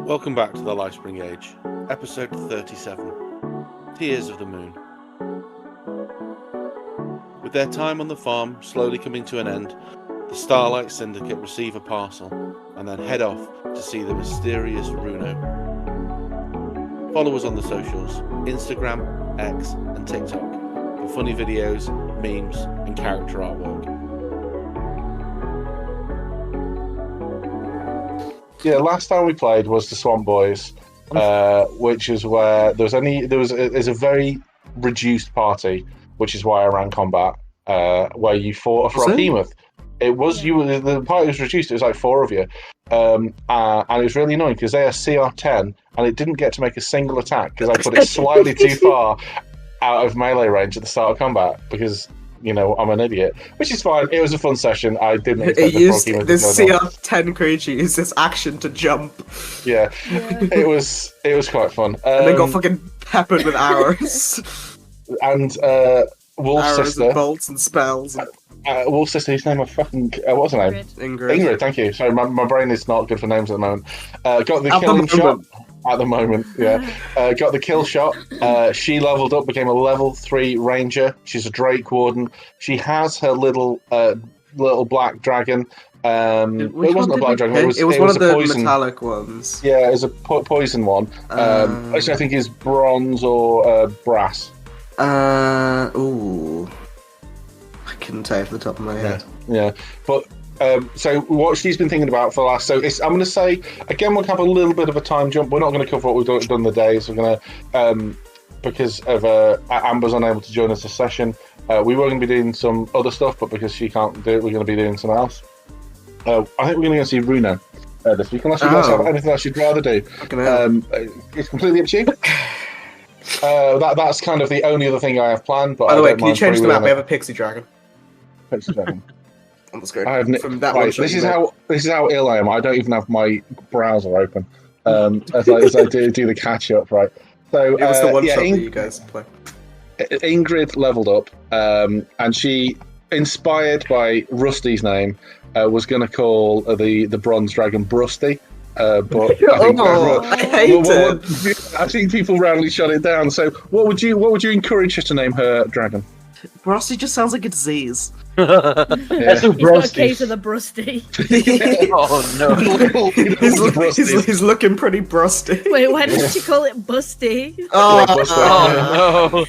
Welcome back to the Lifespring Age, episode 37, Tears of the Moon. With their time on the farm slowly coming to an end, the Starlight Syndicate receive a parcel and then head off to see the mysterious Runo. Follow us on the socials, Instagram, X and TikTok for funny videos, memes and character artwork. Yeah, last time we played was the Swamp Boys, which is where there's a very reduced party, which is why I ran combat, where you fought a Froghemoth. It was the party was reduced. It was like 4 of you, and it was really annoying because they are CR10, and it didn't get to make a single attack because I put it slightly too far out of melee range at the start of combat because. You know, I'm an idiot, which is fine. It was a fun session. I didn't expect this CR10 creature used this action to jump. Yeah. It was quite fun. And they got fucking peppered with arrows. And Wolf arrows Sister. And bolts and spells. Wolf Sister, whose name I fucking... what's her name? Ingrid, thank you. Sorry, my brain is not good for names at the moment. Got the killing shot. At the moment, yeah. Got the kill shot. She leveled up, became a level 3 ranger. She's a Drake Warden. She has her little black dragon. It wasn't a black dragon. It was one of the poison. Metallic ones. Yeah, it was a poison one. Which I think is bronze or brass. Ooh. I couldn't tell you off the top of my head. Yeah. But... so what she's been thinking about for the last... I'm going to say, again, we'll have a little bit of a time jump. We're not going to cover what we've done the days. We're going to, because of Amber's unable to join us this session, we were going to be doing some other stuff, but because she can't do it, we're going to be doing something else. I think we're going to go see Runo this week, unless you guys have anything else you'd rather do. It's completely up to you. That's kind of the only other thing I have planned. But by the way, can you change the map? We have a pixie dragon. Pixie dragon. That's good. I have from that right, this is how ill I am. I don't even have my browser open as I do the catch up. Right. So it was the one shot that you guys play. Ingrid leveled up, and she, inspired by Rusty's name, was going to call the bronze dragon Brusty. But I hate it. I think people roundly shut it down. So, what would you encourage her to name her dragon? Brusty just sounds like a disease. That's a case of the brusty. Oh no! He's looking pretty brusty. Wait, why did she call it busty? Oh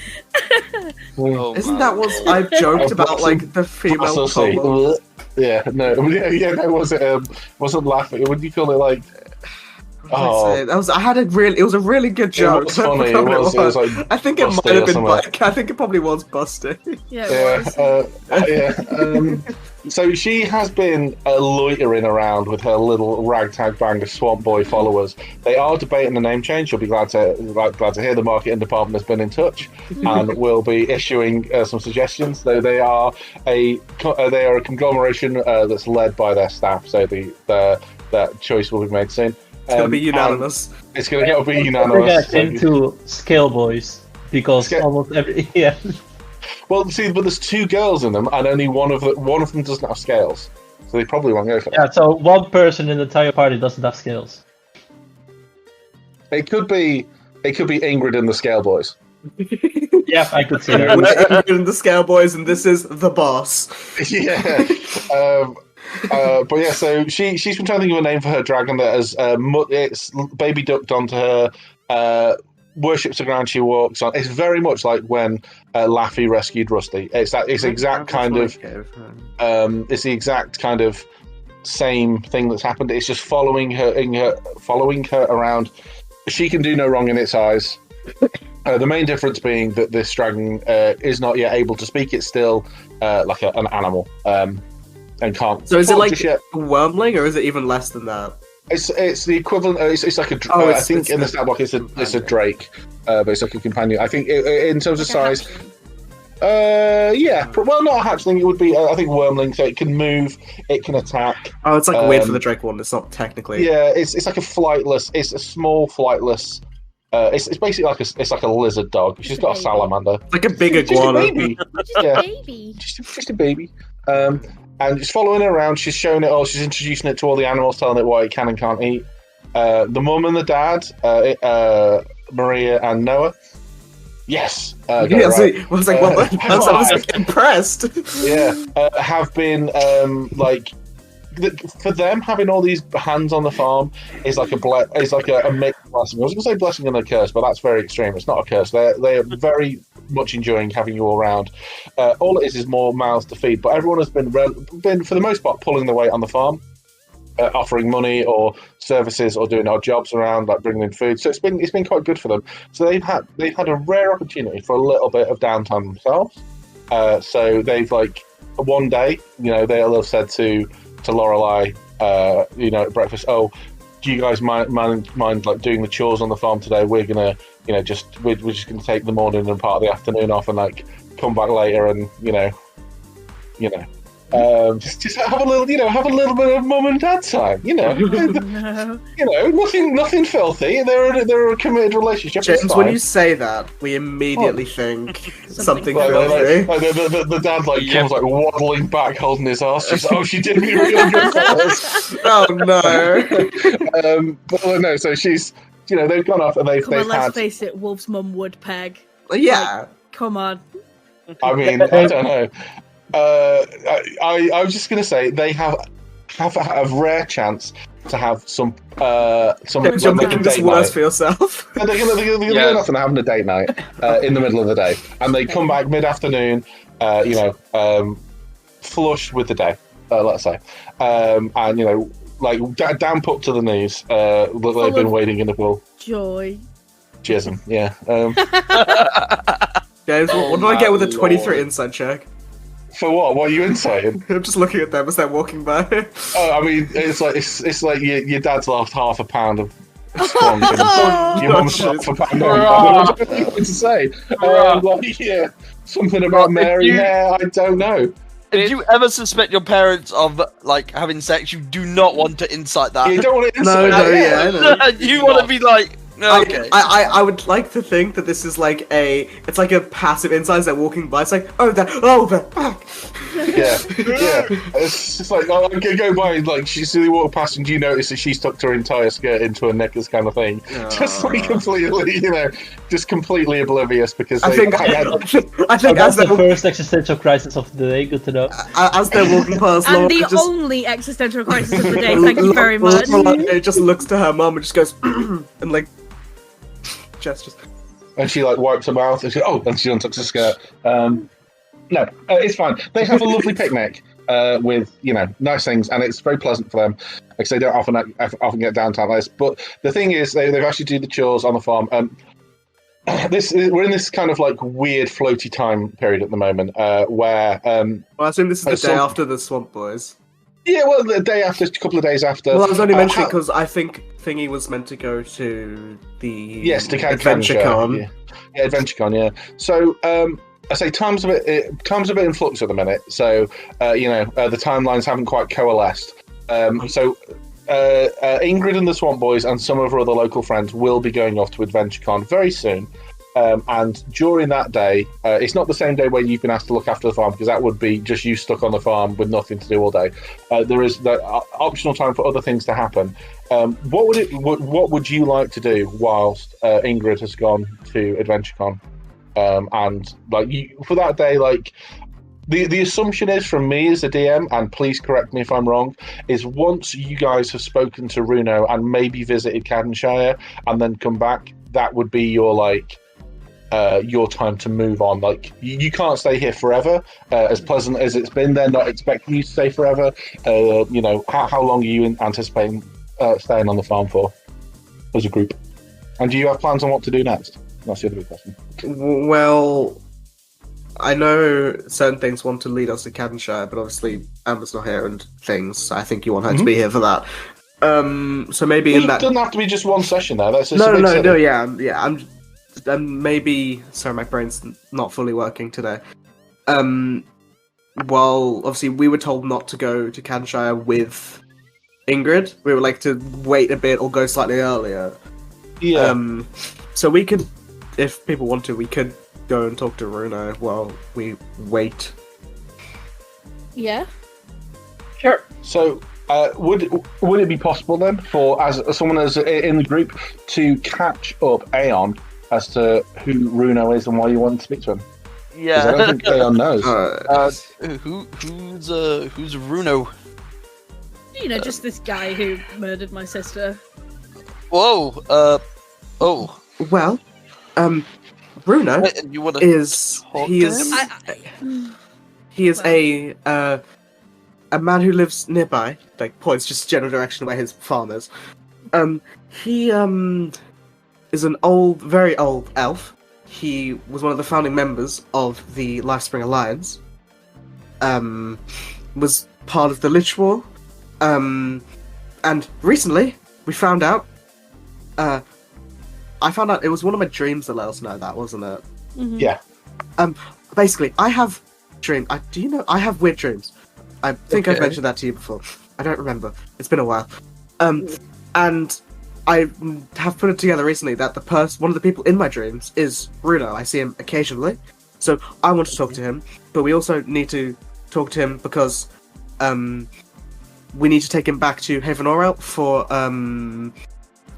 no! Isn't that what I joked about, like the female color? Yeah, no, wasn't laughing. What do you call it, like? It was a really good joke. It was funny. It was like I think it might have been. I think it probably was busted. Yeah, it was. So she has been loitering around with her little ragtag band of Swamp Boy followers. They are debating the name change. You'll be glad to hear the marketing department has been in touch and will be issuing some suggestions. Though they are a conglomeration that's led by their staff. So that choice will be made soon. It's going to be unanimous. It's going to be unanimous. We're into Scale Boys because almost every Well, see, but there's 2 girls in them, and only one of them doesn't have scales, so they probably won't go for that. Yeah, so one person in the entire party doesn't have scales. It could be Ingrid and the Scale Boys. Yeah, I could see that. Ingrid and the Scale Boys, and this is the boss. Yeah. But yeah, so she's been trying to think of a name for her dragon that has it's baby ducked onto her, worships the ground she walks on. It's very much like when Laffy rescued Rusty. It's the exact kind of same thing that's happened. It's just following her around. She can do no wrong in its eyes. The main difference being that this dragon is not yet able to speak. It's still like an animal. And can't. So is it like a wormling, or is it even less than that? It's the equivalent. It's like a. I think in the stat block it's a drake, but it's like a companion. I think in terms of size. Yeah. Well, not a hatchling. It would be. I think wormling. So it can move. It can attack. Oh, it's like weird for the drake one. It's not technically. Yeah, it's like a flightless. It's a small flightless. It's basically like a lizard dog. She's got a salamander. Like a big iguana. Just a baby. And it's following her around. She's showing it all. She's introducing it to all the animals, telling it what it can and can't eat. The mum and the dad, Maria and Noah. Yes. I was impressed. Yeah, have been for them having all these hands on the farm is like a mixed blessing. I was going to say blessing and a curse, but that's very extreme. It's not a curse. They are very much enjoying having you all around. All it is more mouths to feed, but everyone has been for the most part pulling the weight on the farm, offering money or services or doing odd jobs around, like bringing in food. So it's been quite good for them. So they've had a rare opportunity for a little bit of downtime themselves. So they've one day, they'll have said to Lorelei, at breakfast, "Oh, do you guys mind like doing the chores on the farm today? We're gonna, we're just gonna take the morning and part of the afternoon off and come back later and just have a little bit of mum and dad time. Nothing filthy. They're a committed relationship. James, when you say that, we immediately think something filthy. The dad comes waddling back, holding his arse. Just, she did me real good for this. Oh no. But no. So she's, they've gone off and they've let's face it, Wolf's mum would peg. Yeah. Come on. I mean, I don't know. I was just going to say they have a rare chance to have some. You're making this worse for yourself. They're going off and having a date night in the middle of the day, and they come back mid-afternoon, flushed with the day, let's say, and damp up to the knees. They've been wading in the pool. Joy. Jism, yeah. Guys, what do I get with a 23 inside check? For what? What are you inciting? I'm just looking at them as they're walking by. I mean, it's like your dad's lost half a pound of squanch and your mum's lost a pound of. I don't know what to say. Something about Mary hair. I don't know. If you ever suspect your parents of having sex, you do not want to incite that. You don't want to incite that. You want to be like. Okay. I would like to think that this is it's like a passive insight. They're walking by. It's like, they're back. Yeah. It's just like, I'm gonna go by. They walk past, and do you notice that she's tucked her entire skirt into her knickers, kind of thing? Just completely oblivious because I think that's the first existential crisis of the day. Good to know. As they're walking past, and the only existential crisis of the day. Thank you very much. It just looks to her mum and just goes and gestures. And she wipes her mouth and she untucks her skirt. No, it's fine. They have a lovely picnic with nice things, and it's very pleasant for them because they don't often get downtime like this. But the thing is, they've actually do the chores on the farm. We're in this kind of weird floaty time period at the moment where. Well, I assume this is the day after the Swamp Boys. Yeah, well, the day after, a couple of days after. Well, I was only mentioning because I think Thingy was meant to go to the Adventure Con. Yeah, Adventure Con. Yeah. So I say time's a bit in flux at the minute. So the timelines haven't quite coalesced. So Ingrid and the Swamp Boys and some of her other local friends will be going off to Adventure Con very soon. And during that day, it's not the same day where you've been asked to look after the farm, because that would be just you stuck on the farm with nothing to do all day. There is the optional time for other things to happen. What would you like to do whilst Ingrid has gone to AdventureCon? And for that day, the assumption is from me as a DM, and please correct me if I'm wrong, is once you guys have spoken to Runo and maybe visited Cadenshire and then come back, that would be your time to move on. You can't stay here forever. As pleasant as it's been, they're not expecting you to stay forever. How long are you anticipating staying on the farm for as a group? And do you have plans on what to do next? That's the other big question. Well, I know certain things want to lead us to Cadenshire, but obviously Amber's not here and things, so I think you want her to be here for that. So maybe it doesn't have to be just one session there. That's no, yeah. Maybe. Sorry, my brain's not fully working today. Well, obviously, we were told not to go to Cadenshire with Ingrid. We would like to wait a bit or go slightly earlier. Yeah. So we could, if people want to, we could go and talk to Runo while we wait. Yeah. Sure. So, Would it be possible then for as someone as in the group to catch up Aeon as to who Runo is and why you want to speak to him? 'Cause I don't Yeah. think Aeon knows. Who's Runo? You know, just this guy who murdered my sister. Whoa. Oh. Well, Runo Wait, you wanna is talk he to is him? he is a man who lives nearby. Like points just general direction where his farm is. He is an old, very old elf. He was one of the founding members of the Lifespring Alliance. Was part of the Lich War. And recently we found out. I found out it was one of my dreams that let us know that, wasn't it? Mhm. Yeah. Basically, I have do you know I have weird dreams? I think I've Okay. mentioned that to you before. I don't remember. It's been a while. And I have put it together recently that one of the people in my dreams is Runo. I see him occasionally, so I want to talk to him. But we also need to talk to him because we need to take him back to Haven Orel for an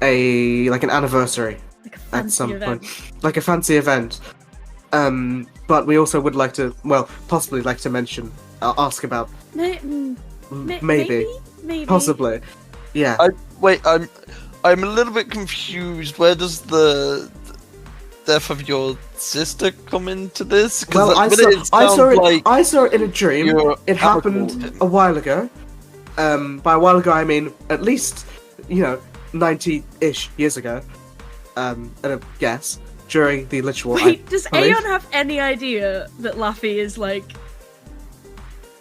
anniversary Like a at fancy some event. point, like a fancy event. But we also would like to, possibly like to mention, ask about maybe, possibly, yeah. Wait, I'm a little bit confused. Where does the death of your sister come into this? 'Cause Well, I it saw it. like I saw it in a dream. you're It happened amicable. a while ago. By a while ago, I mean at least 90-ish years ago. At a guess during the Lich War. Wait, I does believe. Aeon have any idea that Laffy is like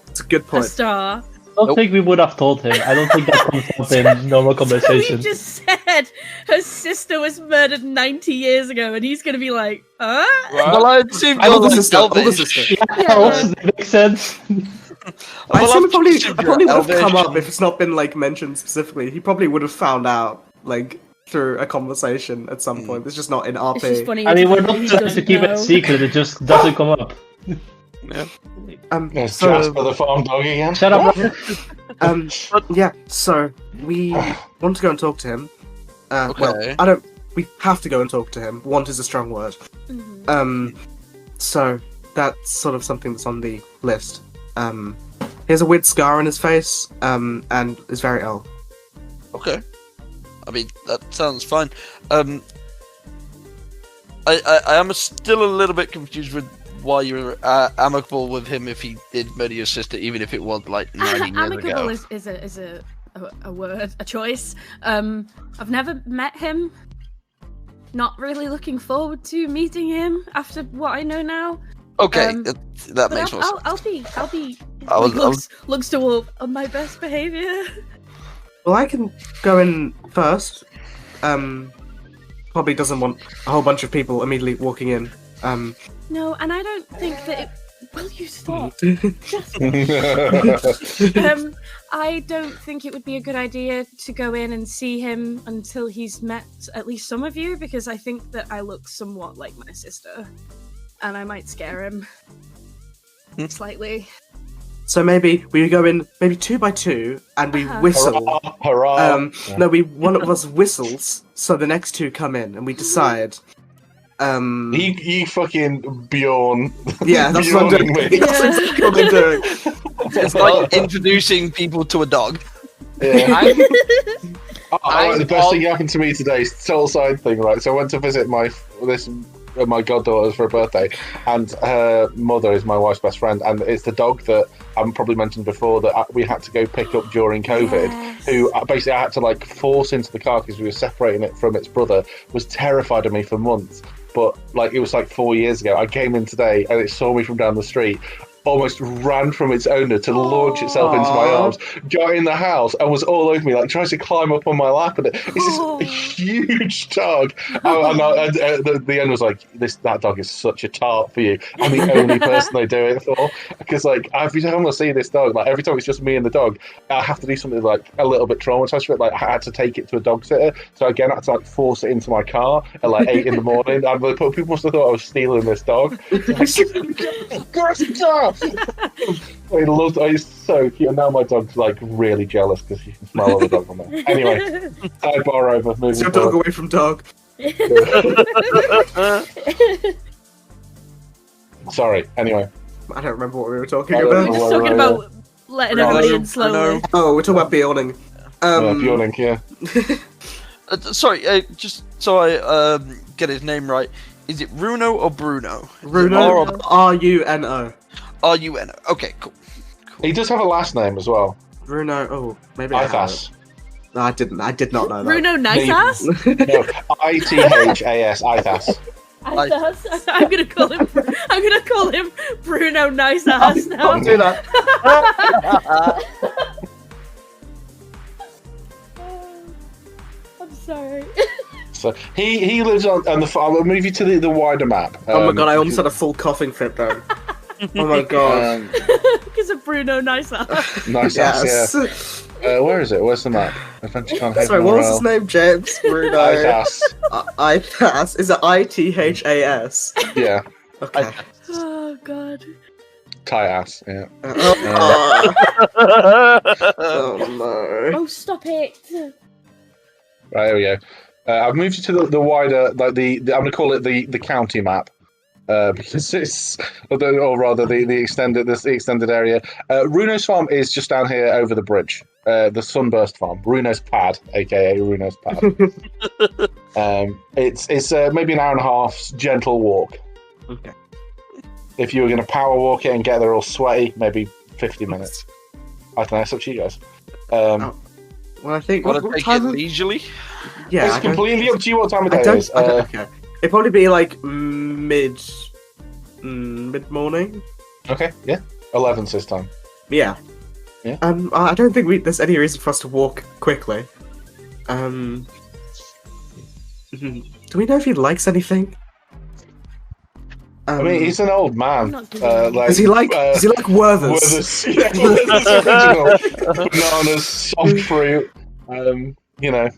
It's a good a point. star? I don't think we would have told him. I don't think that comes up in normal So he conversation. just said her sister was murdered 90 years ago, and he's gonna be like, huh? Well, I assume you're Older like sister. Older elvish. sister. Yeah, also, that makes sense. I Well, assume I it probably assume you're would have come elvish up if it's not been mentioned specifically. He probably would have found out through a conversation at some point. It's just not in RP. It's just funny. I mean, we're he not trying to doesn't keep it know. a secret, it just doesn't come up. There's so, Jasper the farm dog again. Shut up, Ryan. yeah, so we want to go and talk to him. Okay. Well, we have to go and talk to him. Want is a strong word. Mhm. So that's sort of something that's on the list. He has a weird scar on his face, and is very old. Okay. I mean, that sounds fine. I am still a little bit confused with why you're amicable with him if he did murder your sister, even if it was 90 years Amicable ago. is a word, a choice. I've never met him. Not really looking forward to meeting him after what I know now. Okay, but that makes more sense. I'll be. I'll- looks to on my best behavior. Well, I can go in first. Probably doesn't want a whole bunch of people immediately walking in. No, and I don't think that it. Will you stop? I don't think it would be a good idea to go in and see him until he's met at least some of you, because I think that I look somewhat like my sister, and I might scare him slightly. So maybe we go in, maybe 2 by 2, and we Uh-huh. whistle. Hurrah! No, one of us whistles, so the next 2 come in, and we decide. You fucking Bjorn. Yeah, that's what I'm doing. Bjorning me. That's exactly what I'm doing. It's like introducing people to a dog. Yeah. I'm The best all- thing happened to me today, total side thing, right? So I went to visit my goddaughters for a birthday, and her mother is my wife's best friend, and it's the dog that I've probably mentioned before that we had to go pick up during COVID, Yes. who basically I had to force into the car because we were separating it from its brother, was terrified of me for months. But it was 4 years ago. I came in today and it saw me from down the street, almost ran from its owner to launch itself into my Aww. arms, got in the house and was all over me, tries to climb up on my lap. And it's this huge dog. The end was that dog is such a tart for you. I'm the only person they do it for. Because every time I see this dog, every time it's just me and the dog, I have to do something a little bit traumatized for it. I had to take it to a dog sitter. So again, I had to force it into my car at 8 in the morning. People must have thought I was stealing this dog. I love. He's so cute. And now my dog's like really jealous because he can smell other dog on there. Anyway, sidebar over. It's Moving your dog forward. away from dog. Sorry. Anyway, I don't remember what we were talking I don't about. know. Just talking about letting everybody in slowly. Oh, we're talking about Bjorning. Bjorning, yeah. Sorry, just so I get his name right. Is it Runo or Bruno? Runo. Runo. Runo. Okay, cool. He does have a last name as well. Runo. Oh, maybe I have Ithas. it. No, I didn't. I did not know that. Bruno Nice Ass? No, Ithas. Ithas. I'm gonna call him Bruno Nice Ass now. Don't do that. I'm sorry. So he lives on the farm. I'll move you to the wider map. Oh my god, I almost had a full coughing fit then. Oh my god. Because of Bruno Nice Ass. Nice ass, yeah. Where is it? Where's the map? Adventure Con Sorry, what was his name? James? Bruno. Ithas. Ithas? Is it Ithas? Yeah. Okay. Oh god. Tight ass, yeah. Oh no. Oh, stop it. Right, there we go. I've moved you to the wider, like the I'm going to call it the county map. Because it's, or rather, the extended area. Runo's farm is just down here over the bridge. The Sunburst farm, Runo's pad, aka Runo's pad. It's maybe an hour and a half gentle walk. Okay. If you were going to power walk it and get there all sweaty, maybe 50 minutes. I don't know. It's up to you guys. Well, I think Want to what take it time? leisurely? Yeah, it's completely up to you what time of day I it don't. is. Okay. It'd probably be like mid morning. Okay, yeah. 11's this time. Yeah. Yeah. I don't think there's any reason for us to walk quickly. Do we know if he likes anything? I mean, he's an old man. Does he like Werther's? Werther's, yeah, Werther's original. Bananas, soft fruit, you know.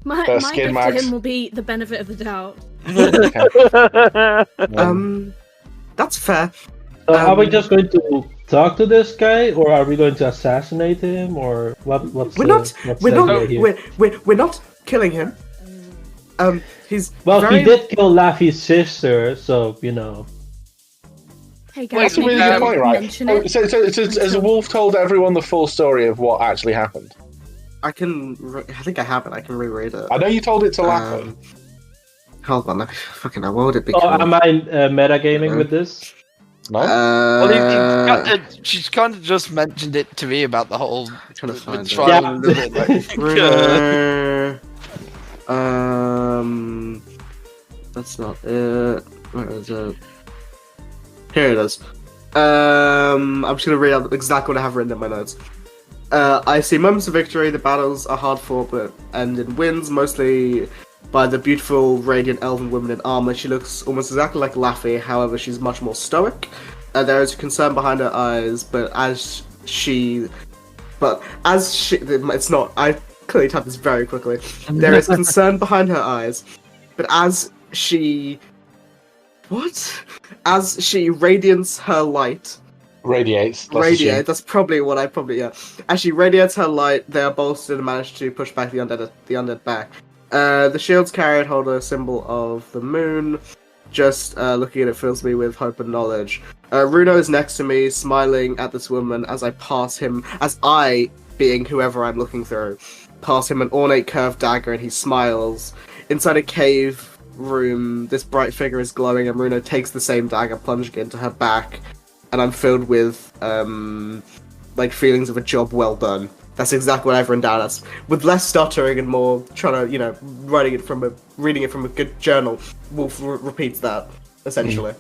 My skin gift mags. to him will be the benefit of the doubt. That's fair. Are we just going to talk to this guy, or are we going to assassinate him, or what's We're the- not. what's We're the not. idea here? We're not killing him. He's Well, very... he did kill Laffy's sister, so you know. Hey guys, That's a really good point, right? mention Oh, it. so has Wolf told everyone the full story of what actually happened? I think I have it. I can reread it. I know you told it to Laffy. Hold on. Fucking hell, what would it be Oh, called? am I metagaming with this? No? Well, she's kind of just mentioned it to me about the whole trying to find it. trial. Runo. That's not it. Where is it? Here it is. I'm just gonna read out exactly what I have written in my notes. I see moments of victory. The battles are hard fought, but end in wins, mostly by the beautiful, radiant elven woman in armor. She looks almost exactly like Laffy, however, she's much more stoic. There is concern behind her eyes, it's not. I clearly typed this very quickly. There is concern behind her eyes, but as she radiates her light. Radiates. That's probably what I yeah. As she radiates her light, they are bolstered and manage to push back the undead back. The shields carried hold a symbol of the moon. Just looking at it fills me with hope and knowledge. Runo is next to me, smiling at this woman as I pass him, being whoever I'm looking through, pass him an ornate curved dagger, and he smiles. Inside a cave room, this bright figure is glowing, and Runo takes the same dagger, plunging it into her back, and I'm filled with feelings of a job well done. That's exactly what I've written down as, with less stuttering and more trying to, reading it from a good journal. Wolf repeats that essentially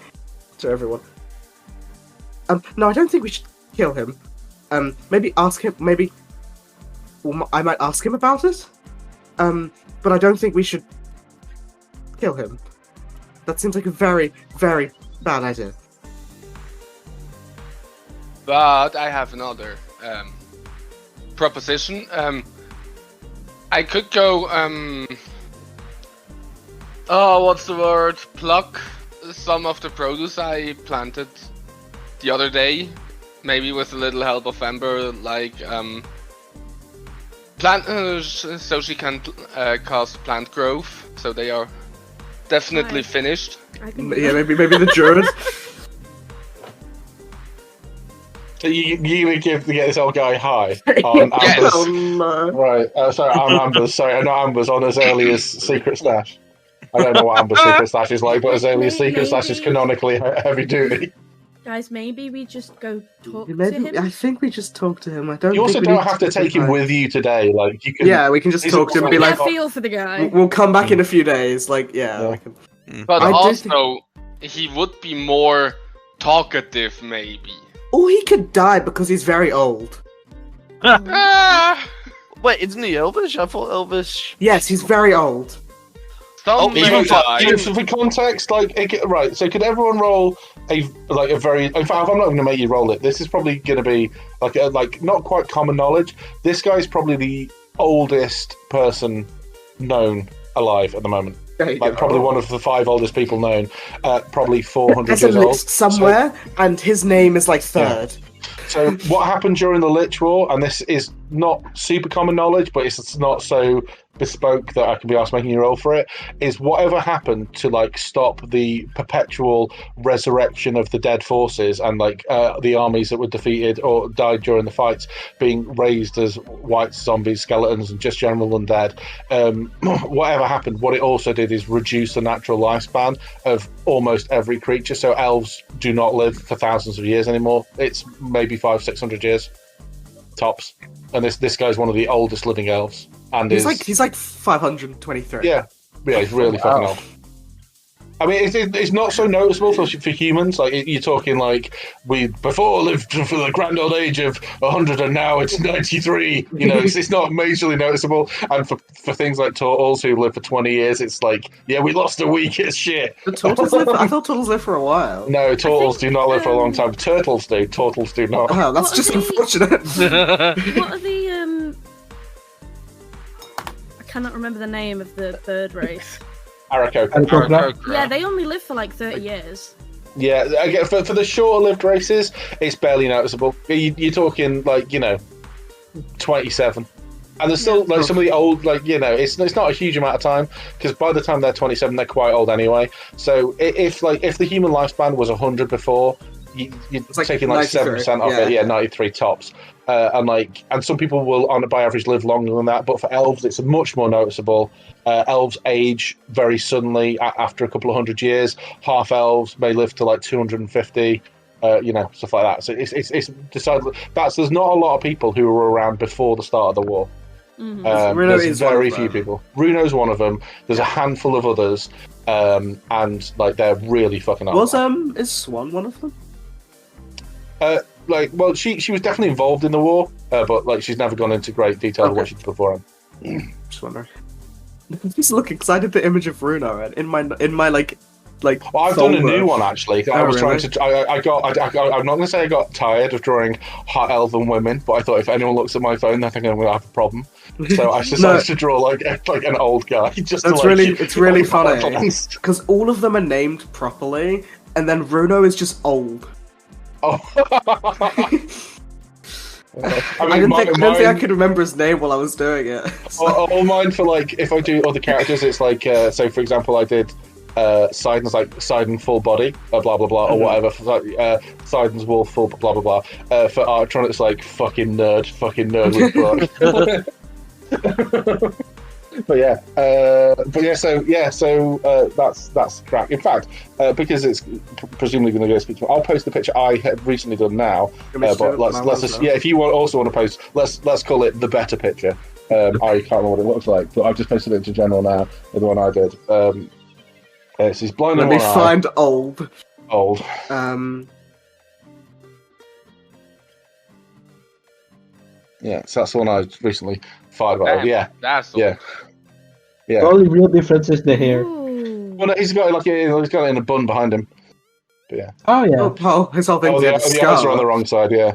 to everyone. No, I don't think we should kill him. Maybe ask him. Maybe I might ask him about it. But I don't think we should kill him. That seems like a very, very bad idea. But I have another proposition. I could go. What's the word? Pluck some of the produce I planted the other day, maybe with a little help of Ember, like plant, so she can cast plant growth. So they are definitely Right. finished. I can Yeah, maybe the druid. So you're gonna get this old guy high on Yes. Amber's. Oh no. Right. Sorry, on Amber's. Sorry, not Amber's. On Azalea's secret stash. I don't know what Amber's secret stash is like, but Azalea's secret stash is Maybe. canonically heavy duty. Guys, maybe we just go talk to Maybe him. I think we just talk to him. I don't. You also think we don't need have to take him hide. with you today. Like you can. Yeah, we can just He's talk to him and be Get like, a feel for the guy. we'll come back in a few days. Like, yeah. Yeah. we can- But I do also, he would be more talkative, maybe. Or he could die because he's very old. Ah, Wait, isn't he Elvish? I thought Elvish. Yes, he's very old. some even may for- die. Even for context, right. So could everyone roll a very? In fact, I'm not going to make you roll it. This is probably going to be like not quite common knowledge. This guy's probably the oldest person known alive at the moment. There you Like go. probably one of the 5 oldest people known. Probably 400 There's a years old. list somewhere, and his name is like third. So what happened during the Lich War, and this is not super common knowledge, but it's not so bespoke that I can be asked making you roll for it, is whatever happened to like stop the perpetual resurrection of the dead forces and like the armies that were defeated or died during the fights being raised as white zombies, skeletons, and just general undead. Whatever happened, what it also did is reduce the natural lifespan of almost every creature. So elves do not live for thousands of years anymore. It's maybe 500-600 years tops. And this guy's one of the oldest living elves. And He's like 523. yeah, he's really fucking old. I mean, it's not so noticeable for humans. Like you're talking like we before lived for the grand old age of 100, and now it's 93. You know, it's not majorly noticeable. And for things like turtles who live for 20 years, it's like, yeah, we lost a week. It's shit. The turtles live. I thought turtles live for a while. No, turtles do not live for a long time. Turtles do. Turtles do not. Oh, that's What just are they- unfortunate. What are the I cannot remember the name of the bird race. Aarakocra. Yeah, they only live for like 30 years. Yeah, again, for the shorter-lived races, it's barely noticeable. You're talking like 27, and there's still like some of the old, like it's not a huge amount of time because by the time they're 27, they're quite old anyway. So if the human lifespan was 100 before, you're like taking like 7% off it. Yeah, 93 tops. And some people will, by average, live longer than that. But for elves, it's much more noticeable. Elves age very suddenly after a couple of hundred years. Half elves may live to like 250. Stuff like that. So it's decided there's not a lot of people who were around before the start of the war. Runo There's is one very of few them. people. Runo's one of them. There's a handful of others, and like they're really fucking old. Is Swan one of them? She was definitely involved in the war, but like she's never gone into great detail of what she did before. Just wondering. Just looking, because I did the image of Runo and in my like. Well, I've done a folder. new one actually. I Oh, was really? trying to. I'm not going to say I got tired of drawing hot elven women, but I thought if anyone looks at my phone, they're thinking I'm going to have a problem. So I decided to draw like an old guy. Just That's to, like, it's really funny balance. because all of them are named properly, and then Runo is just old. Oh. I didn't think I could remember his name while I was doing it. All mine for like if I do other characters, it's like so. For example, I did Sidon's like Sidon full body, blah blah blah, or whatever. Sidon's wolf full blah blah blah. For Artron, it's like fucking nerd with book. So that's crack. In fact, because it's presumably going to go speak to me, I'll post the picture I have recently done now. But let's just, if you also want to post, let's call it the better picture. I can't remember what it looks like, but I've just posted it into general now. The one I did. He's blind Let in me one eye. find old. Old. Yeah, so that's the one I recently fired about. Damn, Yeah, That's yeah. The only real difference is the hair. Ooh. Well, no, he's got he's got it in a bun behind him. But yeah. Oh yeah. His whole thing's Oh, in the a eyes scar. are on the wrong side. Yeah.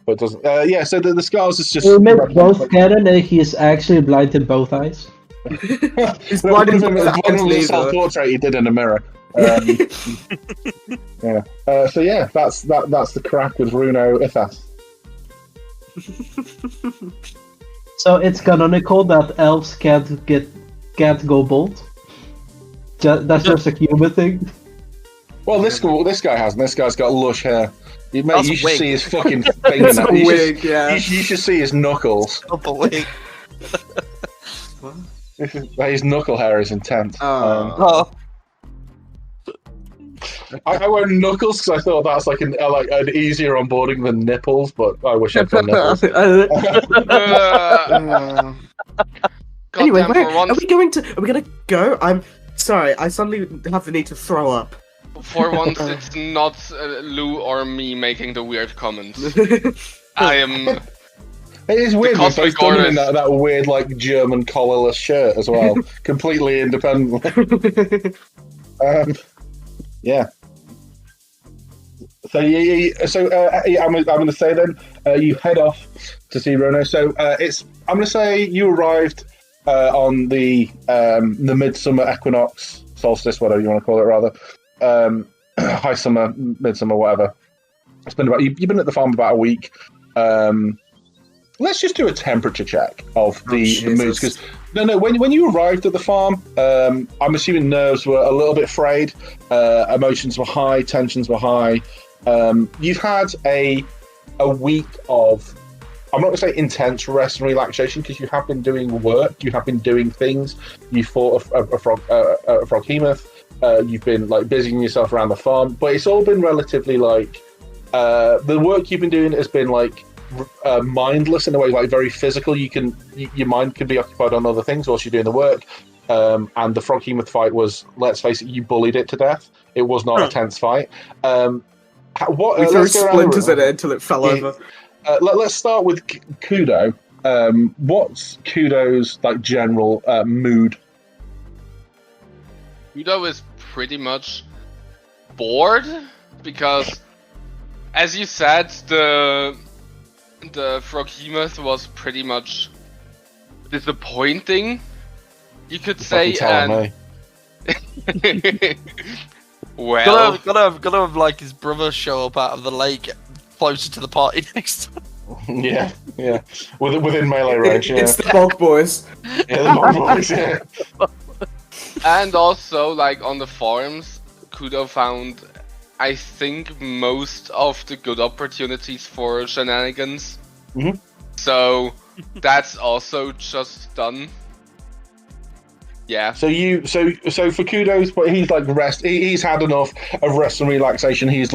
But it doesn't. So the scars is just. We make both canon and he is actually blind in both eyes. He's One blinded of them by was the a self-portrait he did in a mirror. Yeah. So yeah, that's the crack with Runo Ithas. So it's canonical that elves can't go bald. That's just a human thing. Well, this guy hasn't. This guy's got lush hair. Mate, That's you a should wig. see his fucking It's fingernails. a wig, yeah. You should see his knuckles. Up a wig. His knuckle hair is intense. Oh, I wear knuckles because I thought that's like an easier onboarding than nipples, but I wish I'd done nipples. Anyway, Goddamn, where for once, are we going to? Are we gonna go? I'm sorry. I suddenly have the need to throw up. for once, it's not Lou or me making the weird comments. I am. It is weird because cosmic he's done it in Horus. that weird like German collarless shirt as well, completely independently. Yeah. So I'm going to say then you head off to see Runo. So I'm going to say you arrived on the midsummer equinox, solstice, whatever you want to call it, rather. High summer, midsummer, whatever. It's been you've been at the farm about a week. Let's just do a temperature check of the moods, because when you arrived at the farm, I'm assuming nerves were a little bit frayed, emotions were high, tensions were high. You've had a week of, I'm not going to say intense rest and relaxation, because you have been doing work, you have been doing things. You fought a froghemoth. You've been like busying yourself around the farm, but it's all been relatively like the work you've been doing has been like mindless in a way, like very physical. Your mind can be occupied on other things whilst you're doing the work. And the froghemoth fight was, let's face it, you bullied it to death. It was not a tense fight. We threw splinters at it until it fell over. Let's start with Kudo. What's Kudo's like general mood? Udo is pretty much bored because, as you said, the froghemoth was pretty much disappointing, you could say. And well, gotta have like his brother show up out of the lake closer to the party next time. Yeah. Within melee range. Yeah. It's the Bog Boys. Yeah, the Bog Boys. Yeah. And also, like on the farms, Kudo found, I think, most of the good opportunities for shenanigans. Mm-hmm. So that's also just done. Yeah. So for Kudo's, but he's like rest. He's had enough of rest and relaxation. He's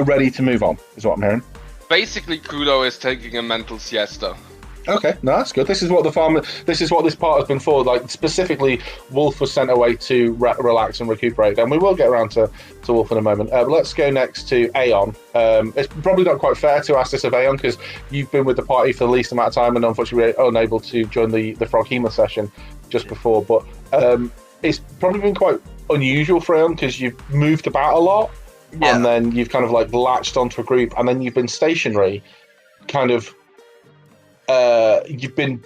ready to move on. Is what I'm hearing. Basically, Kudo is taking a mental siesta. Okay, no, that's good. This is what this part has been for. Like specifically, Wolf was sent away to relax and recuperate, and we will get around to Wolf in a moment. Let's go next to Aeon. It's probably not quite fair to ask this of Aeon because you've been with the party for the least amount of time, and unfortunately we're unable to join the Froghemoth session just before. But it's probably been quite unusual for Aeon because you've moved about a lot, and then you've kind of like latched onto a group, and then you've been stationary, kind of. You've been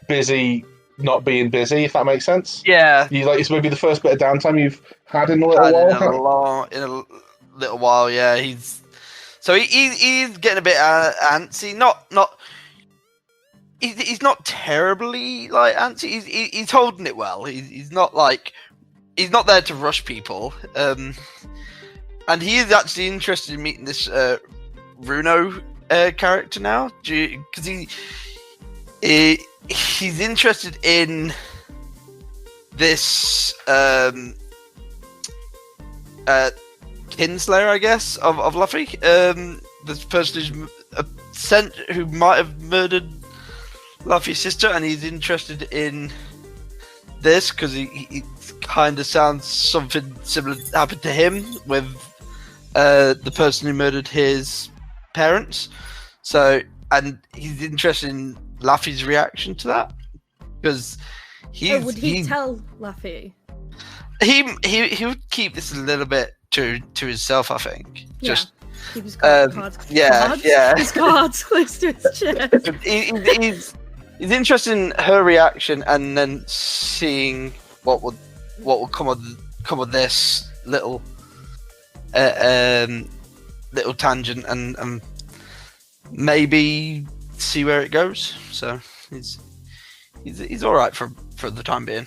busy not being busy, if that makes sense. Yeah. It's maybe the first bit of downtime you've had in a little while. In a little while, yeah. He's getting a bit antsy. He's not terribly like antsy. He's holding it well. He's not there to rush people. And he is actually interested in meeting this Runo character now, because he's interested in this kinslayer, I guess, of Luffy. This person who might have murdered Luffy's sister, and he's interested in this because he kind of sounds something similar happened to him with the person who murdered his parents. So, and he's interested in Luffy's reaction to that because would he tell Luffy? He would keep this a little bit to himself, I think. Yeah. Just keep his cards. Yeah. His cards close to his chest. He's interested in her reaction and then seeing what will come of this little little tangent and maybe see where it goes. So he's all right for the time being.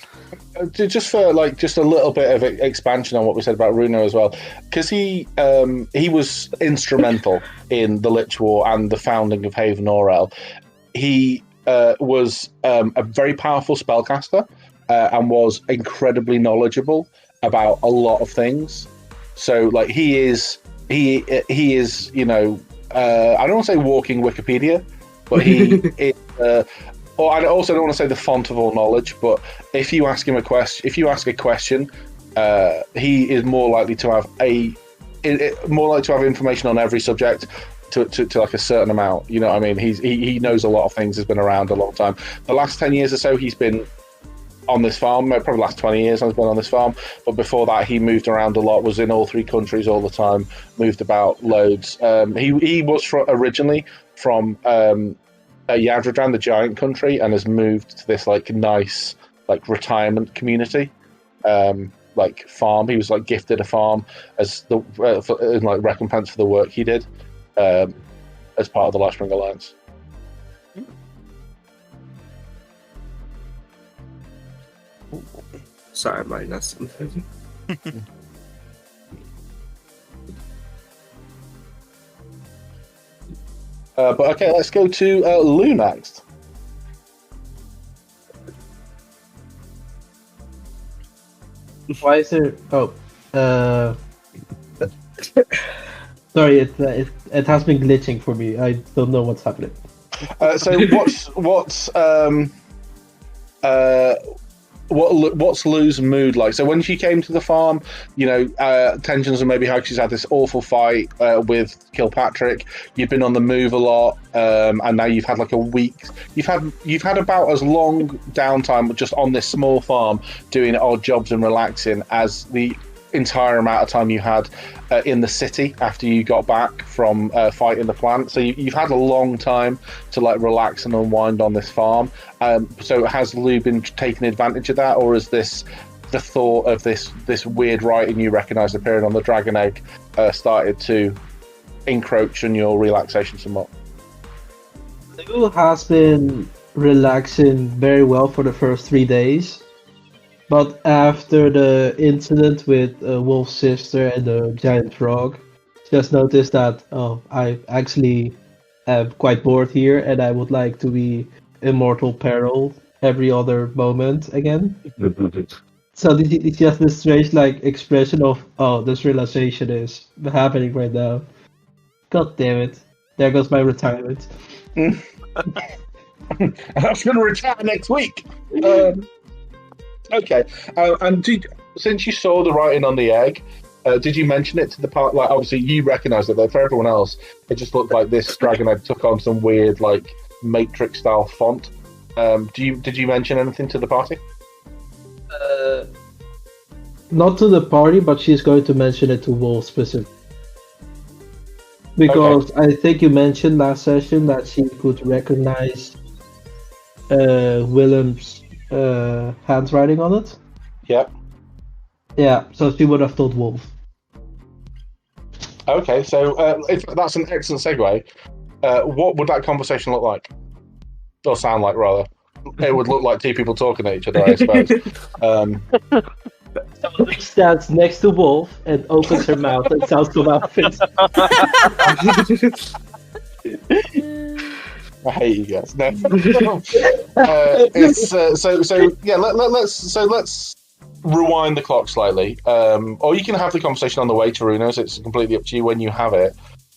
Just for just a little bit of expansion on what we said about Runo as well, because he was instrumental in the Lich War and the founding of Haven Orel. He was a very powerful spellcaster and was incredibly knowledgeable about a lot of things. So he is I don't want to say walking Wikipedia, but he is. Or I also don't want to say the font of all knowledge, but if you ask him a question, he is more likely to have information on every subject to like a certain amount. You know what I mean? He knows a lot of things. Has been around a long time. The last 10 years or so, he's been on this farm. Probably the last 20 years, he's been on this farm. But before that, he moved around a lot. Was in all 3 countries all the time. Moved about loads. He was originally from. Yadradran, the giant country, and has moved to this nice retirement community farm. He was gifted a farm as the in recompense for the work he did as part of the Lifespring Alliance. Sorry, mate, that's but okay, let's go to Lou next. Why is there? Oh, sorry, it has been glitching for me. I don't know what's happening. What's Lou's mood like? So when she came to the farm, tensions are maybe high. She's had this awful fight with Kilpatrick. You've been on the move a lot, and now you've had a week. You've had about as long downtime just on this small farm doing odd jobs and relaxing as the entire amount of time you had in the city after you got back from fighting the plant. So you've had a long time to relax and unwind on this farm. So has Lou been taking advantage of that, or is this the thought of this weird writing you recognise appearing on the Dragon Egg started to encroach on your relaxation somewhat? Lou has been relaxing very well for the first 3 days. But after the incident with Wolf's sister and the giant frog, just noticed that I actually am quite bored here, and I would like to be in mortal peril every other moment again. So it's just this strange expression of this realization is happening right now. God damn it! There goes my retirement. I'm going to retire next week. Okay, and since you saw the writing on the egg, did you mention it to the part? Obviously you recognised it, but for everyone else, it just looked like this dragon egg took on some weird Matrix style font. Did you mention anything to the party? Not to the party, but she's going to mention it to Wolf specifically. Because I think you mentioned last session that she could recognize Willem's handwriting on it. Yeah. Yeah, so she would have told Wolf. Okay, so that's an excellent segue. What would that conversation look like? Or sound like, rather? It would look like 2 people talking at each other, I suppose. So Lich stands next to Wolf and opens her mouth and sounds come out of it. I hate you guys. No. Let's rewind the clock slightly. Or you can have the conversation on the way to Runo's. It's completely up to you when you have it.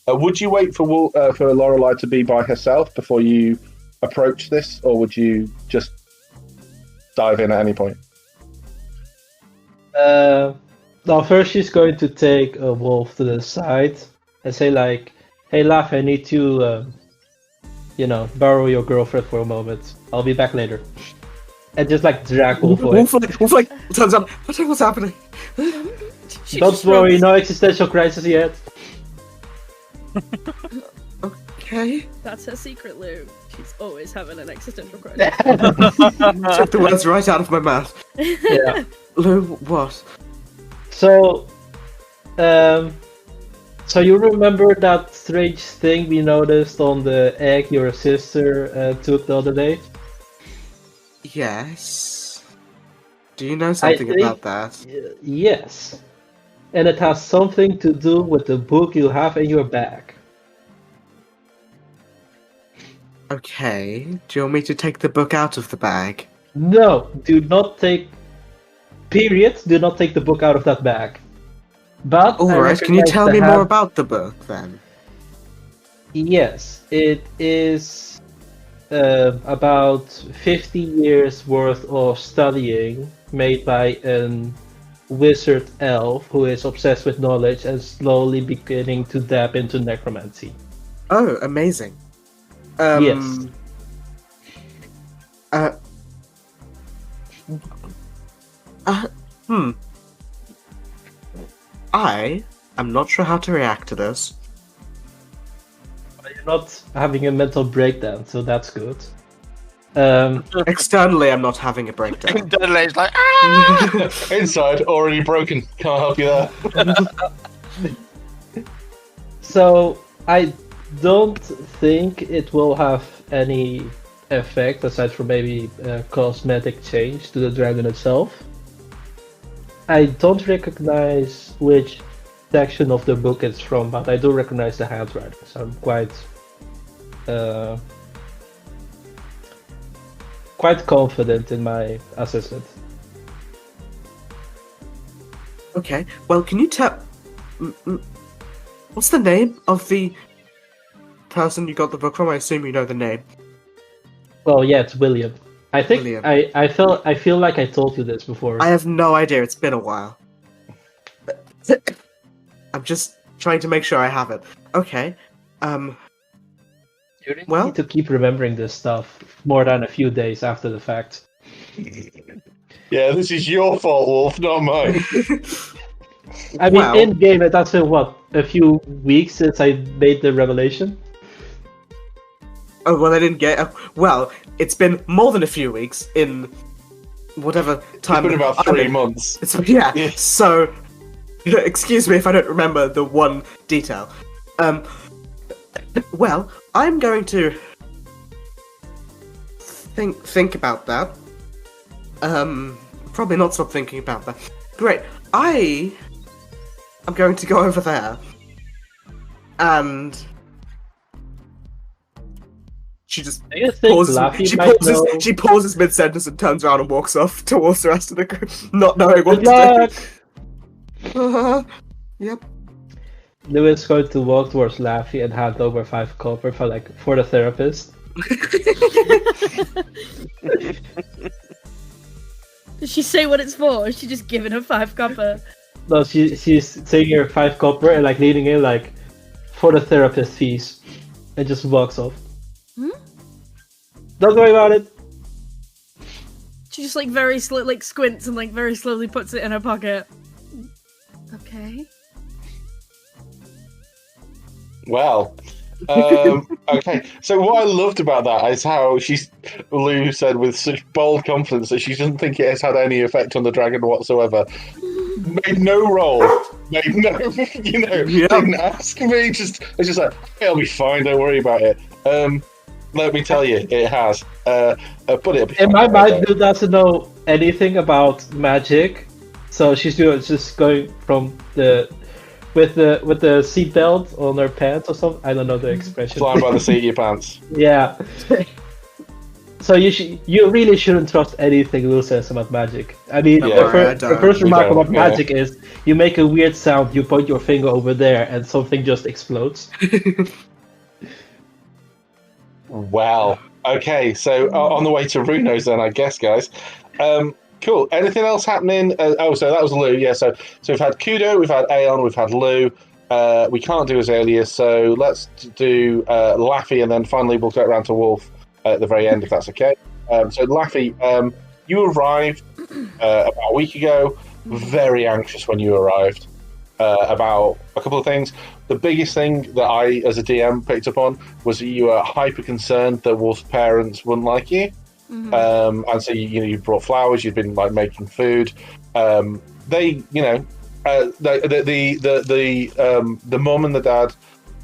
Would you wait for Lorelei to be by herself before you approach this, or would you just dive in at any point? Now, first she's going to take Wolf to the side and say "Hey, Laugh, I need to, borrow your girlfriend for a moment. I'll be back later." And just drag Wolf away. Wolf turns on. What's happening? Don't worry, no existential crisis yet. Okay. That's her secret, Lou. He's always having an existential crisis. Took the words right out of my mouth. Yeah. Lou, what? So, so you remember that strange thing we noticed on the egg your sister took the other day? Yes. Do you know something think- about that? Yes. And it has something to do with the book you have in your bag. Okay. Do you want me to take the book out of the bag? No, do not take. Period. Do not take the book out of that bag. But I Alright, can you recognize tell the me more hand- about the book then? Yes, it is about 50 years worth of studying made by a wizard elf who is obsessed with knowledge and slowly beginning to dab into necromancy. Oh, amazing. Yes. I am not sure how to react to this. You're not having a mental breakdown, so that's good. Externally, I'm not having a breakdown. Internally, it's like, ah! Inside, already broken. Can't help you there. So I don't think it will have any effect aside from maybe cosmetic change to the dragon itself. I don't recognize which section of the book it's from, but I do recognize the handwriting, so I'm quite confident in my assessment. Okay, well, can you tell... What's the name of the person you got the book from? I assume you know the name. Well, yeah, it's William. I think William. I feel like I told you this before. I have no idea, it's been a while. I'm just trying to make sure I have it. Okay, You really well- need to keep remembering this stuff more than a few days after the fact. Yeah, this is your fault, Wolf, not mine. I mean, Well- in game, that's been what, a few weeks since I made the revelation. Oh, well, I didn't get... well, it's been more than a few weeks in whatever time... It's been about I'm 3 in. months. It's, yeah, Yeah. so... excuse me if I don't remember the one detail. Well, I'm going to... think about that. Probably not stop thinking about that. Great. I'm going to go over there. And... She just Do you think pauses. Laffy She might pauses. know? She pauses mid-sentence and turns around and walks off towards the rest of the group, not knowing what Good luck! to do. Yep. Lewis is going to walk towards Laffy and hand over 5 copper for the therapist. Does she say what it's for? Or is she just giving her 5 copper? No, she's taking her 5 copper and leaning in for the therapist fees, and just walks off. Hmm? Don't worry about it. She just very squints and very slowly puts it in her pocket. Okay. Well, okay. So what I loved about that is how Lou said with such bold confidence that she doesn't think it has had any effect on the dragon whatsoever. Made no roll. Made no, didn't ask me. It's just like, hey, I'll be fine. Don't worry about it. Let me tell you, it has. But it'll be In fine. my mind, Lou doesn't know anything about magic, so she's just going from with the seatbelt on her pants or something. I don't know the expression. Flying by the seat of your pants. Yeah. So you really shouldn't trust anything Lou says about magic. I mean, Yeah, the first We remark don't, about yeah. magic is you make a weird sound, you point your finger over there, and something just explodes. Wow. Okay, so on the way to Runo's then, I guess, guys. Cool. Anything else happening? So that was Lou. Yeah. So we've had Kudo, we've had Aeon, we've had Lou. We can't do Azalea, so let's do Laffy, and then finally we'll get around to Wolf at the very end, if that's okay. So Laffy, you arrived about a week ago. Very anxious when you arrived. about a couple of things. The biggest thing that I, as a DM, picked up on was that you were hyper concerned that Wolf's parents wouldn't like you, and so you brought flowers. You'd been like making food. The mum and the dad.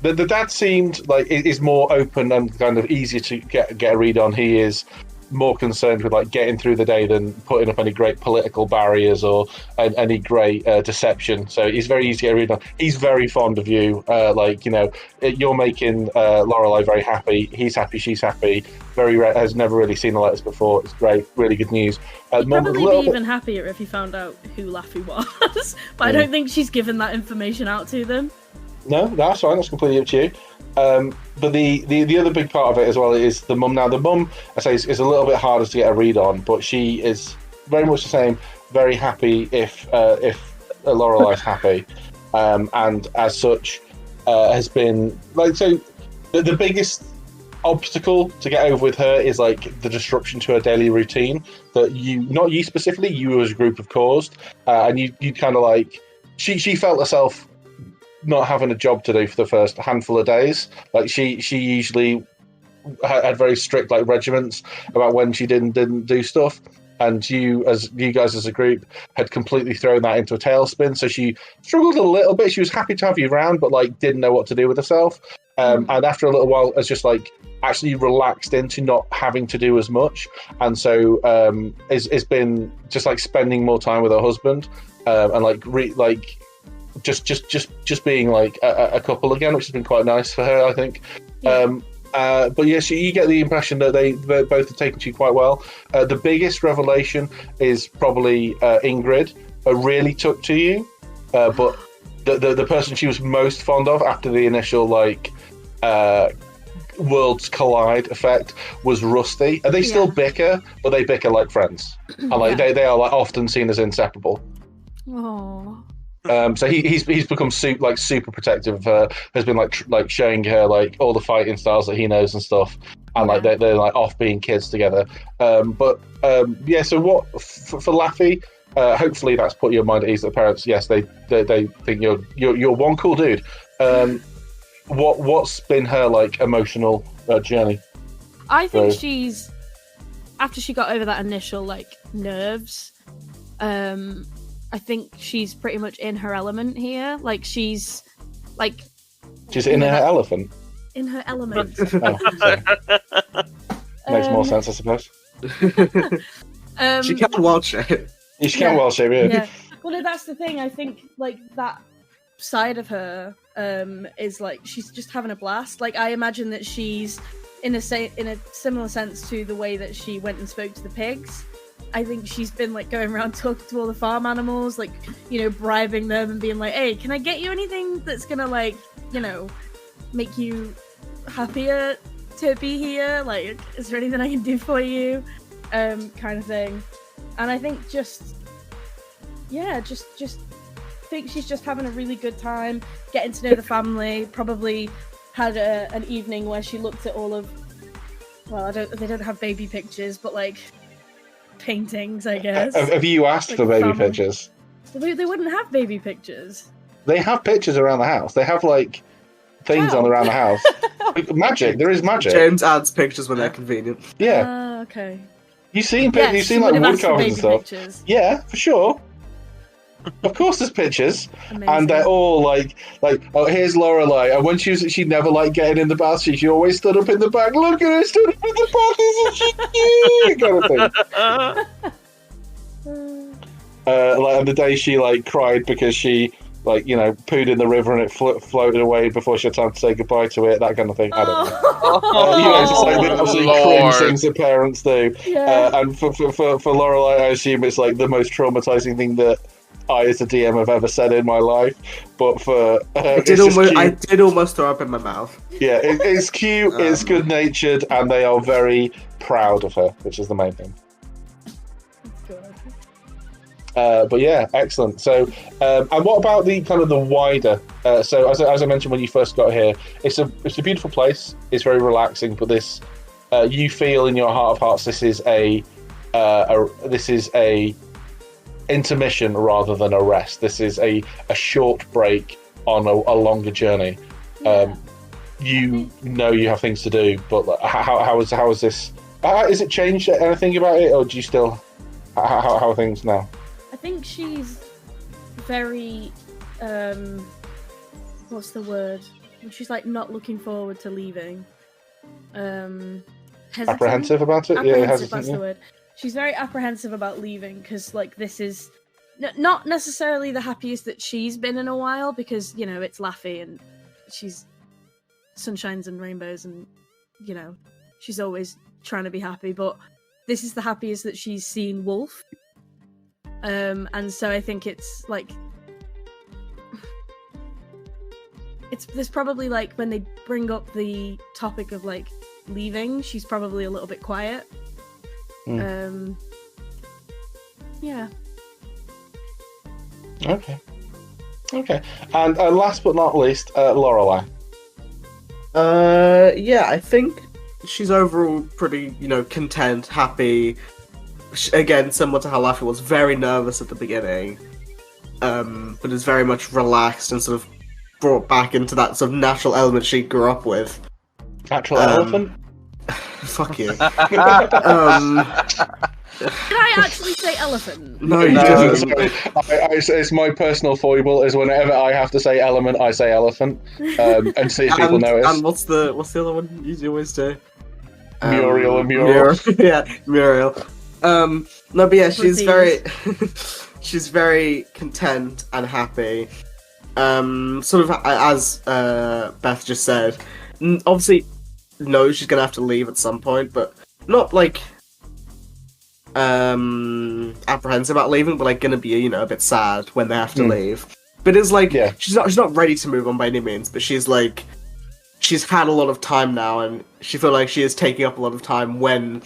The dad seemed like is more open and kind of easier to get a read on. He is more concerned with like getting through the day than putting up any great political barriers or any great deception. So he's very easy to read on. He's very fond of you. You're making Lorelei very happy. He's happy. She's happy. Has never really seen the letters before. It's great. Really good news. He'd probably be even happier if he found out who Laffy was. But I don't think she's given that information out to them. No, that's fine. That's completely up to you. But the other big part of it as well is the mum. Now, the mum, I say, is a little bit harder to get a read on, but she is very much the same. Very happy if Lorelei's happy, and as such, has been like so. The biggest obstacle to get over with her is like the disruption to her daily routine that not you specifically, you as a group have caused, and you kind of like she felt herself not having a job to do for the first handful of days. Like she usually had very strict like regiments about when she didn't do stuff, and you guys as a group had completely thrown that into a tailspin. So she struggled a little bit. She was happy to have you around, but like didn't know what to do with herself. And after a little while, has just like actually relaxed into not having to do as much, and so it's been just like spending more time with her husband, and like just being like a couple again, which has been quite nice for her, I think. But yes, you get the impression that they both are taken to you quite well. The biggest revelation is probably Ingrid really took to you, but the person she was most fond of after the initial like worlds collide effect was Rusty. And they still bicker, but they bicker like friends, and like they are like often seen as inseparable. Aww. So he's become super protective of her. Has been like showing her like all the fighting styles that he knows and stuff, and like they're like off being kids together. So what for Laffy? Hopefully that's put your mind at ease. That the parents, yes, they think you're one cool dude. What's been her like emotional journey? I think she's after she got over that initial like nerves. I think she's pretty much in her element here. Like she's in her elephant. In her element. Makes more sense, I suppose. She can't wild shape. She can't wild shape, yeah. Well, no, that's the thing. I think like that side of her is like she's just having a blast. Like I imagine that she's in a similar sense to the way that she went and spoke to the pigs. I think she's been like going around talking to all the farm animals, like, bribing them and being like, hey, can I get you anything that's gonna like, make you happier to be here? Like, is there anything I can do for you? Kind of thing. And I think just think she's just having a really good time, getting to know the family, probably had an evening where she looked at all of, they don't have baby pictures, but like, paintings, I guess. Have you asked like for baby pictures? They wouldn't have baby pictures. They have pictures around the house. They have like things on around the house. Magic. There is magic. James adds pictures when they're convenient. Yeah. Okay. You've seen like wood carvings and stuff. Pictures. Yeah, for sure. Of course, there's pictures. Amazing. And they're all like, oh, here's Lorelei. And when she never liked getting in the bath. She always stood up in the back. Look at her, stood up in the back, isn't she cute? Kind of thing. And the day she like cried because she like pooed in the river and it floated away before she had time to say goodbye to it. That kind of thing. I don't know. Just like the absolute cringe things that parents do. Yeah. And for Lorelei, I assume it's like the most traumatizing thing that I, as a DM, have ever said in my life, but for I did almost throw up in my mouth. Yeah, it's cute, it's good natured, and they are very proud of her, which is the main thing. But yeah, excellent. So, and what about the kind of the wider? So, as I mentioned when you first got here, it's a beautiful place. It's very relaxing, but this intermission rather than a rest. This is a short break on a longer journey. You know you have things to do, but like, how is this? Is it changed anything about it, or do you still? How are things now? I think she's very what's the word? She's like not looking forward to leaving. Hesitant? Apprehensive about it? Apprehensive, Hesitant, that's the word. She's very apprehensive about leaving because like this is not necessarily the happiest that she's been in a while, because you know it's Laffy and she's sunshines and rainbows and you know she's always trying to be happy, but this is the happiest that she's seen Wolf. And so I think it's like there's probably like when they bring up the topic of like leaving, she's probably a little bit quiet. Yeah. Okay. And last but not least, Lorelei. Yeah, I think she's overall pretty, content, happy. Again, similar to how Laffy was, very nervous at the beginning, but is very much relaxed and sort of brought back into that sort of natural element she grew up with. Natural elephant? Fuck you. Did I actually say elephant? No, you didn't. It's my personal foible is whenever I have to say element, I say elephant, and see if people notice. And what's the other one you always do? Muriel and Muriel. Yeah, Muriel. No, but yeah, she's very content and happy. Sort of as Beth just said, obviously knows she's gonna have to leave at some point, but not like apprehensive about leaving, but like gonna be a bit sad when they have to leave. But it's like she's not ready to move on by any means, but she's like she's had a lot of time now, and she feels like she is taking up a lot of time when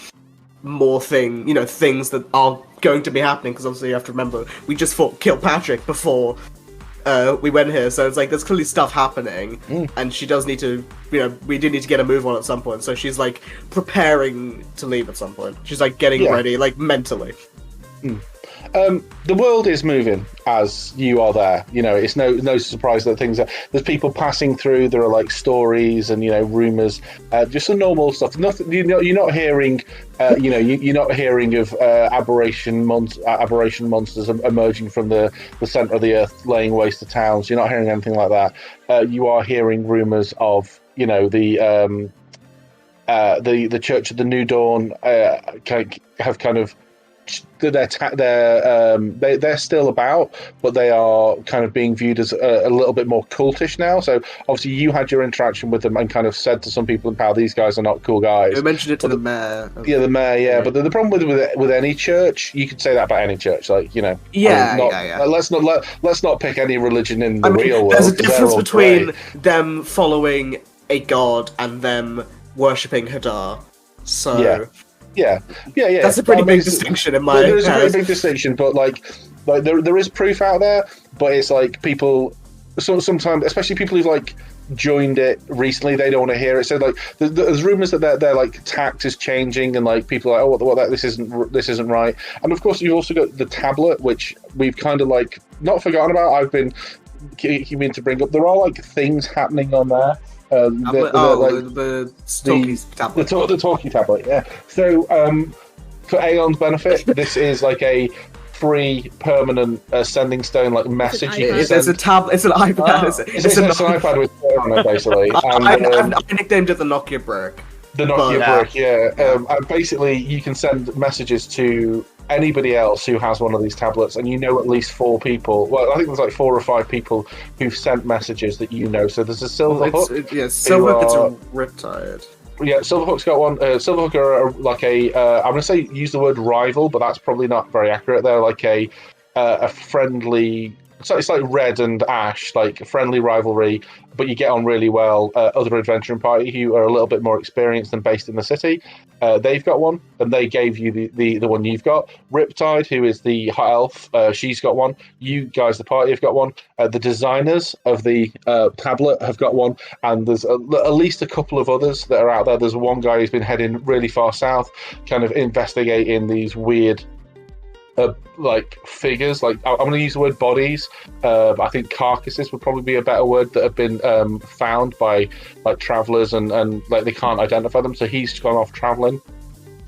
more things that are going to be happening, because obviously you have to remember we just fought Kilpatrick before we went here, so it's like there's clearly stuff happening, and she does need to, we do need to get a move on at some point, so she's like preparing to leave at some point. She's like getting ready, like mentally. The world is moving as you are there. It's no surprise that there's people passing through. There are like stories and rumors, just some normal stuff. Nothing. You're not hearing. You're not hearing of aberration monsters emerging from the center of the earth, laying waste to towns. You're not hearing anything like that. You are hearing rumors of the Church of the New Dawn have kind of. They're still about, but they are kind of being viewed as a little bit more cultish now. So obviously you had your interaction with them and kind of said to some people in power, these guys are not cool guys. You mentioned it to the mayor. Yeah, the mayor. Yeah, but the problem with any church, you could say that about any church. Like Yeah. Let's not pick any religion in the real world. There's a difference between them following a god and them worshipping Hadar. So. Yeah. That's a pretty big distinction in my. There is a pretty big distinction, but like there is proof out there, but it's like people. Sometimes, especially people who've like joined it recently, they don't want to hear it. So like, there's rumors that their like tax is changing, and like people are like, what this isn't right. And of course, you've also got the tablet, which we've kind of like not forgotten about. I've been keeping to bring up. There are like things happening on there. The talkie tablet. The talkie tablet, yeah. So, for Aeon's benefit, this is like a free permanent sending stone like message. It's a tablet. It's an iPad. It's an iPad with phone on it, basically. I nicknamed it the Nokia brick. The Nokia brick, yeah. And basically, you can send messages to anybody else who has one of these tablets, and at least 4 people. Well, I think there's like 4 or 5 people who've sent messages that So there's a Silverhook. Silverhook. It's a Riptide. Yeah, Silverhook's got one. Silverhook are like I'm going to say use the word rival, but that's probably not very accurate. They're like a friendly. It's like Red and Ash, like a friendly rivalry, but you get on really well. Other adventuring party who are a little bit more experienced and based in the city, they've got one, and they gave you the one you've got. Riptide, who is the high elf, she's got one. You guys, the party, have got one. The designers of the tablet have got one, and there's at least a couple of others that are out there. There's one guy who's been heading really far south, kind of investigating these weird like figures. Like I'm going to use the word bodies. I think carcasses would probably be a better word, that have been found by like travelers and like they can't identify them. So he's gone off traveling.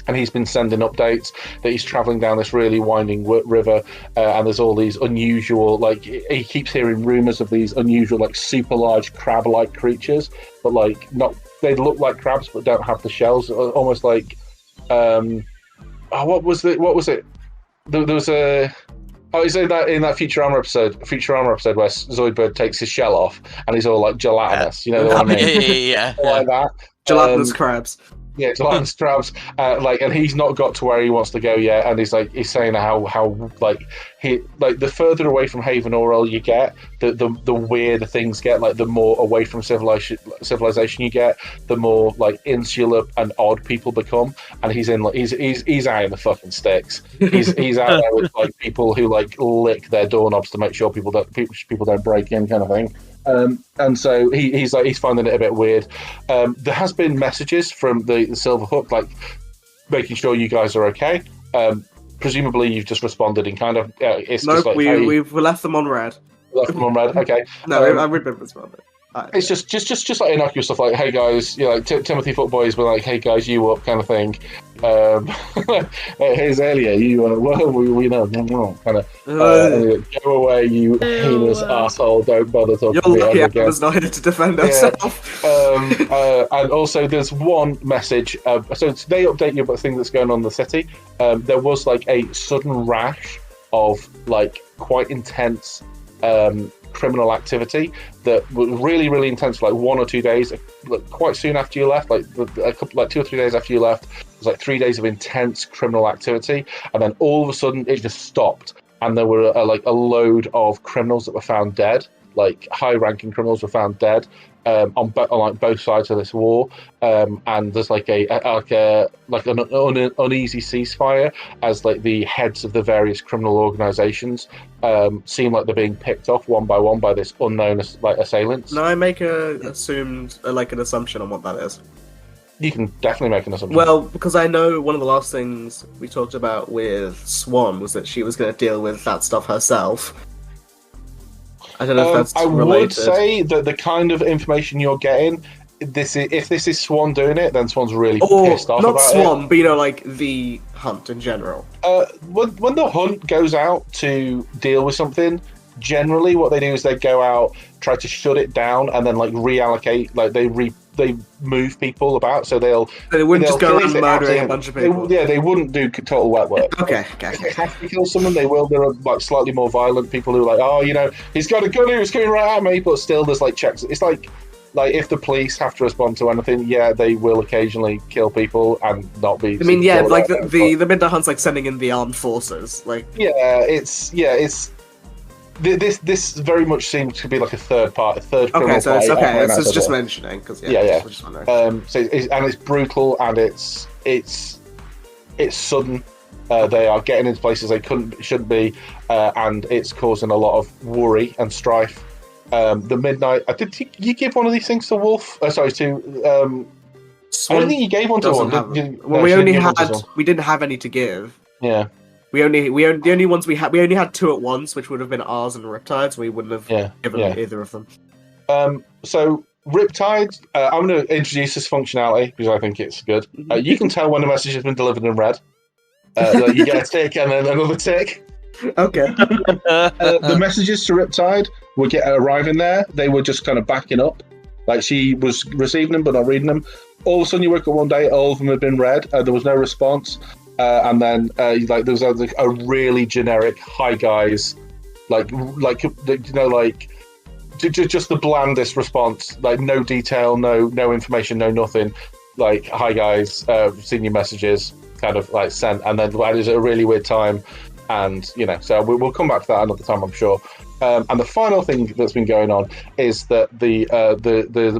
And he's been sending updates that he's traveling down this really winding river, and there's all these unusual, like he keeps hearing rumors of these unusual, like super large crab-like creatures, but like not, they look like crabs but don't have the shells, almost like, what was it? There was a. Oh, is it that in that Futurama episode where Zoidberg takes his shell off and he's all like gelatinous? You know what I mean? Yeah. Like that. Gelatinous crabs. Yeah, gelatinous crabs. Like, and he's not got to where he wants to go yet. And he's saying how like the further away from Haven Oral you get, the weirder things get. Like the more away from civilization you get, the more like insular and odd people become. And he's out in the fucking sticks. He's out there with like people who like lick their doorknobs to make sure people don't break in, kind of thing. And so he's finding it a bit weird. There has been messages from the Silverhook, like making sure you guys are okay. Presumably, you've just responded in kind of. It's Nope, just like we've left them on red. left them on red. Okay. No, I remember responded. It's just like innocuous stuff like, hey guys, you know, like Timothy Footboys were like, hey guys, you up, kind of thing. Here's Elia, you well, we know, kind of go away, you heinous asshole, don't bother talking to me You're lucky again. I was not here to defend herself. And also there's one message, so they update you about the thing that's going on in the city. There was like a sudden rash of like quite intense criminal activity that was really, really intense for like 1 or 2 days, quite soon after you left, like 2 or 3 days after you left. It was like 3 days of intense criminal activity, and then all of a sudden it just stopped, and there were like a load of criminals that were found dead, like high-ranking criminals were found dead on both sides of this war, and there's like an uneasy ceasefire as like the heads of the various criminal organizations seem like they're being picked off one by one by this unknown like assailants. No, I make an assumption on what that is. You can definitely make an assumption. Well, because I know one of the last things we talked about with Swan was that she was going to deal with that stuff herself. I don't know if that's related. I would say that the kind of information you're getting, if this is Swan doing it, then Swan's really pissed off about it. Not Swan, but like the hunt in general. When the hunt goes out to deal with something, generally what they do is they go out, try to shut it down, and then like reallocate, like they move people about, so they wouldn't just go around murdering a bunch of people. They wouldn't do total wet work. Okay. If they have to kill someone, they will. There are like slightly more violent people who are like, oh, you know, he's got a gun here, he's coming right at me, but still there's like checks. It's like if the police have to respond to anything, they will occasionally kill people and not be. I mean, like the Midnight Hunt's like sending in the armed forces, like. This very much seems to be like a third criminal okay, so it's party. Okay, it's just mentioning because So it's brutal and it's sudden. They are getting into places they shouldn't be, and it's causing a lot of worry and strife. The Midnight. Did you give one of these things to Wolf? I don't think you gave one to one. We didn't have any to give. Yeah. The only ones we only had 2 at once, which would have been ours and Riptides. We wouldn't have given either of them. So Riptide, I'm going to introduce this functionality because I think it's good. You can tell when a message has been delivered and read. You get a tick and then another tick. Okay. The messages to Riptide would arrive in there. They were just kind of backing up. Like she was receiving them but not reading them. All of a sudden you woke up one day, all of them had been read. There was no response. And then there was a really generic hi guys, just the blandest response, like no detail, no information, no nothing, like hi guys, seen your messages, kind of like sent, and then that is a really weird time, and so we'll come back to that another time, I'm sure. And the final thing that's been going on is that the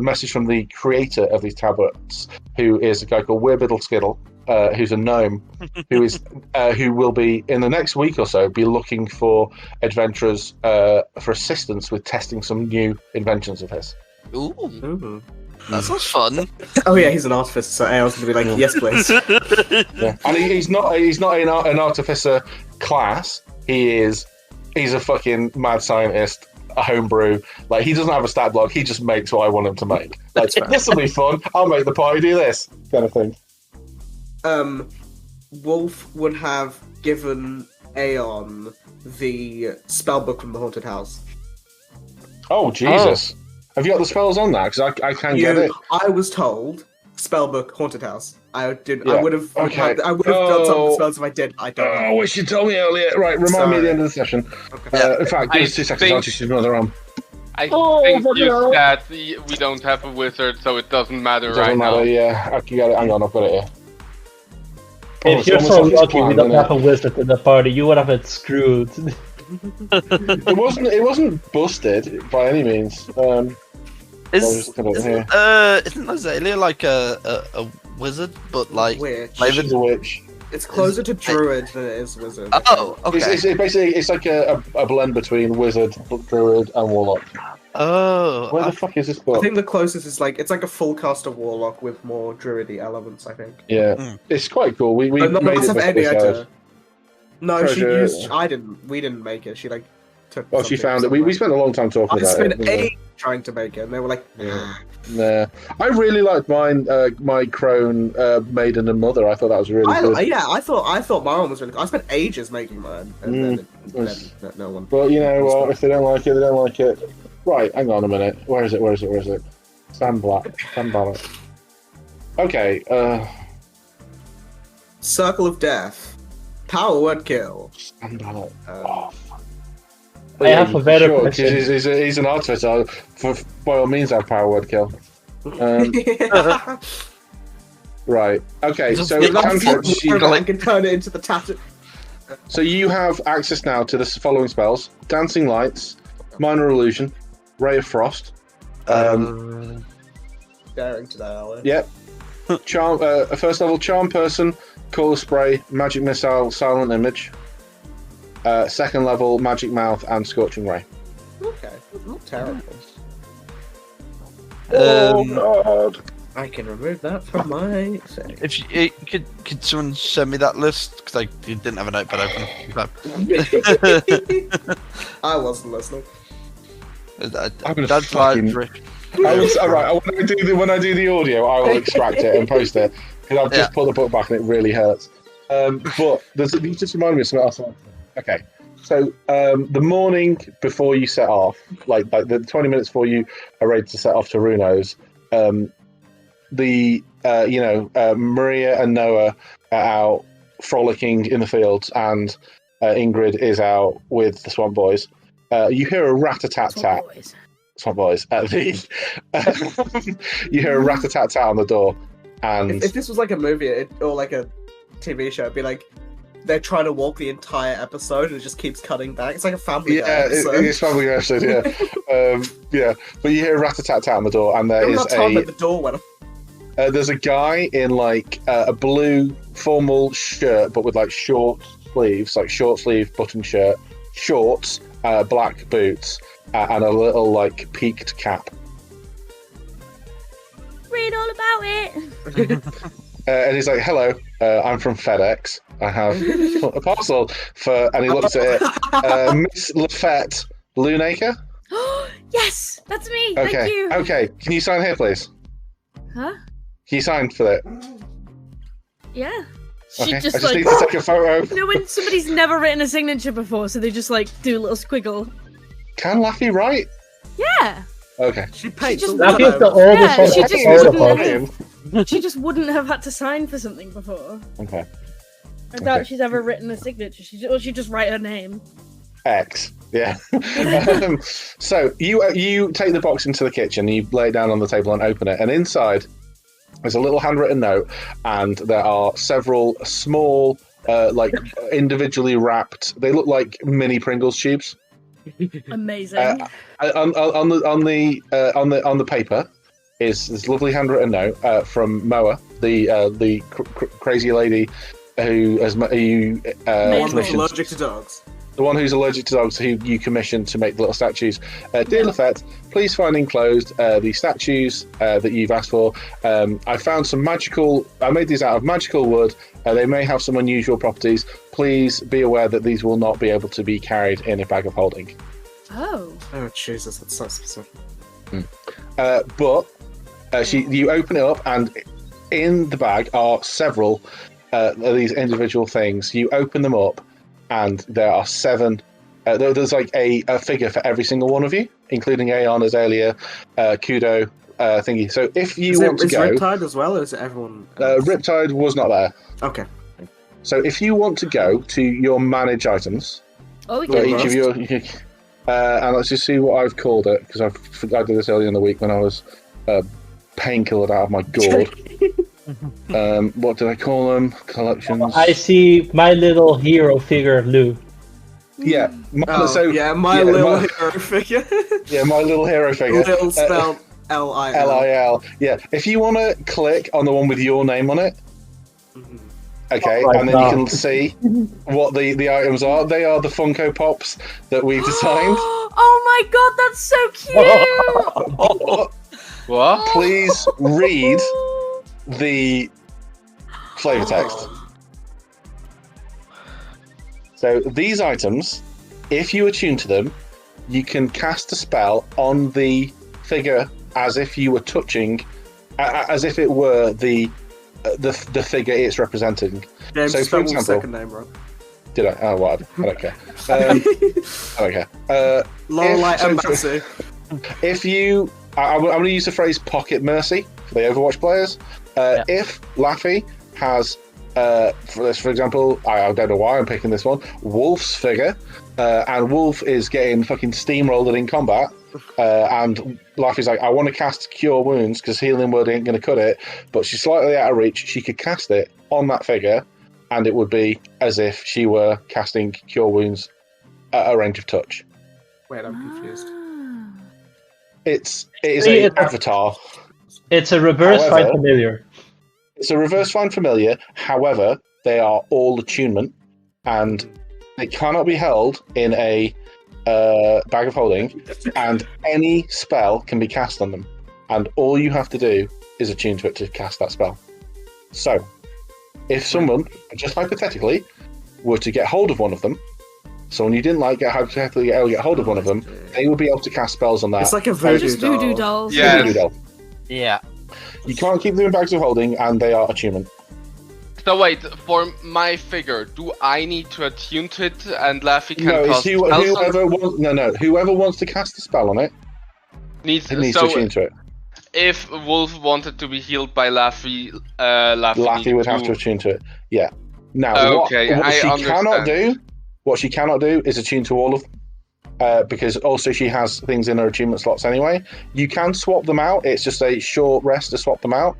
message from the creator of these tablets, who is a guy called Weirbiddle Skiddle. Who's a gnome, who will be in the next week or so be looking for adventurers for assistance with testing some new inventions of his. Ooh. That sounds fun. Oh yeah, he's an artificer, so I was going to be like, yes, please. And he's not an artificer class. He's a fucking mad scientist, a homebrew. Like, he doesn't have a stat block. He just makes what I want him to make. Like, this will be fun. I'll make the party do this kind of thing. Wolf would have given Aeon the spellbook from the haunted house. Oh, Jesus. Have you got the spells on that? Because I can't get it. I was told spellbook haunted house. I did. Yeah. I would have. Okay. I would have done some of the spells if I did. I don't. Oh, I wish you told me earlier. Right, remind me at the end of the session. Okay. In fact, give us 2 seconds. I'll just use another arm. I think you said we don't have a wizard, so it doesn't matter right now. Yeah, I can get it. Hang on, I've got it here. If you're so lucky we don't have a wizard in the party, you would have it screwed. It wasn't busted by any means. Isn't Azalea like a wizard, but like Witch. She's a witch. It's closer to druid than it is wizard. Oh, okay. It's basically like a blend between wizard, druid, and warlock. Oh, Where the fuck is this I book? think the closest is it's like a full caster warlock with more druidy elements. I think. Yeah, it's quite cool. We But not made have it any before. idea. No, she Treasure. used. I didn't. We didn't make it. She took. Oh, she something found it. We somewhere. spent a long time talking I about spent it. ages trying to make it, and they were like, Nah. I really liked mine. My crone maiden and mother. I thought that was really good. Yeah, I thought my one was really cool. I spent ages making mine, and then no one. But you know what? If they don't like it, they don't like it. Right, hang on a minute. Where is it? Sam Ballot. Okay, Circle of Death. Power word kill. Sam Ballot. I have a better question. He's an artist, so by all means, have power word kill. Right. Okay. So cantrips. I can turn it into the tattoo. So you have access now to the following spells: Dancing Lights, Minor Illusion, Ray of Frost. Daring to that, are we? Yep. Charm. First level Charm Person, Call Spray, Magic Missile, Silent Image. Second level Magic Mouth and Scorching Ray. Okay, not terrible. Oh God! I can remove that from my save. If you could someone send me that list because I didn't have a notepad open. Oh. I wasn't listening. That's like Alright. When I do the audio, I will extract it and post it because I've just put the book back and it really hurts. But you just reminded me of something else. Okay, so the morning before you set off, like the 20 minutes before you are ready to set off to Runo's, Maria and Noah are out frolicking in the fields, and Ingrid is out with the Swamp Boys. You hear a rat-a-tat-tat. Swamp Boys. You hear a rat-a-tat-tat on the door, and if this was like a movie or like a TV show, it'd be like they're trying to walk the entire episode and it just keps cutting back. It's like a Family Guy episode. It's Family Guy episode, yeah. But you hear a rat-a-tat-tat on the door, and there is the door went off. There's a guy in like a blue formal shirt, but with like short sleeves, like short sleeve button shirt, shorts, black boots, and a little like peaked cap. Read all about it. And he's like, "Hello, I'm from FedEx. I have a parcel for," and he looks at it. Miss Lafette Lunaker. Yes, that's me. Okay. Thank you. Okay. Can you sign here, please? Huh? Can you sign for that? Yeah. She Okay. just I just like need to take a photo. you know when somebody's never written a signature before, so they just like do a little squiggle. Can Laffy write? Yeah. Okay. She paints just- That is the Yeah, oldest one she that's just protocol. She just wouldn't have had to sign for something before. Okay. I doubt Okay. she's ever written a signature. She just write her name. X. Yeah. So you take the box into the kitchen, you lay it down on the table and open it, and inside there's a little handwritten note, and there are several small, like individually wrapped. They look like mini Pringles tubes. Amazing. On the paper is this lovely handwritten note from Moa, the crazy lady who One's commissioned. allergic to dogs. The one who's allergic to dogs, who you commissioned to make the little statues. Dear Lafette, please find enclosed the statues that you've asked for. I found some magical... I made these out of magical wood. They may have some unusual properties. Please be aware that these will not be able to be carried in a bag of holding. Oh. Oh, Jesus, that's so specific. You open it up, and in the bag are several of these individual things. You open them up, and there are 7. There's like a figure for every single one of you, including Aeon, Azalea, Kudo, thingy. So if you want to is go, Riptide as well, or is it everyone else? Riptide was not there. Okay. So if you want to go to your manage items, Oh, for yeah. each of your, and let's just see what I've called it, because I did this earlier in the week when I was painkillered out of my gourd. What did I call them? Collections. I see my little hero figure, Lou. Yeah. My little hero figure. Yeah, my little hero figure. Little spelled Lil. Lil. Yeah. If you want to click on the one with your name on it, okay, Right and then now. you can see what the items are. They are the Funko Pops that we've designed. Oh my god, that's so cute! What? Please read the flavor text. So these items, if you attune to them, you can cast a spell on the figure as if you were touching, as if it were the figure it's representing. James, So, for spell example- second name wrong. Did I? Oh, whatever. I don't care. I don't care. Lorelei so- Embassy. If you, I'm going to use the phrase "pocket mercy" for the Overwatch players. If Laffy has, for example, I don't know why I'm picking this one, Wolf's figure, and Wolf is getting fucking steamrolled in combat, and Laffy's like, I want to cast Cure Wounds because Healing Word ain't going to cut it, but she's slightly out of reach. She could cast it on that figure, and it would be as if she were casting Cure Wounds at a range of touch. Wait, I'm confused. It is See, an avatar. It's a reverse However- find familiar. It's a reverse find familiar. However, they are all attunement, and they cannot be held in a bag of holding. And any spell can be cast on them, and all you have to do is attune to it to cast that spell. So, if someone, just hypothetically, were to get hold of one of them, someone you didn't like, hypothetically get hold of one of them, they would be able to cast spells on that. It's like a They're voodoo just doll. voodoo dolls. Yeah. Voodoo doll. Yeah. You can't keep them in bags of holding, and they are attunement. So wait, for my figure, do I need to attune to it and Laffy can No, it's cast spells on whoever wants to cast a spell on it needs to so attune to it. if Wolf wanted to be healed by Laffy, Laffy would have to attune to it. Yeah. Now, Okay, what I she cannot do is attune to all of them. Because also she has things in her attunement slots anyway. You can swap them out. It's just a short rest to swap them out.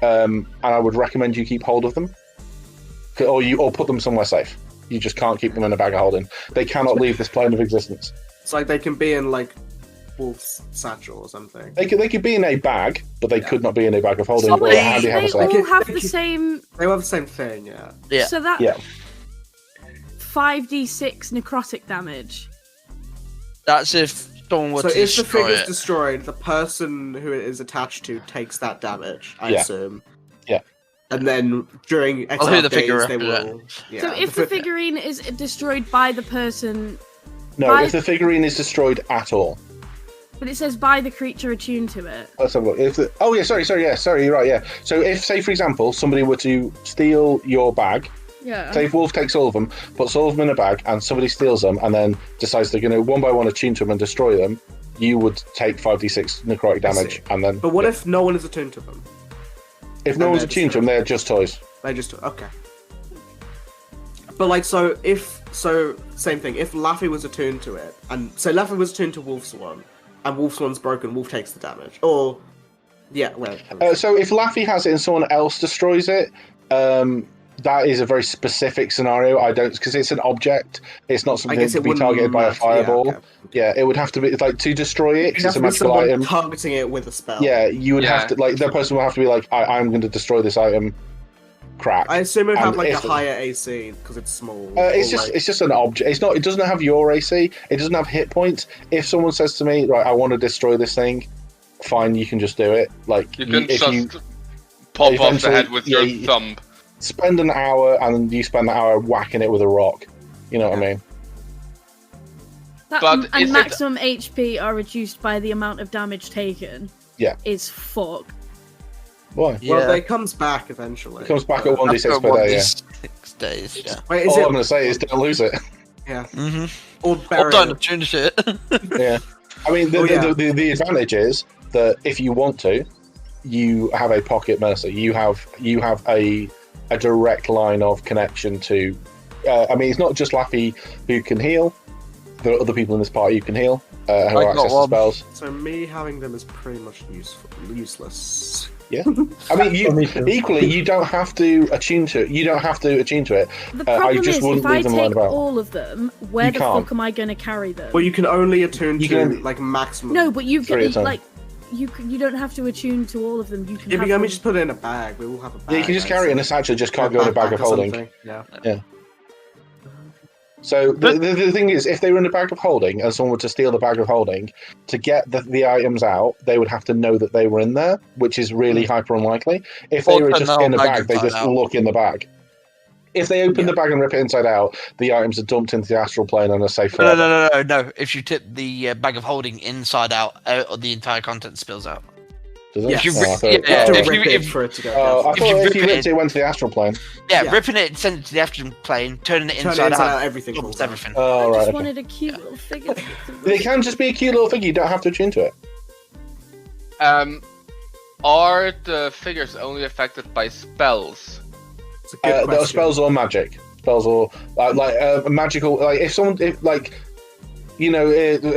And I would recommend you keep hold of them. Or put them somewhere safe. You just can't keep them in a bag of holding. They cannot leave this plane of existence. It's like they can be in like Wolf's satchel or something. They could be in a bag, but they could not be in a bag of holding. So or a wait, handy they haversack. all have They the can- same. They have the same thing, yeah. Yeah. So that Yeah. 5d6 necrotic damage. That's if someone were So to if the destroy figure's it. destroyed, the person who it is attached to takes that damage, I Yeah. assume. Yeah. And then during X who amount the of days, figure they will. represents. Yeah, So if the figurine is destroyed by the person, No, if the figurine is destroyed at all. but it says by the creature attuned to it. Let's have a look. Sorry, you're right, yeah. So if, say, for example, somebody were to steal your bag, Yeah. say if Wolf takes all of them, puts all of them in a bag, and somebody steals them, and then decides they're going to one by one attune to them and destroy them, you would take 5d6 necrotic damage, and then... But what if no one is attuned to them? If no and one's they're attuned to them, they're just toys. They just okay. But like, same thing. If Laffy was attuned to it, and so Laffy was attuned to Wolf's one, and Wolf's one's broken, Wolf takes the damage. Or yeah, wait. So if Laffy has it and someone else destroys it, that is a very specific scenario. I don't, because it's an object. It's not I something guess to it be wouldn't targeted by a matter. fireball. Yeah, okay. Yeah, it would have to be like to destroy it It'd because have it's a to be magical someone item. targeting it with a spell. Yeah, you would have to, like, that person will have to be like, I'm going to destroy this item. crack. I assume it would have And like a if- higher AC because it's small. It's or, just like- it's just an object. It's not. It doesn't have your AC. It doesn't have hit points. If someone says to me, right, I want to destroy this thing, fine, you can just do it. Like You can if just you pop off the eventually- head with your thumb. spend an hour and you spend that hour whacking it with a rock. You know what I mean? That, But is and it- maximum HP are reduced by the amount of damage taken. Yeah. Is fuck. Why? Well, it comes back eventually. It comes back at 1d6 After per day. Yeah. 6 days, yeah. Wait, is All I'm it gonna say is don't lose it. Mm-hmm. or Or bury don't it? tune shit. Yeah. I mean, the advantage is that if you want to, you have a pocket mercy. You have a direct line of connection to. I mean, it's not just Laffy who can heal. There are other people in this party who can heal. Who I have got access to one. spells. So me having them is pretty much useless. Yeah. I mean, For me too. equally, you don't have to attune to it. You don't have to attune to it. The I problem just is, wouldn't if I leave them lying take about. all of them, where You the can't. fuck am I going to carry them? Well, you can only attune You to can- like maximum. No, but you Three at a can time. like you don't have to attune to all of them. You can. Yeah, have but let me them- just put it in a bag. We all have a bag. Yeah, you can just carry it in a satchel. Just can't A go in a bag backpack of or holding. something, Yeah. So the thing is, if they were in a bag of holding and someone were to steal the bag of holding, to get the items out, they would have to know that they were in there, which is really hyper unlikely. If they Or were turn just the in a whole bag, bag they inside just out. look in the bag. If they open the bag and rip it inside out, the items are dumped into the astral plane and are safe No, forever. no. If you tip the bag of holding inside out, the entire content spills out. Does it? Yes. If you Oh, I rip- thought- You have to oh, if rip you- it if- for it to go. oh, I down. thought If you if rip you it- ripped it, it went to the astral plane. Yeah, Yeah. ripping it, send it to the astral plane, turning it Turn it inside inside out, out, everything doubles falls down. everything. Oh, I right. just Okay. wanted a cute little figure. They can just be a cute little figure. You don't have to attune to it. Are the figures only affected by spells? It's a good question. Spells or magic. Spells or magical. Like if someone, a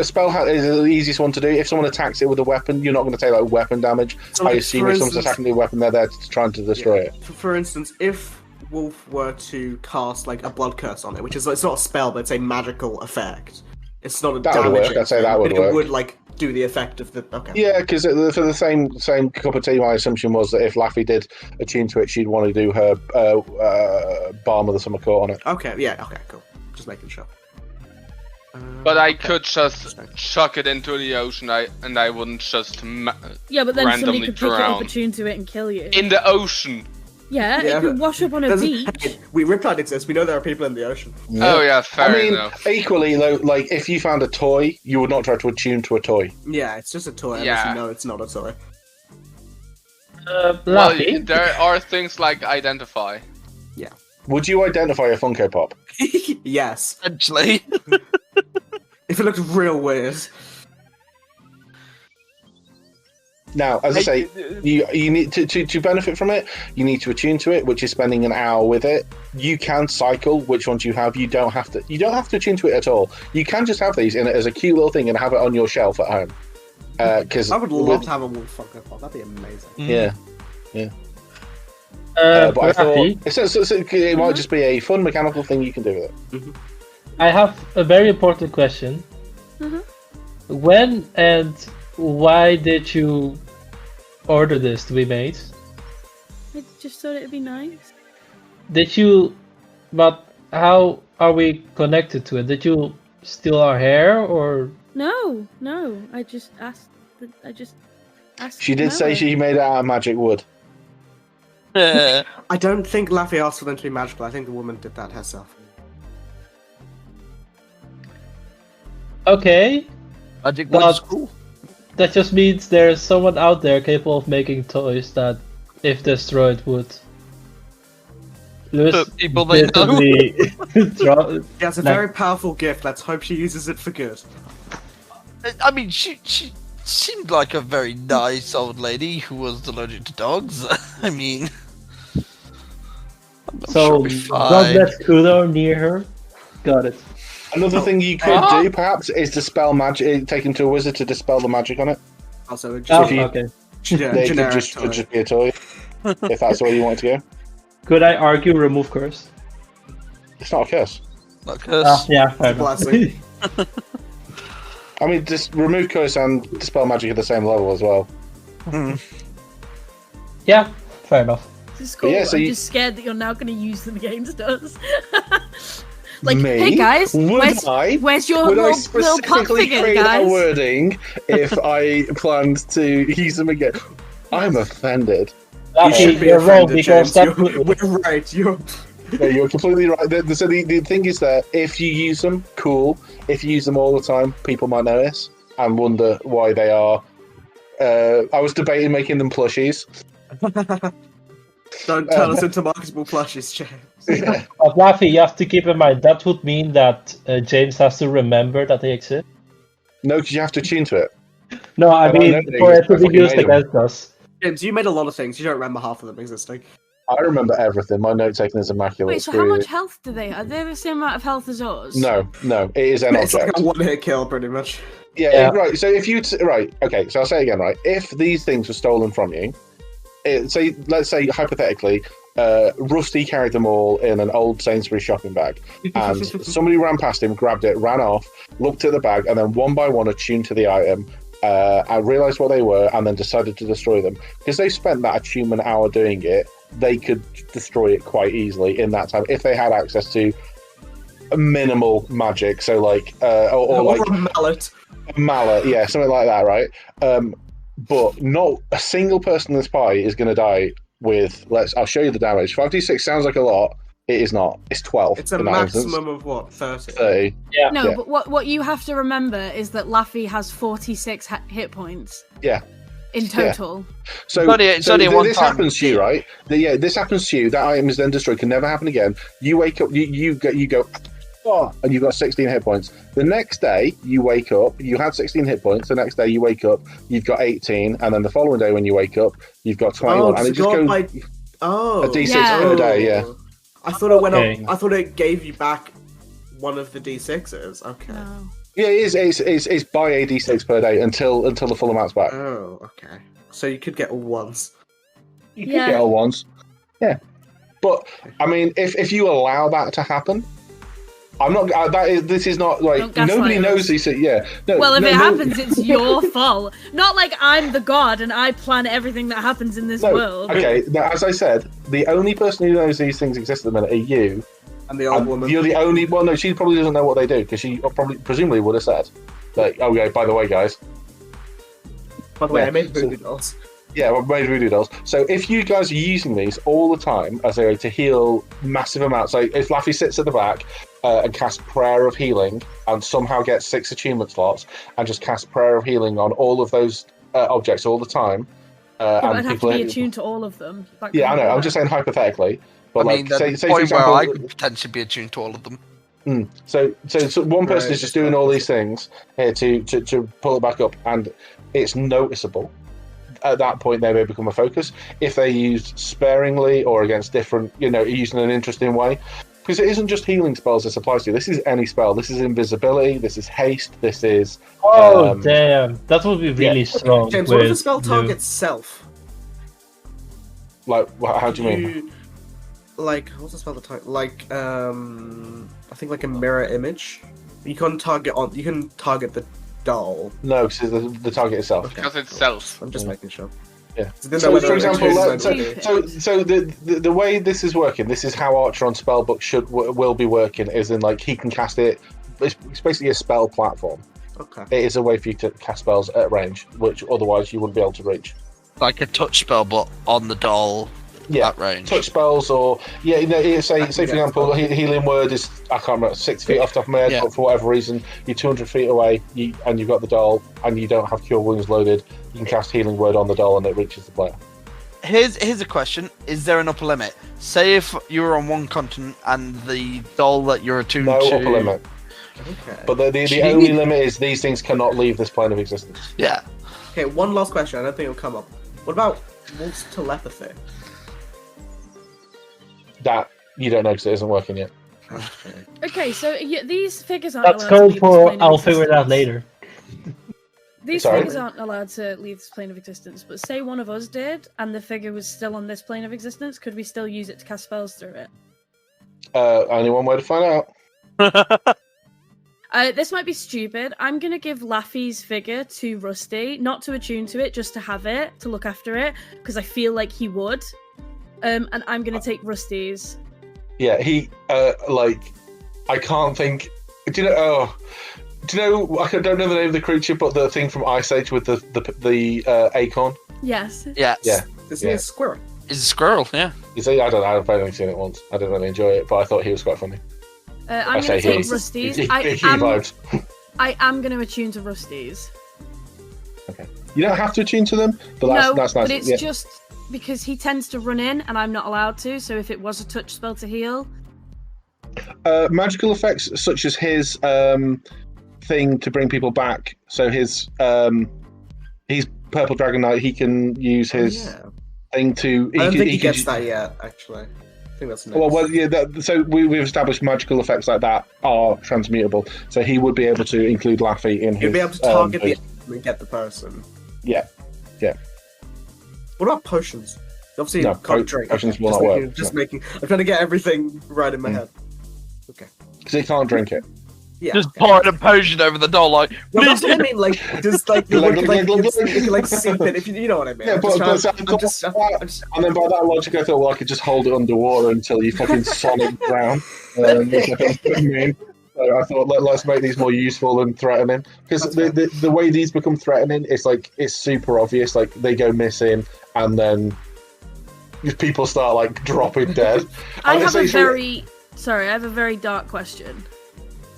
spell is the easiest one to do. If someone attacks it with a weapon, you're not going to take like weapon damage. So, I like, assume for if someone's instance- attacking the weapon, they're there trying to destroy it. For instance, if Wolf were to cast like a blood curse on it, which is it's not a spell, but it's a magical effect. It's not a That would damage. work, I'd say that would but work. It would like do the effect of the. Okay. Yeah, because for the same cup of tea, my assumption was that if Laffy did attune to it, she'd want to do her Balm of the Summer Court on it. Okay. Yeah. Okay. Cool. Just making sure. But I could just chuck it into the ocean, and I wouldn't just Yeah, but then somebody randomly could pick it up, drown. attune to it, and kill you. in the ocean. Yeah, Yeah, it could but- wash up on a Doesn't- beach. Hey, Riptide exists. We know there are people in the ocean. Oh yeah, fair I mean, enough. equally though, like if you found a toy, you would not try to attune to a toy. Yeah, it's just a toy. Unless Yeah. you know it's not a toy. Well, Laffy, there are things like identify. Would you identify a Funko Pop? Yes. Essentially. If it looks real weird. Now, as I say, you need to benefit from it. You need to attune to it, which is spending an hour with it. You can cycle which ones you have. You don't have to attune to it at all. You can just have these in it as a cute little thing and have it on your shelf at home. Because I would love to have a Wolf Funko Pop. That'd be amazing. Yeah, uh, but I thought Laffy, it might just be a fun mechanical thing you can do with it. I have a very important question. Mhm. When and why did you order this to be made? I just thought it'd be nice. Did you? But how are we connected to it? Did you steal our hair or? No, I just asked. She did say she made it out of magic wood. I don't think Laffy asked for them to be magical. I think the woman did that herself. Okay, Magic But- was cool. that just means there's someone out there capable of making toys that, if destroyed, would lose People they know. visibly Yeah, it's a Like- very powerful gift. Let's hope she uses it for good. I mean, she seemed like a very nice old lady who was allergic to dogs. I mean, I'm sure So it'll be don't fine. let Kudo near her. Got it. Another thing you could do, perhaps, is dispel magic. Take him to a wizard to dispel the magic on it. Also, Oh, just you- okay. They could generic just, toy. could just be a toy, if that's the way you want it to go. Could I argue remove curse? It's not a curse. Not curse. Ah, yeah, fair enough. Blessing. I mean, just remove curse and dispel magic at the same level as well. Hmm. Yeah, fair enough. It's cool. yeah, so I'm you- just scared that you're now going to use them against us. Like, Me? hey guys, Would where's your Would I little pop specifically figure, create that guys? wording if I planned to use them again? I'm offended. You should be You're wrong offended, because James. that We're right. You're. No, you're completely right. So the thing is that if you use them, cool. If you use them all the time, people might notice and wonder why they are. I was debating making them plushies. Don't turn us into marketable plushes, James. Yeah. But Laffy, you have to keep in mind that would mean that James has to remember that they exist. No, because you have to tune to it. No, I And I mean know they for exist, it to that's be what you used made them. against us. James, you made a lot of things. You don't remember half of them existing. I remember everything. My note taking is immaculate. Wait, so Screw how you. much health do they have? Are they the same amount of health as us? No, it is an It's object. like a one-hit kill, pretty much. Yeah, right. So if you right, okay. So I'll say it again, right? If these things were stolen from you, let's say hypothetically, Rusty carried them all in an old Sainsbury's shopping bag, and somebody ran past him, grabbed it, ran off, looked at the bag, and then one by one attuned to the item. I realised what they were, and then decided to destroy them because they spent that attunement hour doing it. They could destroy it quite easily in that time if they had access to minimal magic. So like, or like a mallet. a mallet, yeah, something like that, right? But not a single person in this party is going to die with. I'll show you the damage. 5d6 sounds like a lot. It is not. It's 12. It's a in that maximum instance. of what? 30. 30. No, Yeah. but what you have to remember is that Laffy has 46 hit points. Yeah. In total. So, It's only one this time. happens to you, right? This happens to you. That item is then destroyed. Can never happen again. You wake up. You go. Oh, and you've got 16 hit points. The next day, you wake up, you had 16 hit points. The next day, you wake up, you've got 18. And then the following day, when you wake up, you've got 21. and it just goes by... Oh. a d6 per day, yeah. I thought it went Okay. up. I thought it gave you back one of the d6s. Okay. No. Yeah, it is. It's by a d6 per day until the full amount's back. Oh, okay. So you could get all ones. You could get all ones. Yeah. But, I mean, if you allow that to happen, I'm not. This is not like Don't gaslight nobody us. knows these. Yeah. No, Well, if no, it no- happens, it's your fault. Not like I'm the god and I plan everything that happens in this No, world. okay. Now, as I said, the only person who knows these things exist at the minute are you. And the old And woman. You're the only. Well, no, she probably doesn't know what they do because she presumably would have said, like, "Oh yeah, by the way, guys." By the way, Yeah, I made so- voodoo dolls. Yeah, well, made voodoo dolls. So if you guys are using these all the time as a way to heal massive amounts, like if Laffy sits at the back and casts Prayer of Healing and somehow gets 6 attunement slots and just casts Prayer of Healing on all of those objects all the time, Yeah, but and I'd have to people, be attuned to all of them. That yeah, I couldn't know. I'm work. just saying hypothetically, but I like mean, there's say a for point where example, I could potentially be attuned to all of them. So one person Right, is just doing all these things here to pull it back up, and it's noticeable. At that point, they may become a focus if they're used sparingly or against different, used in an interesting way. Because it isn't just healing spells this applies to. This is any spell. This is invisibility. This is haste. This is. Oh damn, that would be really strong. James, what if the with spell blue. targets self? Like, how do you mean? Like, what's the spell that target? Like, I think like a mirror image. You can target the doll. No, because the target itself. Okay, Because it's cool. self. I'm just making sure. Yeah. So, then So, that for would example, actually- so the way this is working, this is how Archer on Spellbook will be working. Is in like he can cast it. It's basically a spell platform. Okay. It is a way for you to cast spells at range, which otherwise you wouldn't be able to reach. Like a touch spell, but on the doll Yeah, at range. touch spells or say for example, healing word is I can't remember 6 feet off the top of my head, Yeah. but for whatever reason you're 200 feet away, and you've got the doll, and you don't have cure wounds loaded. You can cast healing word on the doll, and it reaches the player. Here's a question: is there an upper limit? Say if you were on one continent and the doll that you're attuned No to. upper limit, Okay. but the only limit is these things cannot leave this plane of existence. Yeah. Okay, one last question. I don't think it'll come up. What about Wolf's telepathy? That you don't know because it isn't working yet. Okay, so these figures aren't That's allowed to code leave this for plane of I'll figure it out existence. later. These Sorry? figures aren't allowed to leave this plane of existence, but say one of us did, and the figure was still on this plane of existence, could we still use it to cast spells through it? Only one way to find out. This might be stupid. I'm gonna give Laffy's figure to Rusty, not to attune to it, just to have it, to look after it, because I feel like he would. and I'm gonna take Rusty's. Yeah, he I can't think. Do you know? Oh, do you know? I don't know the name of the creature, but the thing from Ice Age with the acorn. Yes. Yeah. Yeah. This is a squirrel. It's a squirrel, yeah. You see, I don't know. I've only seen it once. I didn't really enjoy it, but I thought he was quite funny. I'm gonna take Rusty's. He I vibes. am gonna attune to Rusty's. Okay. You don't have to attune to them, but that's nice. But it's just because he tends to run in, and I'm not allowed to. So if it was a touch spell to heal, magical effects such as his thing to bring people back. So he's Purple Dragon Knight. He can use his thing to. I don't think he gets that yet. Actually, I think that's next. Well, yeah. So we've established magical effects like that are transmutable. So he would be able to include Laffy in his. He'd be able to target the enemy and get the person. Yeah. What about potions? Obviously, No, can't drink. potions will not work. I'm trying to get everything right in my head. Okay. Because he can't drink it. Yeah. Just pouring a potion over the door, like. Well, that's what I mean. Like, just like you can seep it. If you know what I mean. Yeah, and then by that logic, I thought, well, I could just hold it underwater until you fucking sonic drown. So I thought, let's make these more useful and threatening. Because the way these become threatening, it's super obvious. Like, they go missing, and then people start, like, dropping dead. I have a very dark question.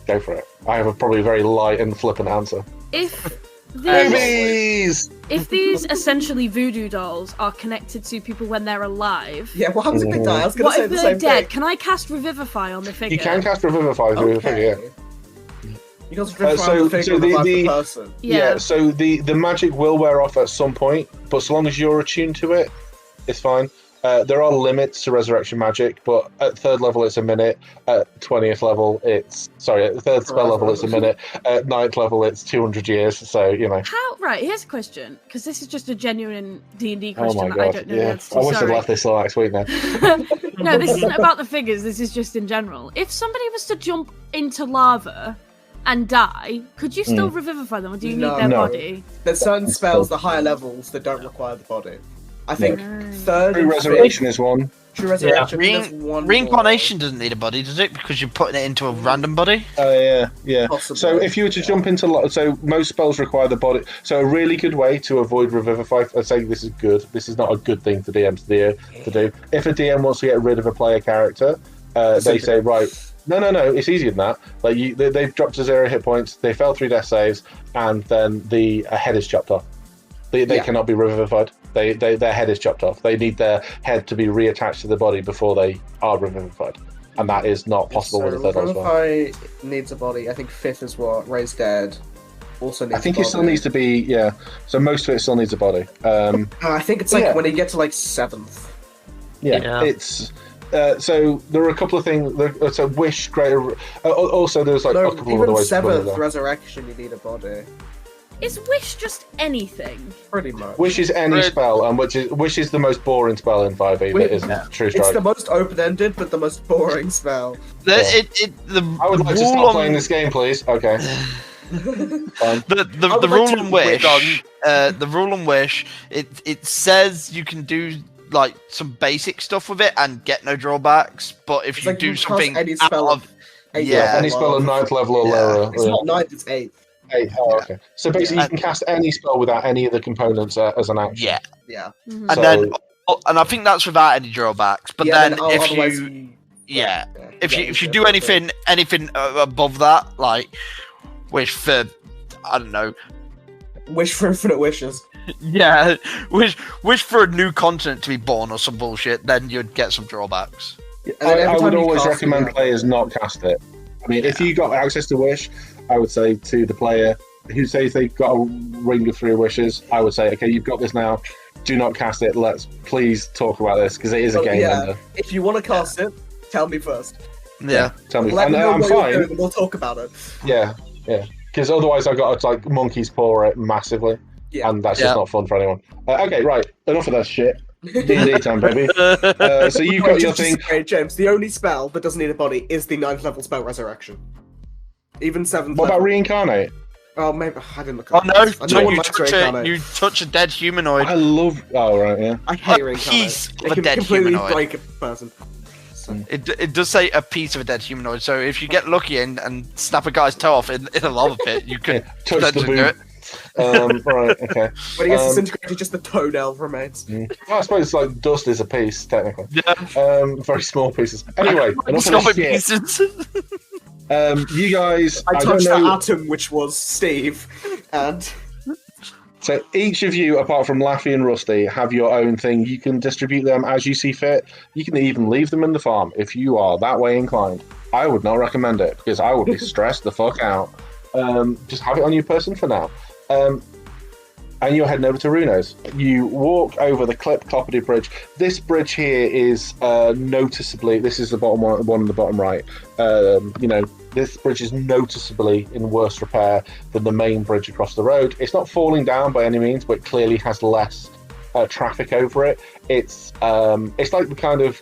Go for it. I have a probably very light and flippant answer. If Movies! these essentially voodoo dolls are connected to people when they're alive, Yeah, what happens if they die? I was going what to say if the they're same dead? thing. Can I cast Revivify on the figure? You can cast Revivify through the figure, yeah. You can revivify on the figure and revive the person. Yeah, so the magic will wear off at some point, but so long as you're attuned to it, it's fine. There are limits to resurrection magic, but at 3rd level it's a minute. At 20th level it's at 3rd spell level it's a minute. At 9th level it's 200 years. So you know. Here's a question, because this is just a genuine D&D Oh question my that I god! don't know Yeah, the answer I to. wish I'd Sorry. left this till next week now. No, this isn't about the figures. This is just in general. If somebody was to jump into lava and die, could you still revivify them, or do you need their body? There's certain spells, the higher levels, that don't require the body. I think third True and resurrection fifth- is one. True resurrection. There's one Reincarnation doesn't need a body, does it? Because you're putting it into a random body. Yeah. Possibly. So if you were to jump into, so most spells require the body. So a really good way to avoid revivify. I say this is good. This is not a good thing for DMs to do. If a DM wants to get rid of a player character, they say, right, no, it's easier than that. Like they've dropped to 0 hit points. They fail 3 death saves, and then the head is chopped off. They cannot be revivified. Their head is chopped off. They need their head to be reattached to the body before they are revivified, and that is not possible with a 3rd level spell. Revivify needs a body. I think 5th is what Raised Dead also needs. I think a body. it still needs to be So most of it still needs a body. I think it's like when you get to like 7th. It's. So there are a couple of things. It's a wish greater. Also, there's like a couple of other even ways to put it 7th there. resurrection, you need a body. Is Wish just anything? Pretty much. Wish is any spell, and Wish is the most boring spell in 5e that isn't True Strike. It's the most open-ended, but the most boring spell. I would like to stop playing this game, please. Okay. The rule on Wish. The rule on Wish. It says you can do like some basic stuff with it and get no drawbacks, but if you like do you cast something any out spell of any spell of 9th level or lower. It's not 9th, it's 8th. 8th. Oh, okay. So basically, you can cast any spell without any of the components as an action. Yeah. Mm-hmm. And I think that's without any drawbacks. But then if you if you do anything above that, like wish for, I don't know, wish for infinite wishes. Yeah, wish for a new continent to be born or some bullshit. Then you'd get some drawbacks. I would always recommend players not cast it. I mean, if you got access to Wish, I would say to the player who says they've got a ring of 3 wishes, I would say, okay, you've got this now. Do not cast it. Let's please talk about this because it is a game ender. If you want to cast it, tell me first. Yeah, tell me. Let me know I'm what you're fine. doing and we'll talk about it. Yeah. Because otherwise, I've got to like monkey's paw it massively, and that's just not fun for anyone. Okay, right. Enough of that shit. D&D time, baby. So you've got your thing. Wait, James, the only spell that doesn't need a body is the 9th level spell Resurrection. Even 7th What about level. Reincarnate? Oh, maybe I didn't look. Oh At no! this. I don't want You Max to touch, reincarnate. you touch a dead humanoid. I love. Oh right, yeah. I hate A reincarnate. piece It of a can dead completely humanoid. break a person. So, It does say a piece of a dead humanoid. So if you get lucky and snap a guy's toe off in a lava pit, you could Touch the potentially do it. boot. Right, okay. when he gets disintegrated, just the toenail remains. Well, I suppose like dust is a piece technically. Yeah. Very small pieces. Anyway, enough of this Stop shit. pieces. You guys, I don't touched that know. atom, which was Steve, and So each of you, apart from Laffy and Rusty, have your own thing. You can distribute them as you see fit. You can even leave them in the farm if you are that way inclined. I would not recommend it because I would be stressed the fuck out. Just have it on your person for now. And you're heading over to Runo's. You walk over the clip-cloppity bridge. This bridge here is noticeably. This is the bottom one in the bottom right. This bridge is noticeably in worse repair than the main bridge across the road. It's not falling down by any means, but it clearly has less traffic over it. It's like the kind of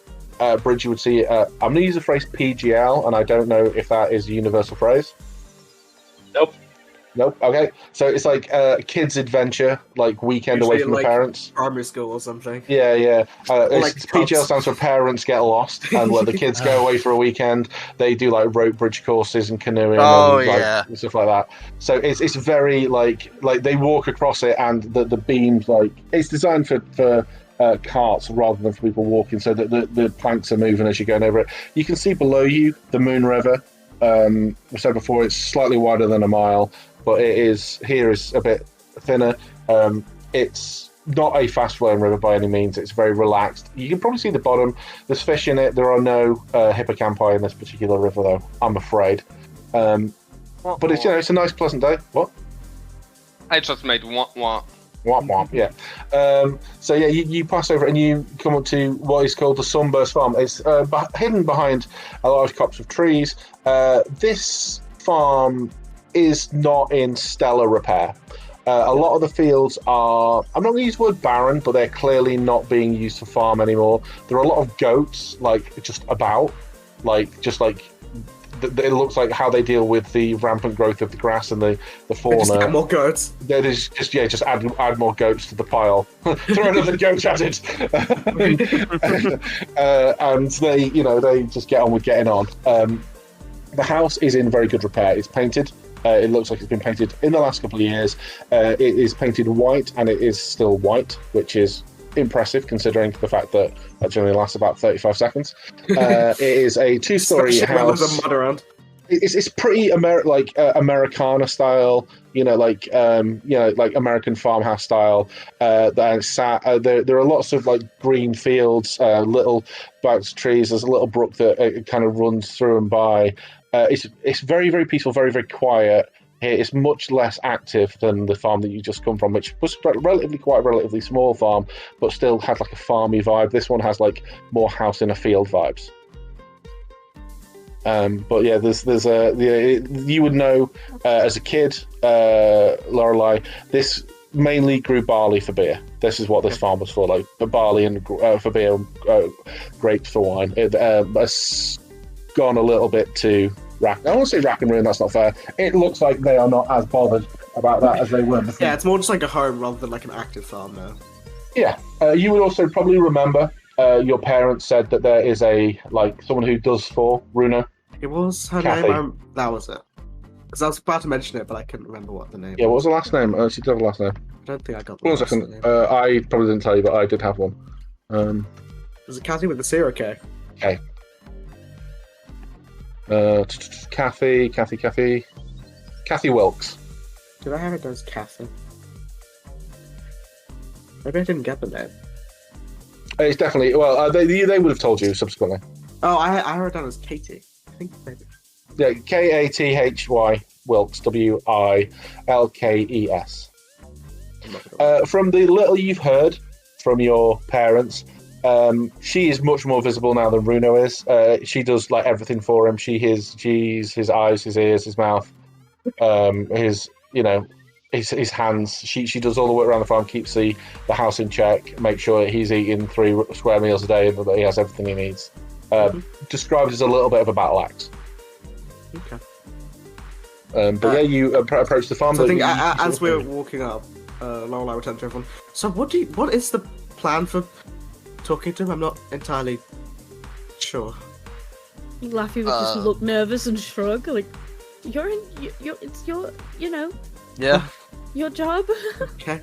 bridge you would see. I'm going to use the phrase PGL, and I don't know if that is a universal phrase. Nope. Okay. So it's like a kid's adventure, like weekend Usually away from like the parents. primary school or something. Yeah. like PGL Cubs. stands for Parents Get Lost, and let the kids go away for a weekend. They do like rope bridge courses and canoeing and stuff like that. So it's very like they walk across it, and the beams it's designed for carts rather than for people walking, so that the planks are moving as you're going over it. You can see below you the Moon River. I said before, it's slightly wider than a mile, but here is a bit thinner. It's not a fast flowing river by any means. It's very relaxed. You can probably see the bottom. There's fish in it. There are no hippocampi in this particular river, though, I'm afraid. But it's a nice, pleasant day. What? I just made womp. Womp womp, yeah. So yeah, you pass over and you come up to what is called the Sunburst Farm. It's hidden behind a large copse of trees. This farm is not in stellar repair. A lot of the fields are, I'm not going to use the word barren, but they're clearly not being used for farm anymore. There are a lot of goats, it looks like how they deal with the rampant growth of the grass and the fauna. Just get more goats. Just add more goats to the pile. Throw another goat at it, and they just get on with getting on. The house is in very good repair. It's painted. It looks like it's been painted in the last couple of years. It is painted white, and it is still white, which is impressive considering the fact that generally lasts about 35 seconds. It is a two-story house. There's a mud around. It's pretty Americana style, like American farmhouse style. There are lots of like green fields, little bouts of trees. There's a little brook that kind of runs through and by. It's very, very peaceful, very, very quiet. It's much less active than the farm that you just come from, which was relatively small farm, but still had like a farmy vibe. This one has like more house in a field vibes. But yeah, you would know as a kid, Lorelei, this mainly grew barley for beer. This is what this farm was for, like barley and for beer, grapes for wine. It has gone a little bit to rack. I want to say rack and ruin. That's not fair. It looks like they are not as bothered about that as they were before. Yeah, it's more just like a home rather than like an active farm now. Yeah, you would also probably remember your parents said that there is someone who does for Runo. It was her Kathy. name. That was it. Because I was about to mention it, but I couldn't remember what the name. Yeah, what was the last name? She did have a last name. I don't think I got the One last second. name. I probably didn't tell you, but I did have one. Was it Kathy with the zero K? Okay. Kathy Wilkes. Did I have it as Kathy? Maybe I didn't get the name. It's definitely they would have told you subsequently. Oh, I heard it down as Katie. I think maybe. Yeah, Kathy Wilkes, Wilkes. From the little you've heard from your parents, she is much more visible now than Runo is. She does like everything for him. She's his eyes, his ears, his mouth, his hands. She does all the work around the farm, keeps the house in check, make sure he's eating 3 square meals a day and that he has everything he needs. Described as a little bit of a battle axe. Okay. But yeah, you approach the farm. So I think you as we're walking up, Lorelai will turn to everyone. So what is the plan for talking to him? I'm not entirely sure. Laffy would just look nervous and shrug, like, it's your, Yeah. your job. Okay.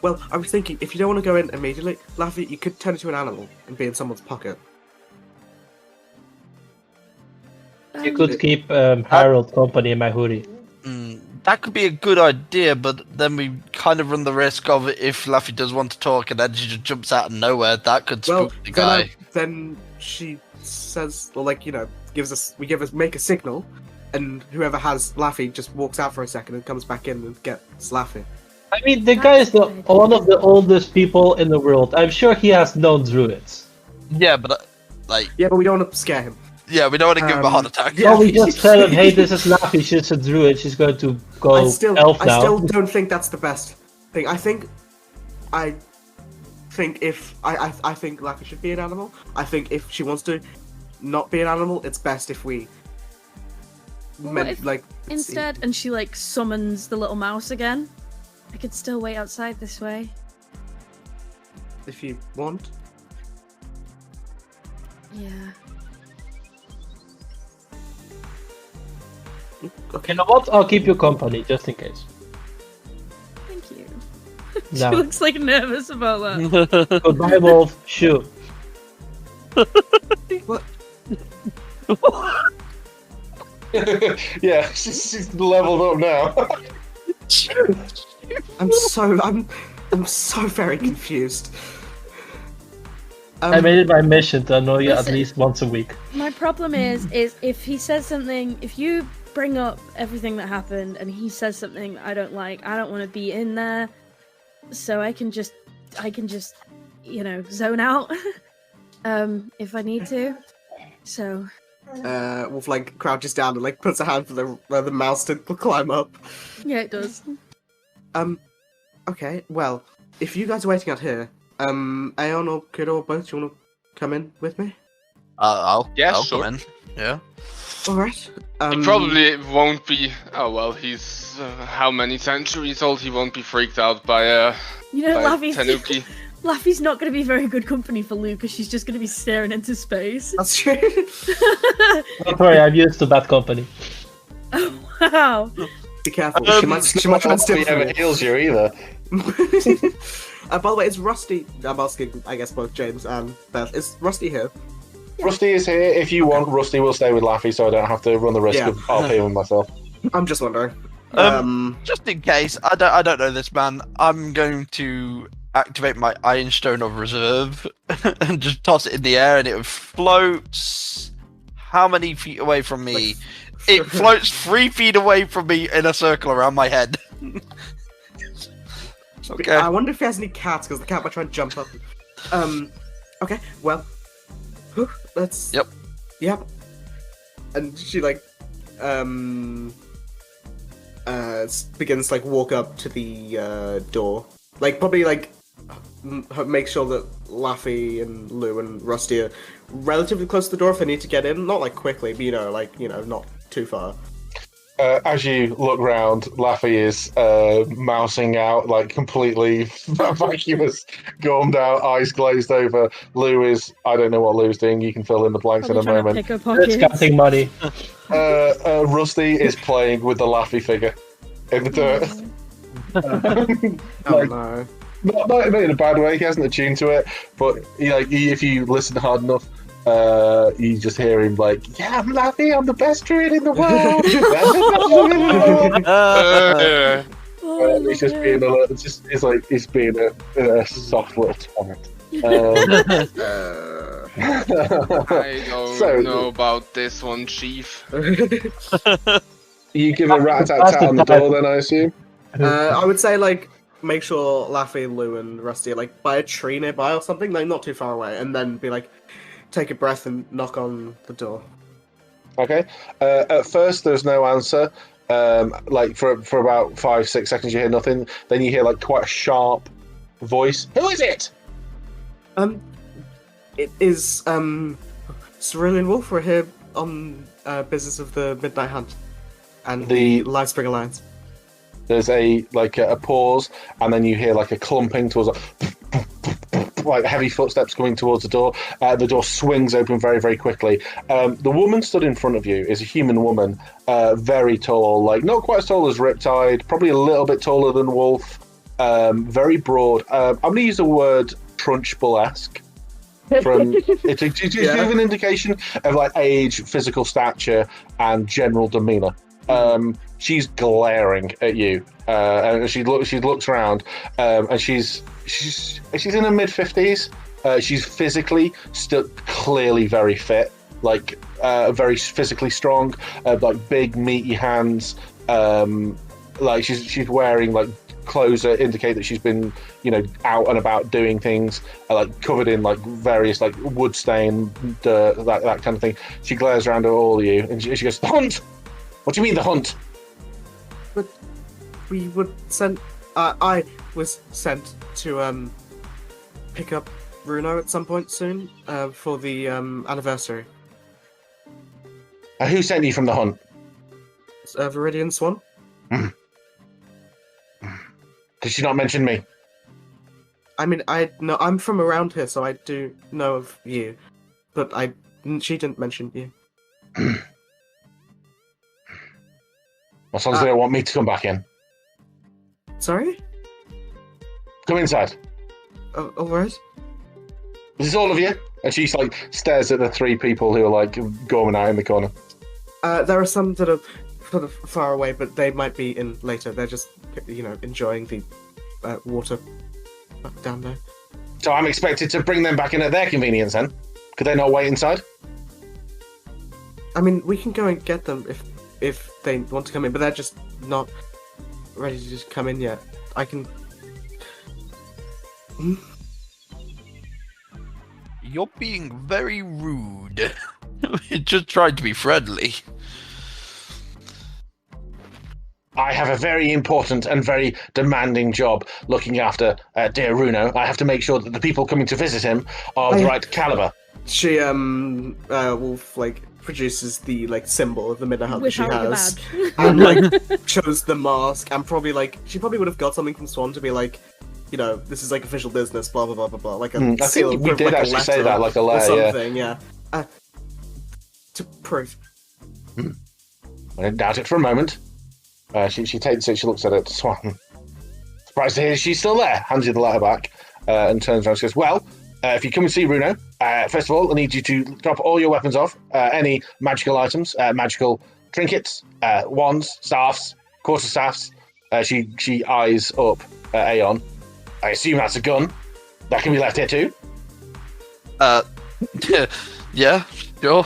Well, I was thinking, if you don't want to go in immediately, Laffy, you could turn into an animal and be in someone's pocket. You could keep Harold company in my hoodie. That could be a good idea, but then we kind of run the risk of if Laffy does want to talk and then she just jumps out of nowhere. That could spook the guy. Then she says, well, like, make a signal, and whoever has Laffy just walks out for a second and comes back in and gets Laffy. I mean, the guy is one of the oldest people in the world. I'm sure he has known druids. Yeah, but Yeah, but we don't want to scare him. Yeah, we don't want to give him a heart attack. Yeah, we just tell him, hey, this is Laffy, she's a druid, she's going to go elf now. I still don't think that's the best thing. I think Laffy should be an animal. I think if she wants to not be an animal, it's best if we instead, and she like summons the little mouse again. I could still wait outside this way. If you want. Yeah. Okay. You know what? I'll keep you company, just in case. Thank you. No. She looks like nervous about that. Goodbye, Wolf. Shoot. What? Yeah, she's leveled up now. I'm so very confused. I made it my mission to annoy you Listen, at least once a week. My problem is if he says something, if you bring up everything that happened and he says something that I don't like, I don't want to be in there, so I can just zone out if I need to. So Wolf like crouches down and like puts a hand for the mouse to climb up. yeah, it does. Okay, well, if you guys are waiting out here, Aeon or Kudo or both, do you want to come in with me? I'll sure. come in. Yeah. Alright. He probably won't be. Oh well, he's how many centuries old? He won't be freaked out by Tanuki. Laffy's not going to be very good company for Lou because she's just going to be staring into space. That's true. Don't worry, I'm used to bad company. Oh, wow. Be careful. She might try and steal from you. Heals you either. By the way, is Rusty... I'm asking, I guess, both James and Beth. Is Rusty here? Rusty is here. If you want, Rusty will stay with Laffy, so I don't have to run the risk of RPing myself. I'm just wondering. Just in case, I don't know this man. I'm going to activate my Iron Stone of Reserve and just toss it in the air, and it floats. How many feet away from me? It floats 3 feet away from me in a circle around my head. Okay. I wonder if he has any cats, because the cat might try and jump up. Okay, well. Let's... Yep. And she, like, begins to, like, walk up to the, door. Like, probably, like, make sure that Laffy and Lou and Rusty are relatively close to the door if they need to get in. Not, like, quickly, but, not too far. As you look round, Laffy is mousing out, like, completely vacuous, gummed out, eyes glazed over. Lou is... I don't know what Lou's doing. You can fill in the blanks in a moment. It's counting money. Rusty is playing with the Laffy figure in the dirt. No. Not in a bad way. He hasn't attuned to it, but if you listen hard enough, you just hear him like, "Yeah, I'm Laffy. I'm the best druid in the world." He's just being he's being a soft little twat. I don't know about this one, Chief. You give a rat-tat-tat on the door, then I assume. I would say make sure Laffy, Lou, and Rusty are by a tree nearby or something, not too far away, and then be take a breath and knock on the door. Okay. At first, there's no answer. For about 5-6 seconds, you hear nothing. Then you hear quite a sharp voice. Who is it? It is Cerulean Wolf. We're here on business of the Midnight Hunt. and the Lifespring Alliance. There's a pause, and then you hear like a clumping towards like heavy footsteps coming towards the door. The door swings open very, very quickly. The woman stood in front of you is a human woman, very tall, like not quite as tall as Riptide, probably a little bit taller than Wolf, very broad. I'm going to use the word Trunchbull-esque. To give an indication of like age, physical stature, and general demeanor. She's glaring at you, and she looks around, and she's in her mid-50s. She's physically still clearly very fit, like very physically strong, like big meaty hands. Like she's wearing like clothes that indicate that she's been, out and about doing things, like covered in like various like wood stain, dirt, that kind of thing. She glares around at all of you, and she goes, "The hunt! What do you mean the hunt?" But we would send. I was sent to pick up Runo at some point soon for the anniversary. Who sent you from the hunt? Viridian Swan. Did she not mention me? I mean, I'm from around here, so I do know of you, but she didn't mention you. As long as they don't want me to come back in. Sorry? Come inside. All right. This is all of you? And she like stares at the three people who are like going out in the corner. There are some that are sort of far away, but they might be in later. They're just, enjoying the water down there. So I'm expected to bring them back in at their convenience then? Could they not wait inside? I mean, we can go and get them if they want to come in, but they're just not ready to just come in yet. I can... You're being very rude. Just tried to be friendly. I have a very important and very demanding job looking after dear Runo. I have to make sure that the people coming to visit him are of the right caliber. She, Wolf, produces the, symbol of the Midnight Hunt that she has. And, shows the mask, and probably, she probably would have got something from Swan to be this is, official business, blah, blah, blah, blah, blah. Like a seal. I think we did actually say that, like a letter, or something, yeah. To prove. I don't doubt it for a moment. She takes it, she looks at it, Swan. Surprised to hear she's still there. Hands you the letter back and turns around and says, "Well, if you come and see Runo, first of all, I need you to drop all your weapons off, any magical items, magical trinkets, wands, staffs, quarterstaffs." She eyes up Aeon. "I assume that's a gun. That can be left here too?" Yeah, sure.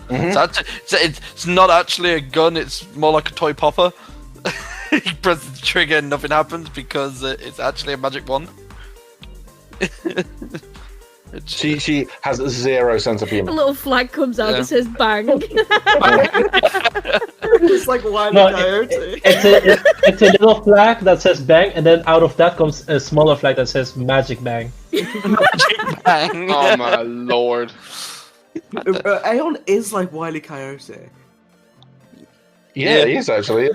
Mm-hmm. It's not actually a gun, it's more like a toy popper. You press the trigger and nothing happens because it's actually a magic wand. She has zero sense of A humor. little flag comes out that says bang. It's like Wile E. Coyote. It's a little flag that says bang, and then out of that comes a smaller flag that says magic bang. Magic bang. Oh my lord. Aeon is like Wile E. Coyote. Yeah, he is actually.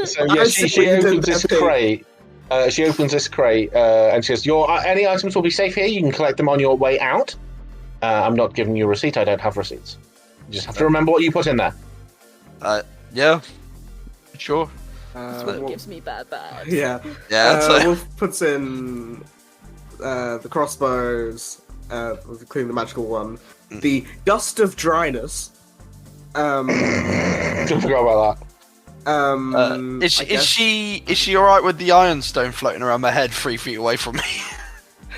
So yeah, she opens this crate. She opens this crate and she says, any items will be safe here. You can collect them on your way out. I'm not giving you a receipt. I don't have receipts. You just have to remember what you put in there. Yeah, sure. That's what gives me bad vibes. Yeah. Yeah. Wolf puts in the crossbows, including the magical one, the gust of dryness. Don't forget about that. Is she all right with the iron stone floating around my head 3 feet away from me?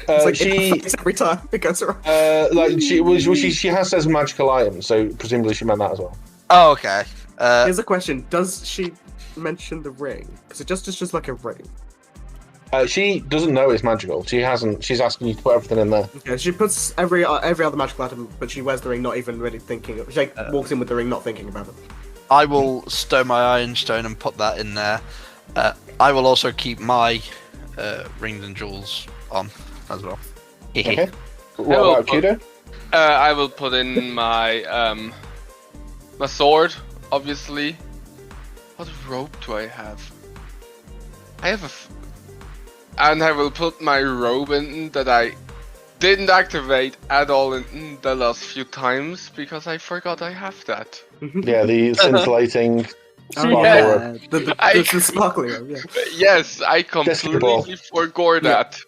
It's every time it goes around. She has says magical items, so presumably she meant that as well. Oh, okay. Here's a question: does she mention the ring? Because it's just like a ring. She doesn't know it's magical. She hasn't. She's asking you to put everything in there. Okay, she puts every other magical item, but she wears the ring, not even really thinking. She walks in with the ring, not thinking about it. I will stow my iron stone and put that in there. I will also keep my rings and jewels on as well. Okay. What about Kudo? I will put in my my sword, obviously. What robe do I have? I have and I will put my robe in that I didn't activate at all in the last few times because I forgot I have that. Yeah, the scintillating Oh, sparkle yeah. robe. The sparkly one, yeah. Yes, I Jessica completely forgot that.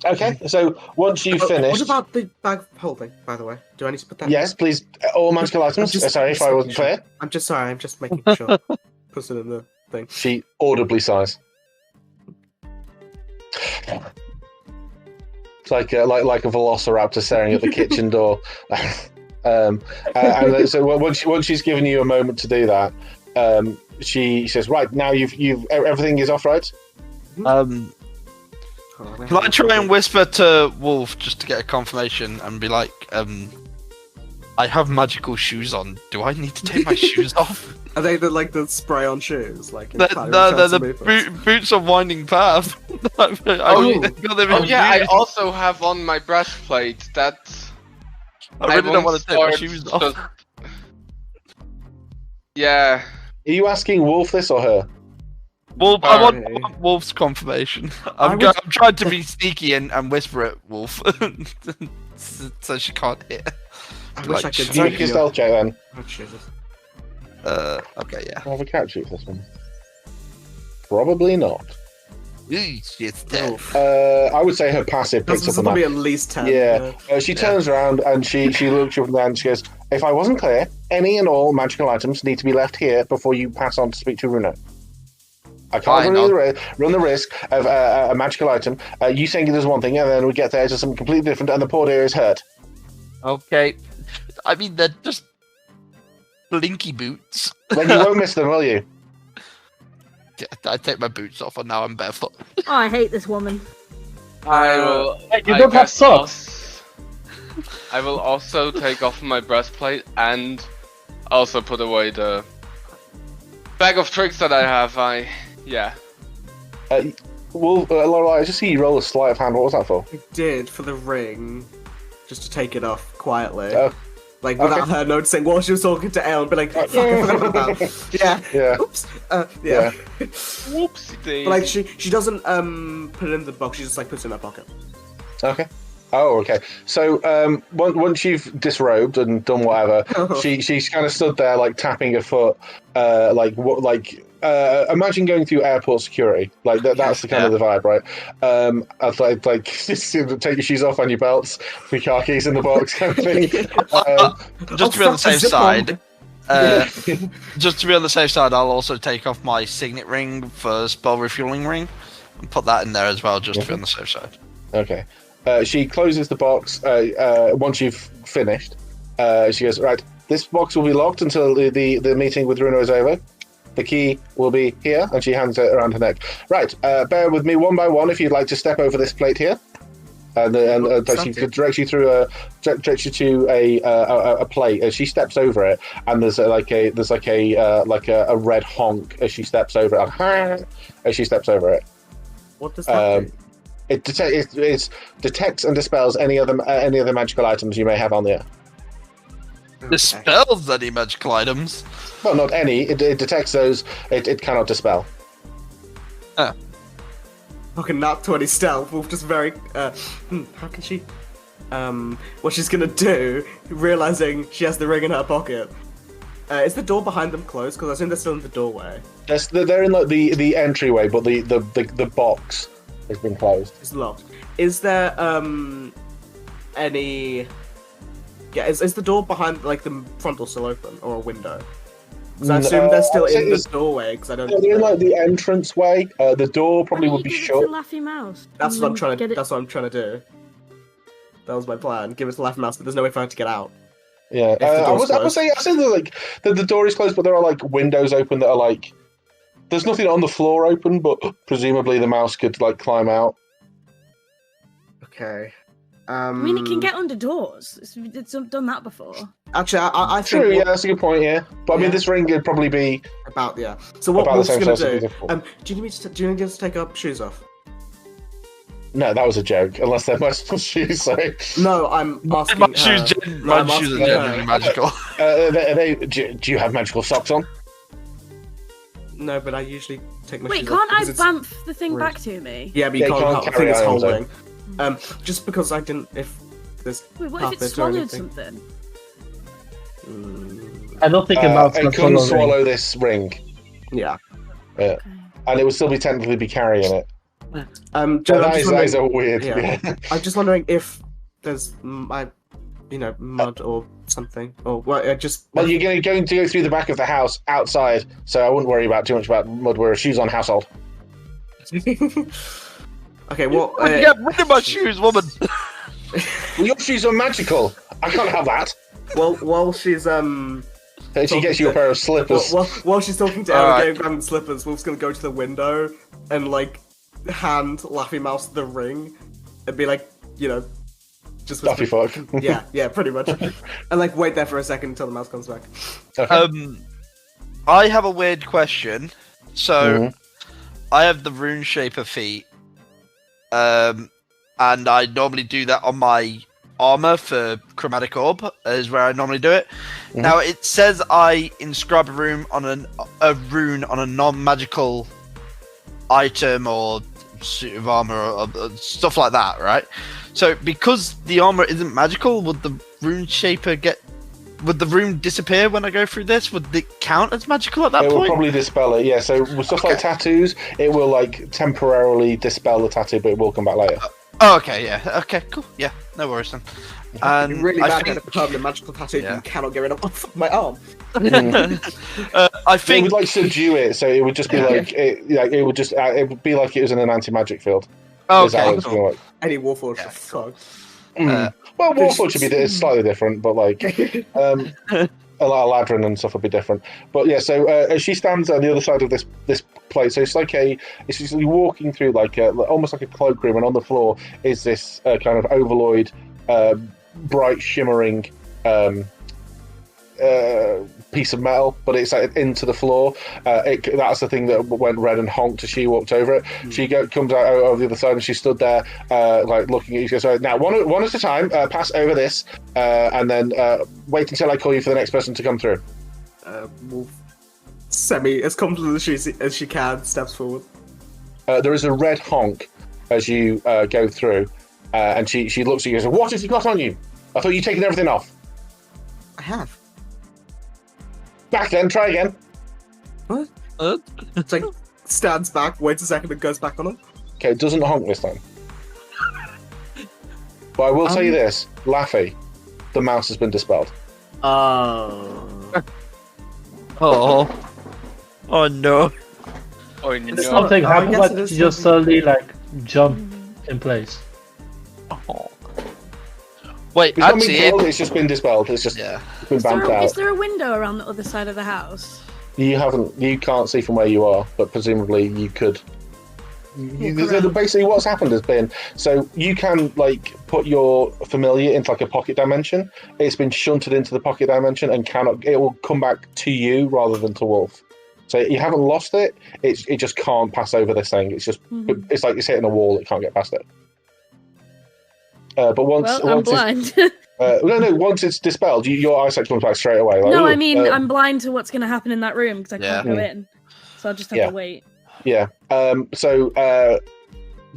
Okay, so once you've finished... What about the bag holding, by the way? Do I need to put that Yes, please. All magical items. Sorry if I wasn't clear. I'm just sorry, I'm just making sure. Put it in the thing. She audibly sighs. It's like a velociraptor staring at the kitchen door. And so once she's given you a moment to do that, she says, "Right, now you've everything is off, right?" Can I try and whisper to Wolf just to get a confirmation and be like, I have magical shoes on. Do I need to take my shoes off? Are they the spray-on shoes? Like They're the boots of winding path. Oh yeah, I also have on my breastplate. I really don't want to take my shoes off. Yeah. Are you asking Wolf this or her? Wolf, I want Wolf's confirmation. I'm trying to be sneaky and whisper it, Wolf, so she can't hear. I wish I could make your stealth check then. Oh, Jesus. Okay, yeah. I'll have a catch you for this one. Probably not. She's dead. I would say her passive picks up on probably that. at least 10. Yeah. She turns around and she looks you up and down and she goes, "If I wasn't clear, any and all magical items need to be left here before you pass on to speak to Runo. I can't run the risk of a magical item. You saying there's one thing and then we get there to something completely different and the poor dear is hurt." Okay. I mean, they're just blinky boots. Then you won't miss them, will you? I take my boots off and now I'm barefoot. Oh, I hate this woman. I will. Hey, you don't have socks. I will also take off my breastplate and also put away the bag of tricks that I have. Well, Laura, I just see you roll a sleight of hand. What was that for? I did for the ring, just to take it off quietly. Okay. Without her noticing while she was talking to Elle and be like, fuck, I forgot about that. Yeah. Oops. Yeah. Whoopsie. But she doesn't put it in the box, she just puts it in her pocket. Okay. Oh, okay. So once you've disrobed and done whatever, she's kind of stood there tapping her foot, imagine going through airport security. That's the kind of the vibe, right? Just take your shoes off on your belts, your car keys in the box, kind of thing. Just to be on the safe side. Just to be on the safe side, I'll also take off my signet ring for spell refueling ring and put that in there as well, just to be on the safe side. Okay. She closes the box once you've finished. She goes, "Right, this box will be locked until the meeting with Runo is over. The key will be here," and she hands it around her neck. "Right, bear with me one by one if you'd like to step over this plate here." And she directs you through directs you to a plate. As she steps over it, and there's a red honk as she steps over it. As she steps over it. What does that do? It detects and dispels any other magical items you may have on there. Dispels any magical items? Well, not any. It detects those. It cannot dispel. Oh. Fucking nat 20 stealth. Wolf just very. How can she? What she's gonna do, realizing she has the ring in her pocket. Is the door behind them closed? Because I assume they're still in the doorway. They're in the entryway, but the box has been closed. It's locked. Is there any? Yeah, is the door behind the front door still open or a window? Because I assume they're still in the doorway. Because I don't. They're in the entrance way. The door probably would be shut. It's a Laffy Mouse. That's what I'm trying to. That's what I'm trying to do. That was my plan. Give it to Laffy Mouse, but there's no way for her to get out. Yeah, I would say the door is closed, but there are windows open that are there's nothing on the floor open, but presumably the mouse could climb out. Okay. I mean, it can get under doors. It's done that before. Actually, I think. True, yeah, that's a good point. Yeah, but I mean, this ring could probably be about So what about Wolf's the same gonna size as do? before. Do you need me to take our shoes off? No, that was a joke. Unless they're magical shoes, sorry. No, I'm asking My her. shoes, No, I'm my shoes are asking her. genuinely magical. Do you have magical socks on? No, but I usually take my Wait, shoes can't off I because it's bamf the thing rude. back to me? Yeah, but you Yeah, you can't, can't I think carry it's items holding. Just because I didn't. If there's Wait, what if carpet it or swallowed anything. something? I don't think a mouse It can couldn't swallow. swallow this ring, Yeah. and it would still be technically be carrying it. Joe, But I'm that just is a wondering. weird. Yeah. Yeah. I'm just wondering if there's mud or something, or just. Well, you're going to go through the back of the house outside, so I wouldn't worry too much about mud. We're a shoes on household. Okay, well, Get rid of my shoes, woman. Well, your shoes are magical. I can't have that. while she's She gets you a pair of slippers. while she's talking to Alright. Abigail grabbing slippers, Wolf's gonna go to the window and like hand Laffy Mouse the ring and be like, just Stuffy whisper- fuck. yeah, pretty much, and like wait there for a second until the mouse comes back. Okay. I have a weird question. So, Mhm. I have the Rune Shaper feat, and I normally do that on my armor for Chromatic Orb, is where I normally do it. Mhm. Now, it says I inscribe a rune on a non-magical item or suit of armor or stuff like that, right? So, because the armor isn't magical, would the Rune Shaper would the rune disappear when I go through this? Would it count as magical at that It will point? probably dispel it, yeah. So with stuff like tattoos, it will like temporarily dispel the tattoo, but it will come back later. Oh, okay, yeah. Okay, cool. Yeah, no worries then. And You're really I bad think, at a permanent magical tattoo. Yeah. You cannot get rid of. Oh, fuck, my arm. I It think would like subdue it, so it would just be like it would just it would be like it was in an anti-magic field. Is how okay, it's cool. gonna work. Any Warforged Yeah. fuck. Well, Warforged should be slightly different, but like a lot of Ladrin and stuff would be different. But yeah, so as she stands on the other side of this place, so it's like it's just walking through like almost like a cloakroom, and on the floor is this kind of ovalloid, bright shimmering piece of metal, but it's like into the floor. That's the thing that went red and honked as she walked over it. She comes out over the other side, and she stood there like looking at you. She goes, "Right, now one at a time, pass over this, and then wait until I call you for the next person to come through." Wolf, as confident as she can, steps forward. There is a red honk as you go through, and she looks at you and says, "What have you got on you? I thought you'd taken everything off." I have. Back then, try again. What? It's like stands back, waits a second, and goes back on him. Okay, it doesn't honk this time. But I will tell you this, Laffy, the mouse has been dispelled. Oh. Oh no. Oh no. Something I happened, guess but it is you just suddenly like jump in place. Wait, It's not been actually, killed, it's just been dispelled. It's just yeah. been Is bamped out. there a window around the other side of the house? You can't see from where you are, but presumably you could. Basically, what's happened has been so you can like put your familiar into like a pocket dimension. It's been shunted into the pocket dimension and it will come back to you rather than to Wolf. So you haven't lost it. It just can't pass over this thing. It's just it's like it's hitting a wall. It can't get past it. But once I'm blind. once it's dispelled, your eyesight comes back straight away. Like, No, "Ooh, I mean I'm blind to what's going to happen in that room because I can't Yeah. go in. So I'll just have Yeah. to wait. Yeah. So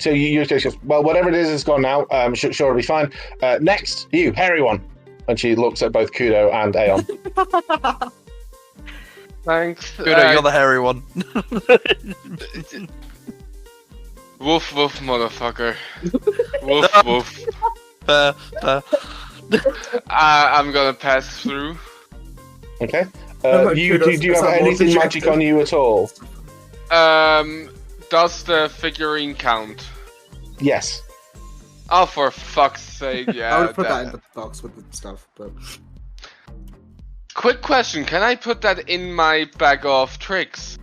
you just well, whatever it is, it's gone now. Sure, it'll be fine. Next, you, hairy one. And she looks at both Kudo and Aeon. Thanks. Kudo, you're the hairy one. Woof woof, motherfucker. Woof woof. I'm gonna pass through. Okay. No, Do you Kudos, have that's more anything magic subjective. on you at all? Does the figurine count? Yes. Oh, for fuck's sake! Yeah. I would put that in the box with the stuff, but Quick question: can I put that in my bag of tricks?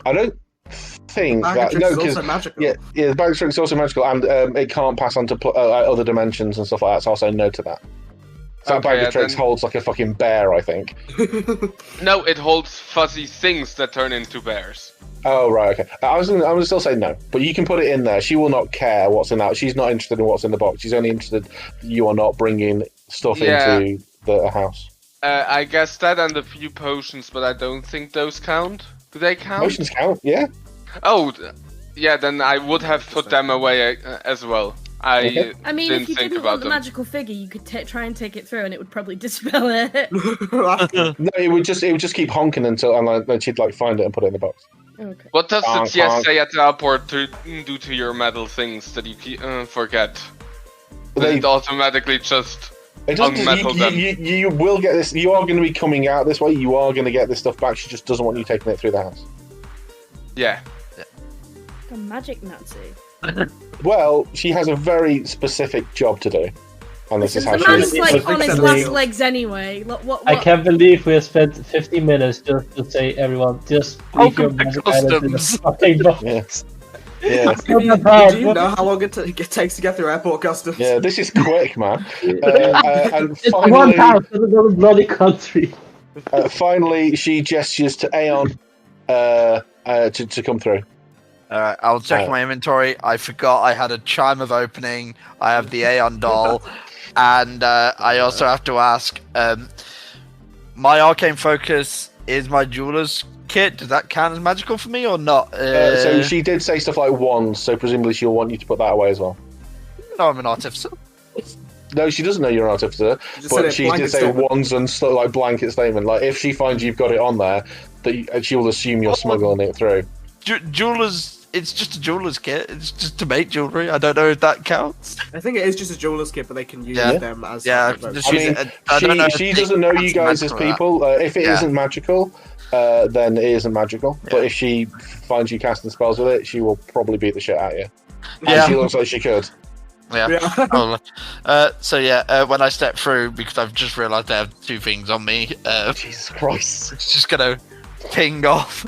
I don't think Bag that of Tricks no, is because also magical. yeah, the bag of tricks is also magical, and it can't pass on to other dimensions and stuff like that. So I'll say no to that. So that bag of tricks then- holds like a fucking bear, I think. No, it holds fuzzy things that turn into bears. Oh right, okay. I was still saying no, but you can put it in there. She will not care what's in that. She's not interested in what's in the box. She's only interested that you are not bringing stuff into the house. I guess that and a few potions, but I don't think those count. Do they count? Potions count, yeah. Oh, yeah. Then I would have put them away as well. Okay. I mean, didn't if you think didn't about want the them. magical figure, you could try and take it through, and it would probably dispel it. No, it would just keep honking until and she'd like find it and put it in the box. Okay. What does the Honk, TS honk. say at the airport to do to your metal things that you forget? Does They- it automatically just It doesn't. unmetal them? You will get this. You are going to be coming out this way. You are going to get this stuff back. She just doesn't want you taking it through the house. Yeah. A magic Nazi. Well, she has a very specific job to do, and this is how The she. man's like Fix on his them last legal. legs anyway. What? I can't believe we have spent 50 minutes just to say, everyone, just leave your Welcome to magic items in the customs. fucking box. Yeah, yeah, It's not that hard. Do you know how long it takes to get through airport customs? yeah. This is quick, man. And It's one finally, house in another bloody country. finally, she gestures to Aeon to come through. Alright, I'll check my inventory. I forgot I had a chime of opening. I have the Aeon doll. And I also have to ask, my arcane focus is my jeweler's kit. Does that count as magical for me or not? So she did say stuff like wands, so presumably she'll want you to put that away as well. No, I'm an artificer. No, she doesn't know you're an artificer, She just said but it she did blanket say statement. wands and stuff like blanket statement. Like if she finds you've got it on there, she will assume you're smuggling it through. Jewelers, it's just a jeweler's kit. It's just to make jewelry. I don't know if that counts. I think it is just a jeweler's kit, but they can use Yeah. them as. Yeah, like, just I use mean, it. I don't know if she it doesn't know you counts guys as magical or not. people. If it Yeah. not magical, then it isn't magical. Yeah. But if she finds you casting spells with it, she will probably beat the shit out of you. And Yeah. she looks like she could. Yeah. Yeah. Probably. So yeah, when I step through, because I've just realised I have two things on me, Jesus Christ. it's just gonna ping off.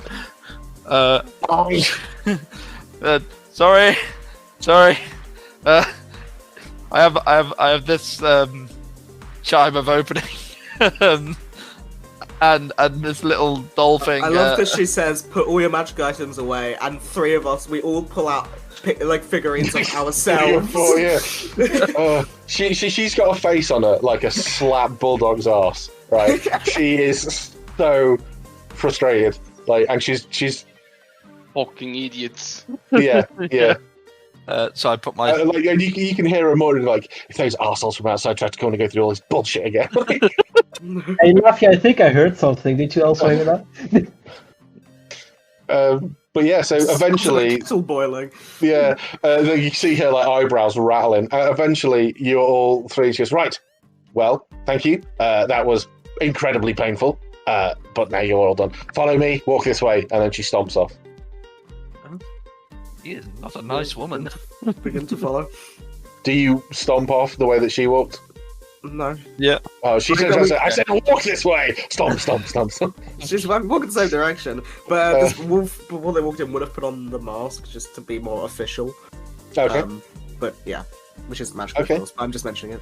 Sorry. I have this chime of opening, and this little doll thing. I love that she says, "Put all your magic items away," and three of us, we all pull out like figurines of ourselves. Oh, yeah. She's got a face on her like a slap bulldog's ass, right? She is so frustrated, like, and she's Fucking idiots. yeah. So I put my Like you can hear her more like, if those arseholes from outside try to come and go through all this bullshit again. Hey, Mafia, I think I heard something. Did you also hear that? But yeah, so eventually, Kettle boiling. yeah, you see her like eyebrows rattling. Eventually, you're all three just right. Well, thank you. That was incredibly painful. But now you're all done. Follow me. Walk this way, and then she stomps off. She is not a nice woman. Begin to follow. Do you stomp off the way that she walked? No. Oh, she turns around and says, I said walk this way. Stomp. She's walking the same direction, but this wolf, before they walked in, would have put on the mask just to be more official. Okay. But yeah, which is magical, Okay. of course. But I'm just mentioning it.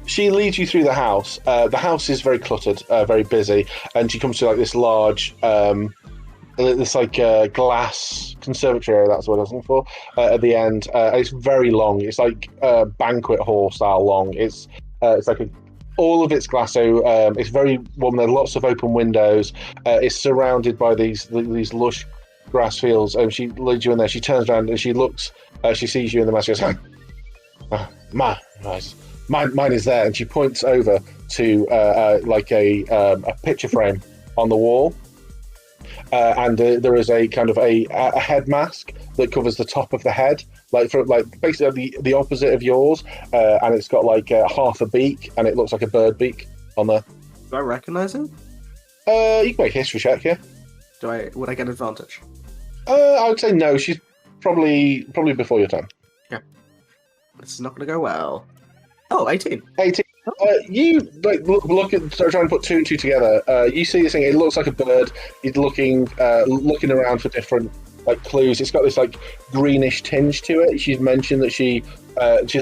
She leads you through the house. The house is very cluttered, very busy, and she comes to like this large, this like glass conservatory area. That's what I was looking for. At the end, it's very long. It's like banquet hall style long. It's like all of it's glass. So it's very warm. There are lots of open windows. It's surrounded by these lush grass fields. And she leads you in there. She turns around and she looks. She sees you in the mask. She goes, mine is there, and she points over to like a picture frame on the wall, and there is a kind of a head mask that covers the top of the head, like basically the opposite of yours, and it's got like half a beak, and it looks like a bird beak on there. Do I recognize him? You can make a history check here. Would I get advantage? I would say no. She's probably before your time. This is not going to go well. Oh, 18. 18. You like look at start trying to put two and two together. You see this thing. It looks like a bird. He's looking around for different like clues. It's got this like greenish tinge to it. She's mentioned that she's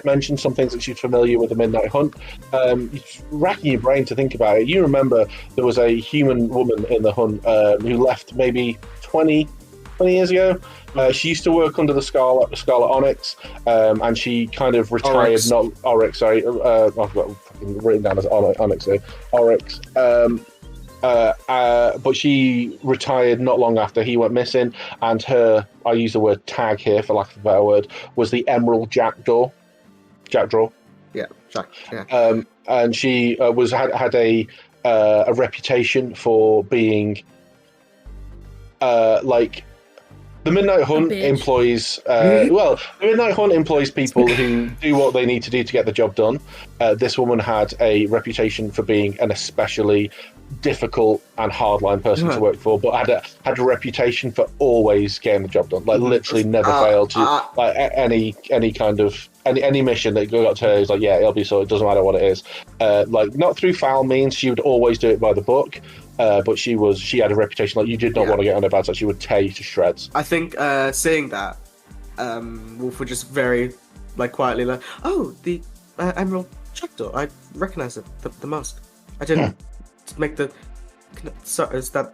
mentioned some things that she's familiar with the Midnight Hunt. It's racking your brain to think about it. You remember there was a human woman in the hunt who left maybe 20 20 years ago. She used to work under the Scarlet Onyx, and she kind of retired. Oryx. Not Oryx, sorry. I've got fucking written down as Onyx there. Oryx. But she retired not long after he went missing, and her, I use the word tag here for lack of a better word, was the Emerald Jackdaw. Yeah, Jack. Yeah. And she had a reputation for being like the Midnight Hunt bitch. employs. The Midnight Hunt employs people who do what they need to do to get the job done. This woman had a reputation for being an especially difficult and hardline person to work for, but had a reputation for always getting the job done. Like literally never failed to like any kind of any mission that got to her is like, yeah, it'll be so. It doesn't matter what it is. Like not through foul means. She would always do it by the book. But she had a reputation like you did not want to get on her bad side. She would tear you to shreds. I think seeing that, Wolf would just very quietly oh, the Emerald Jackdaw. I recognize it the most. I didn't make the. So is that?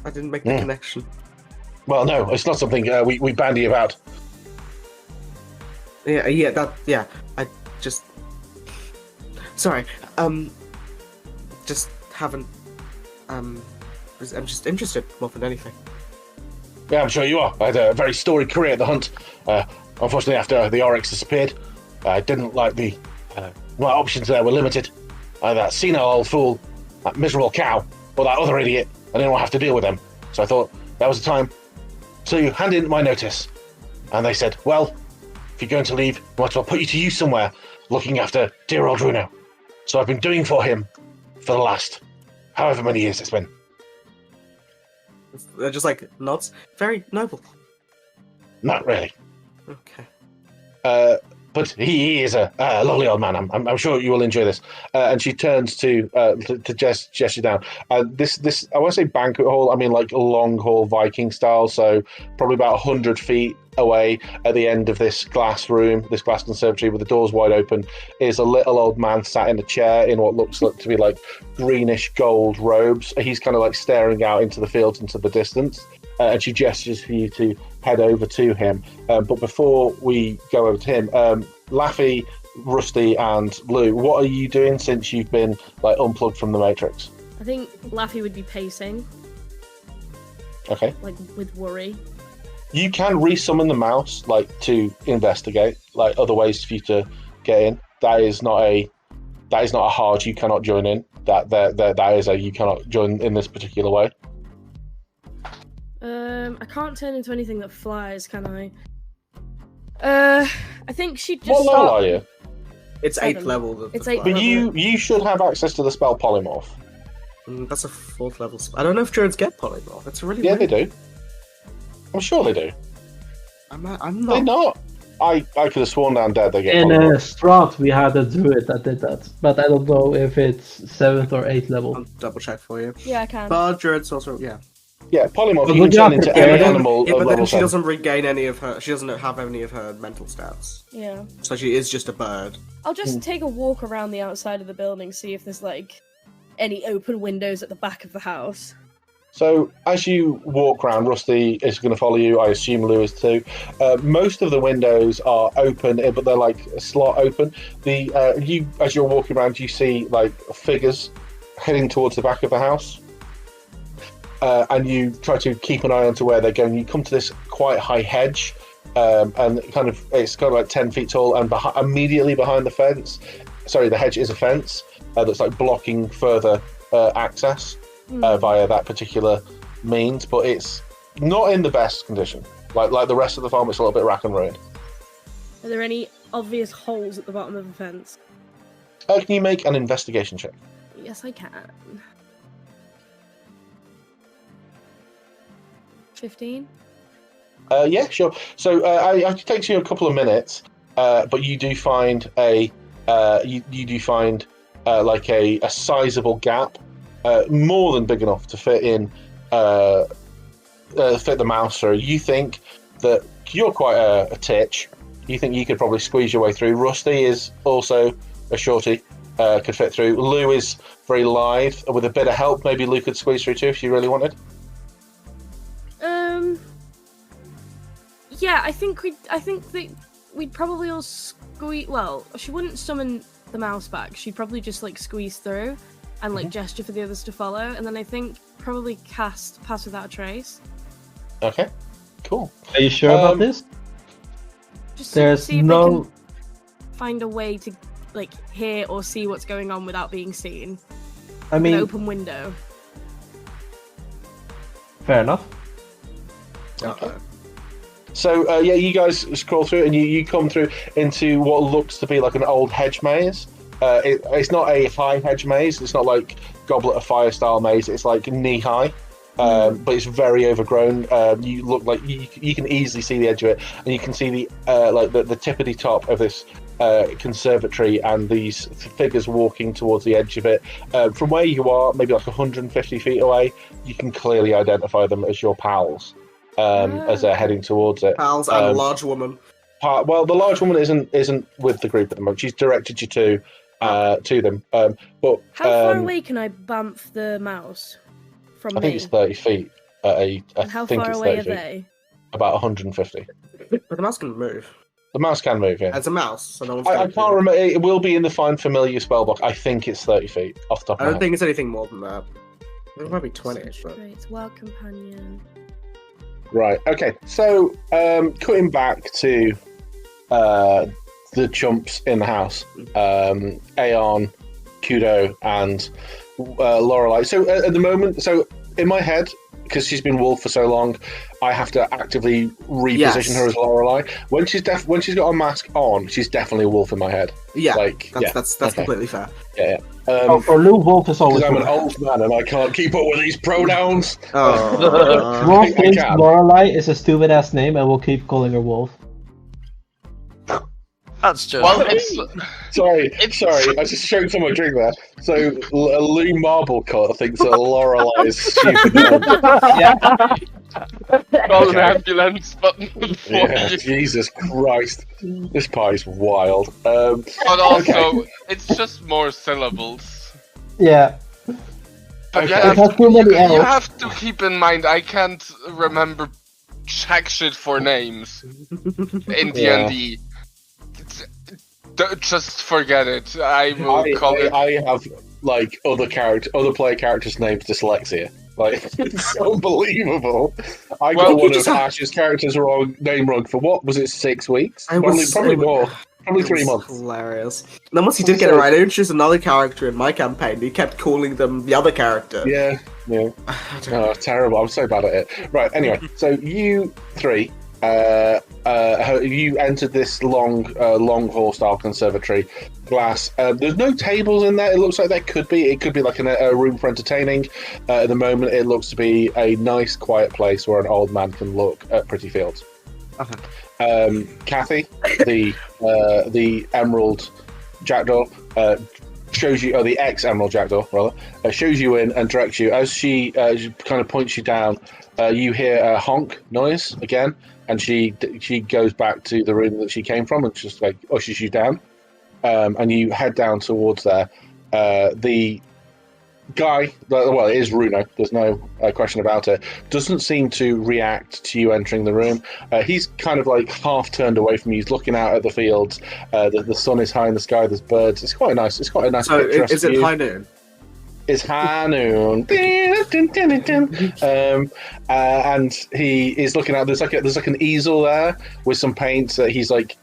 I didn't make the connection. Well, no, it's not something we bandy about. Yeah. I just. Sorry. Just haven't. I'm just interested more than anything. Yeah, I'm sure you are. I had a very storied career at the hunt. Unfortunately, after the Oryx disappeared, I didn't like my options there were limited. That senile old fool, that miserable cow, or that other idiot. I didn't want to have to deal with them. So I thought that was the time to hand in my notice. And they said, well, if you're going to leave, we might as well put you to use somewhere looking after dear old Runo. So I've been doing for him for the last however many years it's been. They're just nods. Very noble. Not really. Okay. But he is a lovely old man. I'm sure you will enjoy this. And she turns to gesture down. This I won't say banquet hall. I mean like long hall Viking style. So probably about 100 feet away at the end of this glass room, this glass conservatory with the doors wide open, is a little old man sat in a chair in what looks to be like greenish gold robes. He's kind of staring out into the fields, into the distance. And she gestures for you to head over to him. But before we go over to him, Laffy, Rusty, and Lou, what are you doing since you've been unplugged from the Matrix? I think Laffy would be pacing. Okay. With worry. You can resummon the mouse, to investigate, other ways for you to get in. That is not a hard. You cannot join in. That is a you cannot join in this particular way. I can't turn into anything that flies, can I? I think she'd just. What level are you? It's 7. 8th level. It's 8th But level. you should have access to the spell Polymorph. That's a 4th level spell. I don't know if druids get polymorph. It's a really Yeah, weird. they do. I'm sure they do. I'm They're not. not. I could have sworn down dead they get In polymorph. Strat, we had a druid that did that, but I don't know if it's 7th or 8th level. I'll double check for you. Yeah, I can. But druids also, yeah. Yeah, polymorph. But You can would you turn have into prepared any him? animal Yeah, of but level then she 7. doesn't regain any of her. She doesn't have any of her mental stats. Yeah. So she is just a bird. I'll just take a walk around the outside of the building, see if there's any open windows at the back of the house. So as you walk around, Rusty is going to follow you. I assume Lou is too. Most of the windows are open, but they're a slot open. As you're walking around, you see figures heading towards the back of the house. And you try to keep an eye onto where they're going. You come to this quite high hedge, and it's kind of 10 feet tall, and immediately behind the fence, the hedge is a fence that's blocking further access via that particular means, but it's not in the best condition. Like the rest of the farm, it's a little bit rack and ruin. Are there any obvious holes at the bottom of the fence? Can you make an investigation check? Yes, I can. 15? Yeah, sure. So it takes you a couple of minutes, but you do find a sizable gap, more than big enough to fit in, fit the mouse through. You think that you're quite a titch. You think you could probably squeeze your way through. Rusty is also a shorty, could fit through. Lou is very lithe. With a bit of help, maybe Lou could squeeze through too if you really wanted. think that we'd probably all squeeze. Well, she wouldn't summon the mouse back. She'd probably just like squeeze through and like gesture for the others to follow, and then I think probably cast Pass Without a Trace. Okay, cool. Are you sure about this? Just There's see if no. they can find a way to like hear or see what's going on without being seen. I An mean, open window. fair enough. Okay. So yeah, you guys scroll through and you come through into what looks to be like an old hedge maze. It's not a high hedge maze. It's not like Goblet of Fire style maze. It's like knee high, but it's very overgrown. You look like you can easily see the edge of it, and you can see the tippity top of this conservatory and these figures walking towards the edge of it. From where you are, maybe like 150 feet away, you can clearly identify them as your pals. As they're heading towards it. Pals and a large woman. Well, the large woman isn't with the group at the moment. She's directed you to them. But How far away can I bamf the mouse from I think me? it's 30 feet. I And how think far it's away 30 are feet. they? About 150. But the mouse can move. The mouse can move, yeah. It's a mouse, so no one's I going can't remember. It will be in the Find Familiar spellbook. I think it's 30 feet off the top I of my don't head. think it's anything more than that. It might be 20, but... Traits, wild companion. Right. Okay. So, cutting back to the chumps in the house, Aeon, Kudo, and Lorelei. So at the moment, in my head, because she's been wolf for so long, I have to actively reposition her as Lorelei. When she's got a mask on, she's definitely a wolf in my head. Yeah, Like, that's okay. completely fair. Yeah. For Lou, wolf is always. Because I'm an old man and I can't keep up with these pronouns. Oh, Wolf I thinks can. Lorelei is a stupid ass name, and we'll keep calling her Wolf. That's just. Well, it's Sorry, I just choked on my drink there. So Lou Marblecut thinks that Lorelei is stupid. call an Okay. ambulance, but Yeah, Jesus Christ, this pie's wild. but also it's just more syllables. Yeah. But Okay. It has too many you L's. have to keep in mind I can't remember jack shit for names in Yeah. D&D. Just forget it. I will call it. I have like other player characters' names dyslexia. Like it's unbelievable. I got Well, one just of have- Ash's characters name wrong for what was it? 6 weeks? I was- Probably it was- more. Probably it 3 was months. Hilarious. And then once he did get it right, I introduced another character in my campaign. He kept calling them the other character. Yeah. Oh, terrible. I'm so bad at it. Right, anyway, so you three, you entered this long hall style conservatory glass. There's no tables in there. It looks like there could be. It could be like a room for entertaining. At the moment, it looks to be a nice, quiet place where an old man can look at pretty fields. Kathy, the Emerald Jackdaw, shows you, or the ex-Emerald Jackdaw, rather, shows you in and directs you. As she kind of points you down, you hear a honk noise again, and she goes back to the room that she came from and just like ushers you down, and you head down towards there. The guy, well, it is Runo, there's no question about it, doesn't seem to react to you entering the room. He's kind of like half turned away from you. He's looking out at the fields. The sun is high in the sky. There's birds. It's quite nice. So picturesque is it view. high noon? It's high noon. And he is looking out. There's like an easel there with some paint that he's like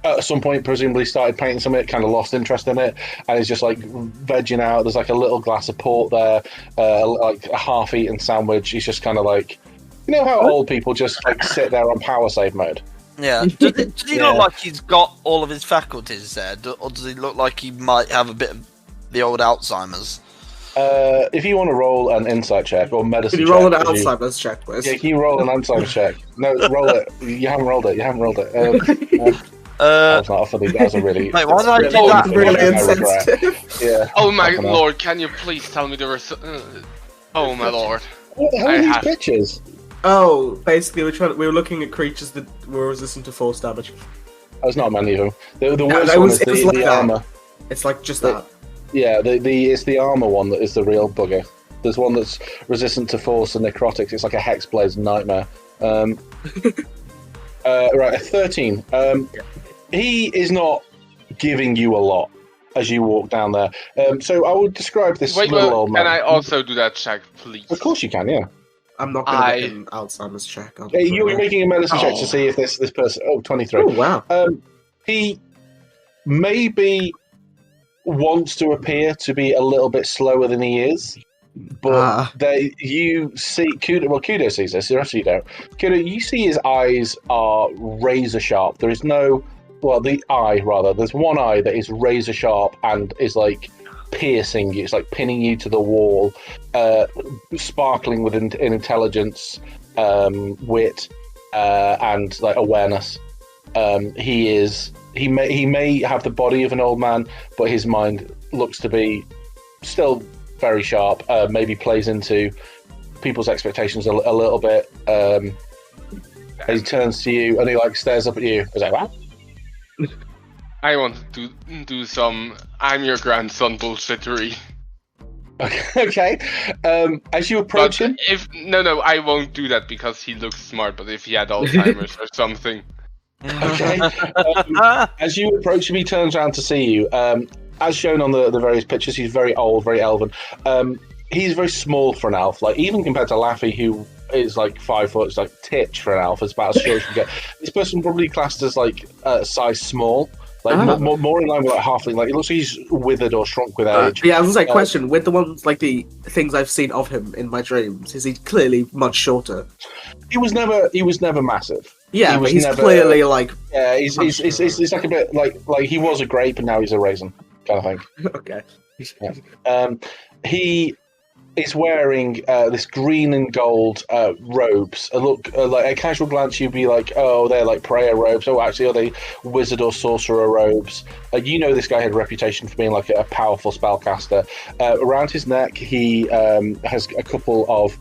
at some point presumably started painting some of it, kind of lost interest in it, and he's just like vegging out. There's like a little glass of port there, like a half-eaten sandwich. He's just kind of like, you know how old people just like sit there on power save mode. Yeah. Does he look like he's got all of his faculties there, or does he look like he might have a bit of the old Alzheimer's? If you want to roll an insight check or medicine Can check, you roll an if you- Alzheimer's check, please? Yeah, can you roll an Alzheimer's check? No, roll it. You haven't rolled it. That's not a funny. That was a really. Wait, why did I do Oh, that? really I regret. insensitive. Yeah. Oh my Fucking hell. lord, can you please tell me the oh my lord. What the hell I are these have- pictures? Oh, basically, we were looking at creatures that were resistant to force damage. There's not many of them. The No, worst it one was- is it was the like that. armor. It's like just that. Yeah, it's the armor one that is the real bugger. There's one that's resistant to force and necrotics. It's like a hexblade's nightmare. Right, a 13. He is not giving you a lot as you walk down there. So I would describe this Wait, little old man. can I also do that check, please? Of course you can, yeah. I'm not going to make an Alzheimer's check. You're making a medicine check to see if this person... Oh, 23. Oh, wow. He maybe wants to appear to be a little bit slower than he is, but you see... Kudo sees this, the rest of you don't. Kudo, you see his eyes are razor sharp. There is no... Well, the eye, rather. There's one eye that is razor sharp and is like piercing you. It's like pinning you to the wall, sparkling with intelligence, wit, and like awareness. He may have the body of an old man, but his mind looks to be still very sharp. Maybe plays into people's expectations a little bit. He turns to you and he like stares up at you. He's like, "What?" I want to do some "I'm your grandson" bullshittery. Okay. As you approach him, no, I won't do that because he looks smart. But if he had Alzheimer's or something, okay. As you approach him, he turns around to see you. As shown on the various pictures, he's very old, very elven. He's very small for an elf. Like even compared to Laffy, who is like 5 foot, it's like titch for an elf. It's about as short as you can get. This person probably classed as like size small. Like more in line with like halfling. Like it looks like he's withered or shrunk with age. Yeah, I was like, question with the ones like the things I've seen of him in my dreams. Is he clearly much shorter? He was never massive. Yeah, but he's clearly like. Yeah, he's like a bit like he was a grape and now he's a raisin kind of thing. Okay. Yeah. He is wearing this green and gold robes. Like a casual glance, you'd be like, "Oh, they're like prayer robes." Oh, actually, are they wizard or sorcerer robes? You know, this guy had a reputation for being like a powerful spellcaster. Around his neck, he has a couple of.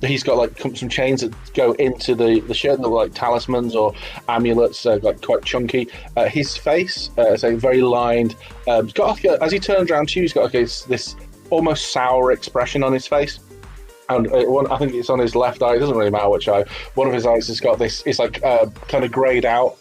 He's got like some chains that go into the shirt, and they're like talismans or amulets, like quite chunky. His face is like very lined. He's got like as he turns around to you, he's got like this almost sour expression on his face, and I think it's on his left eye. It doesn't really matter which eye. One of his eyes has got this. It's like kind of grayed out,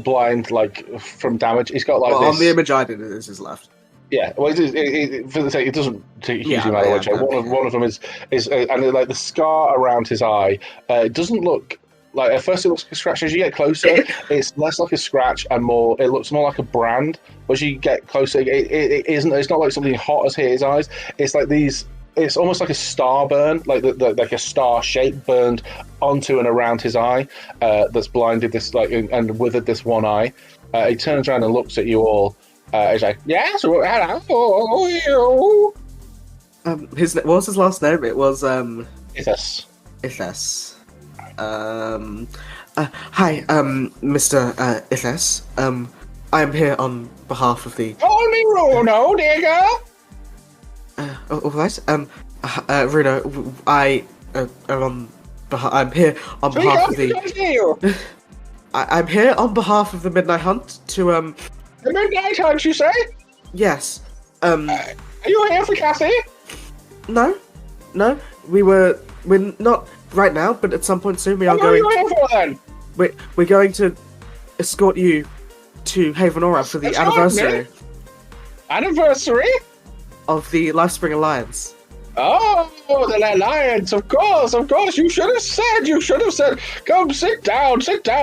blind, like from damage. He's got like this. On the image I did, it is his left. Yeah, well, for the sake, it doesn't hugely matter which eye. One of them is and like the scar around his eye. It doesn't look. Like at first it looks like a scratch. As you get closer, it's less like a scratch and more. It looks more like a brand. As you get closer, it isn't. It's not like something hot has hit his eyes. It's like these. It's almost like a star burn, like like a star shape burned onto and around his eye. That's blinded this and withered this one eye. He turns around and looks at you all. He's like, "Yes, hello, you." What was his last name? It was Ithas. Ithas. Hi, Mr. Ithas. I'm here on behalf of the. Call me Runo, digger. All right. Runo, I'm here on behalf of the. I'm here on behalf of the Midnight Hunt to The Midnight Hunt, you say? Yes. Are you here for Cassie? No. We're not right now, but at some point soon we are going. What are you here for then? We're going to escort you to Havenora for the anniversary. Anniversary? Of the Lifespring Alliance. Oh, the Alliance, of course. You should have said, come sit down,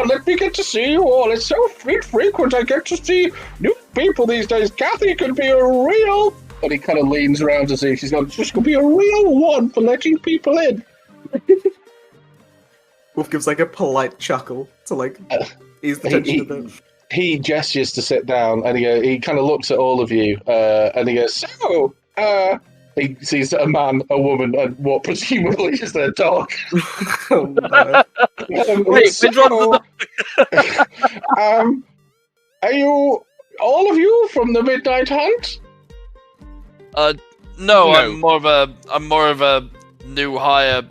let me get to see you all. It's so frequent I get to see new people these days. Kathy could be a real... And he kind of leans around to see if she's just going to be a real one for letting people in. Wolf gives like a polite chuckle to like ease the tension a bit. He gestures to sit down, and he kind of looks at all of you, and he goes, "So, he sees a man, a woman, and what presumably is their dog. Oh, no. Wait, so, are you all of you from the Midnight Hunt? No. I'm more of a new hire.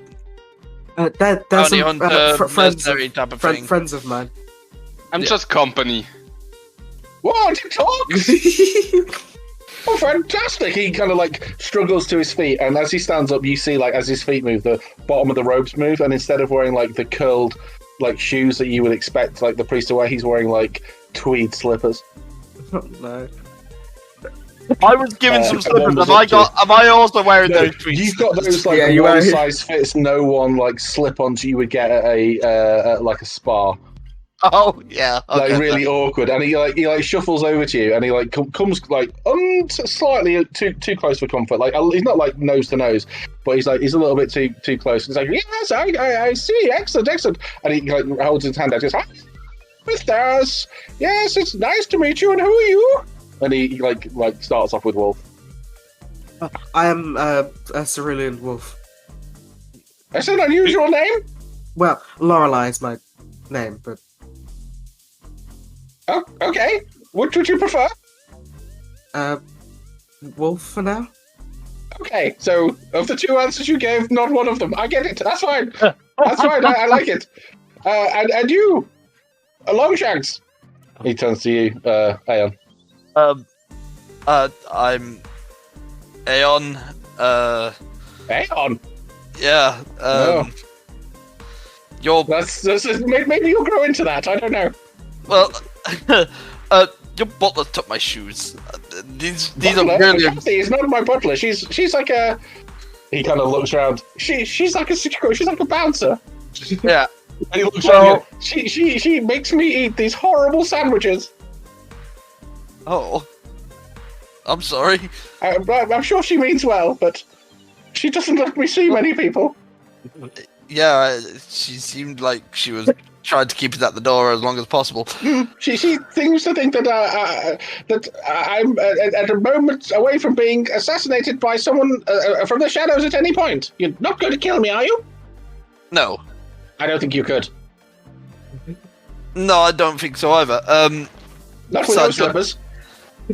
There's bounty some hunter, mercenary type of thing. friends of mine. I'm just company. What? You talk? Oh, fantastic! He kind of like struggles to his feet, and as he stands up, you see like as his feet move, the bottom of the robes move, and instead of wearing like the curled like shoes that you would expect like the priest to wear. He's wearing like tweed slippers. No. I was given some slippers. was Am I also wearing No, those tweets? you've got those like Yeah, you one are. size fits no one like slip-ons you would get at a like a spa. Oh yeah, Like okay, really awkward, and he shuffles over to you, and he like comes like slightly too close for comfort. Like he's not like nose to nose, but he's a little bit too close. He's like, yes, I see, excellent, and he like holds his hand out, just hi, Misters. Yes, it's nice to meet you. And who are you? And he like starts off with Wolf. I am a cerulean wolf. That's an unusual name. Well, Lorelei is my name, but Oh, okay. Which would you prefer? wolf for now. Okay, so of the two answers you gave, not one of them. I get it. That's fine. That's fine. I like it. And you, Longshanks. He turns to you, Aeon. I'm Aeon. Aeon. Yeah. Oh. You're Maybe you'll grow into that. I don't know. well. Your butler took my shoes. These Butler? are really. Kathy is not my butler. She's like a. He kind of looks around. She's like a bouncer. Yeah. And he looks around. She makes me eat these horrible sandwiches. Oh. I'm sorry. I'm sure she means well, but she doesn't let me see many people. Yeah, she seemed like she was trying to keep it at the door as long as possible. She seems to think that I'm at a moment away from being assassinated by someone from the shadows at any point. You're not going to kill me, are you? No. I don't think you could. No, I don't think so either. Not with those slippers.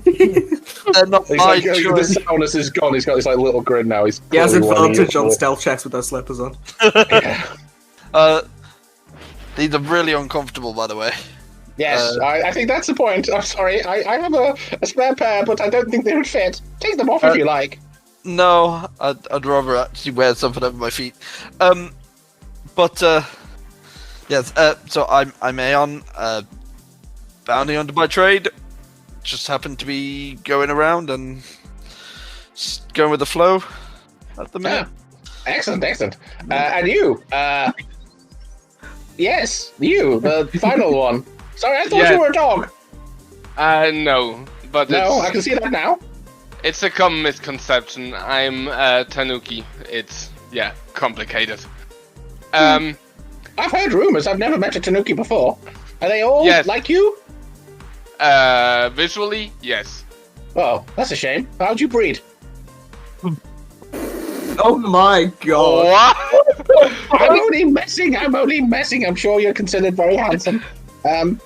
They're not my The choice. sourness is gone. He's got this like little grin now. He has clearly wanting advantage it on for- stealth checks with those slippers on. These are really uncomfortable, by the way. Yes, I think that's the point. I'm sorry. I have a spare pair, but I don't think they would fit. Take them off if you like. No, I'd rather actually wear something over my feet. Yes. So I'm Aeon, bounty hunter by trade. Just happened to be going around and just going with the flow at the minute. Excellent. And you, yes, you, the final one. Sorry, I thought Yeah. you were a dog. No, but No, I can see that now. it's a common misconception. I'm Tanuki. It's complicated. I've heard rumors. I've never met a Tanuki before. Are they all Yes. like you? Visually, yes. Oh, that's a shame. How'd you breed? Oh my god! What? I'm only messing. I'm sure you're considered very handsome. And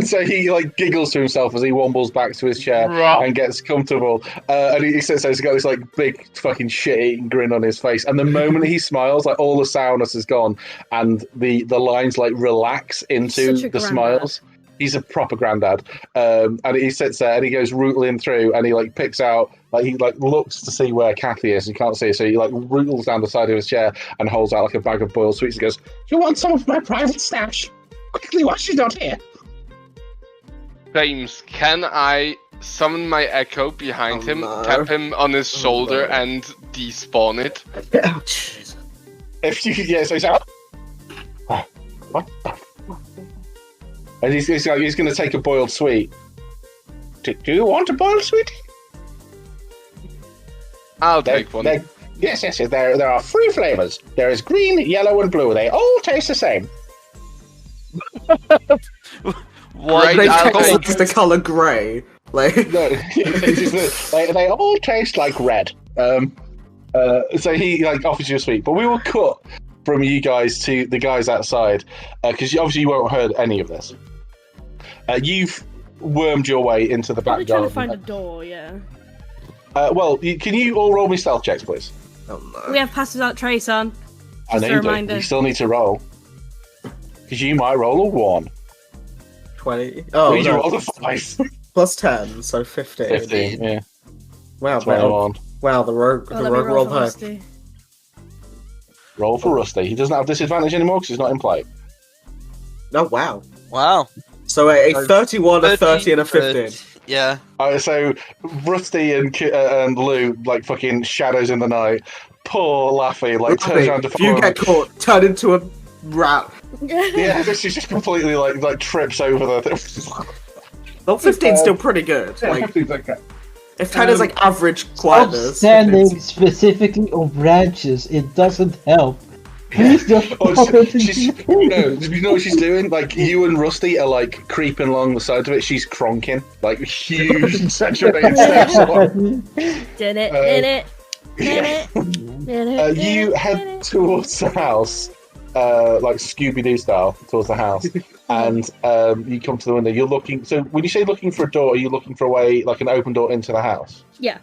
so he like giggles to himself as he wobbles back to his chair Right. and gets comfortable. And he sits there. He's got this like big fucking shit-eating grin on his face. And the moment he smiles, like all the sourness is gone, and the lines like relax into Such a the granddad. smiles. He's a proper granddad. And he sits there and he goes rootling through and he like picks out, like he like looks to see where Kathy is. He can't see her, so he like rootles down the side of his chair and holds out like a bag of boiled sweets and goes, "Do you want some of my private stash? Quickly, while she's not here." James, can I summon my echo behind Oh, him, no. tap him on his shoulder, no. and despawn it? Oh, jeez. If you, yeah, so he's like, what the fuck? And he's going to take a boiled sweet. Do you want a boiled sweet? I'll take one. Yes. There are 3 flavors. There is green, yellow, and blue. They all taste the same. What? Great, They I'll change take- the color grey. Like, No, they all taste like red. So he like offers you a sweet, but we will cut from you guys to the guys outside because obviously you won't have heard any of this. You've wormed your way into the Probably back trying to garden. find a door, yeah. Can you all roll me stealth checks, please? oh no. We have passes out trace on. I Just know a you do. reminder. You still need to roll because you might roll a 1. 20. Oh, you no. rolled a 5. Plus 10, so 15. 15. Yeah. Wow, 21. wow, the rogue, Oh, the let me rogue roll rolled for high. Rusty. Roll for Rusty. He doesn't have disadvantage anymore because he's not in play. Oh wow! Wow. So a 31, a 30, and a 15. Yeah. So Rusty and Lou, like fucking shadows in the night. Poor Laffy, like turns around to If you follow get caught, turn into a rat. Yeah, she's just completely like trips over the. Well, 15's still pretty good. Like, okay. if 10 is like average Stop quietness, standing 15's specifically on branches. It doesn't help. Please don't Oh, fall into she's, no, you know what she's doing? Like, you and Rusty are like creeping along the sides of it. She's cronking, like huge saturated steps. Did it, Yeah. You head towards the house, like Scooby-Doo style, towards the house, and you come to the window. You're looking. So, when you say looking for a door, are you looking for a way, like an open door into the house? Yeah.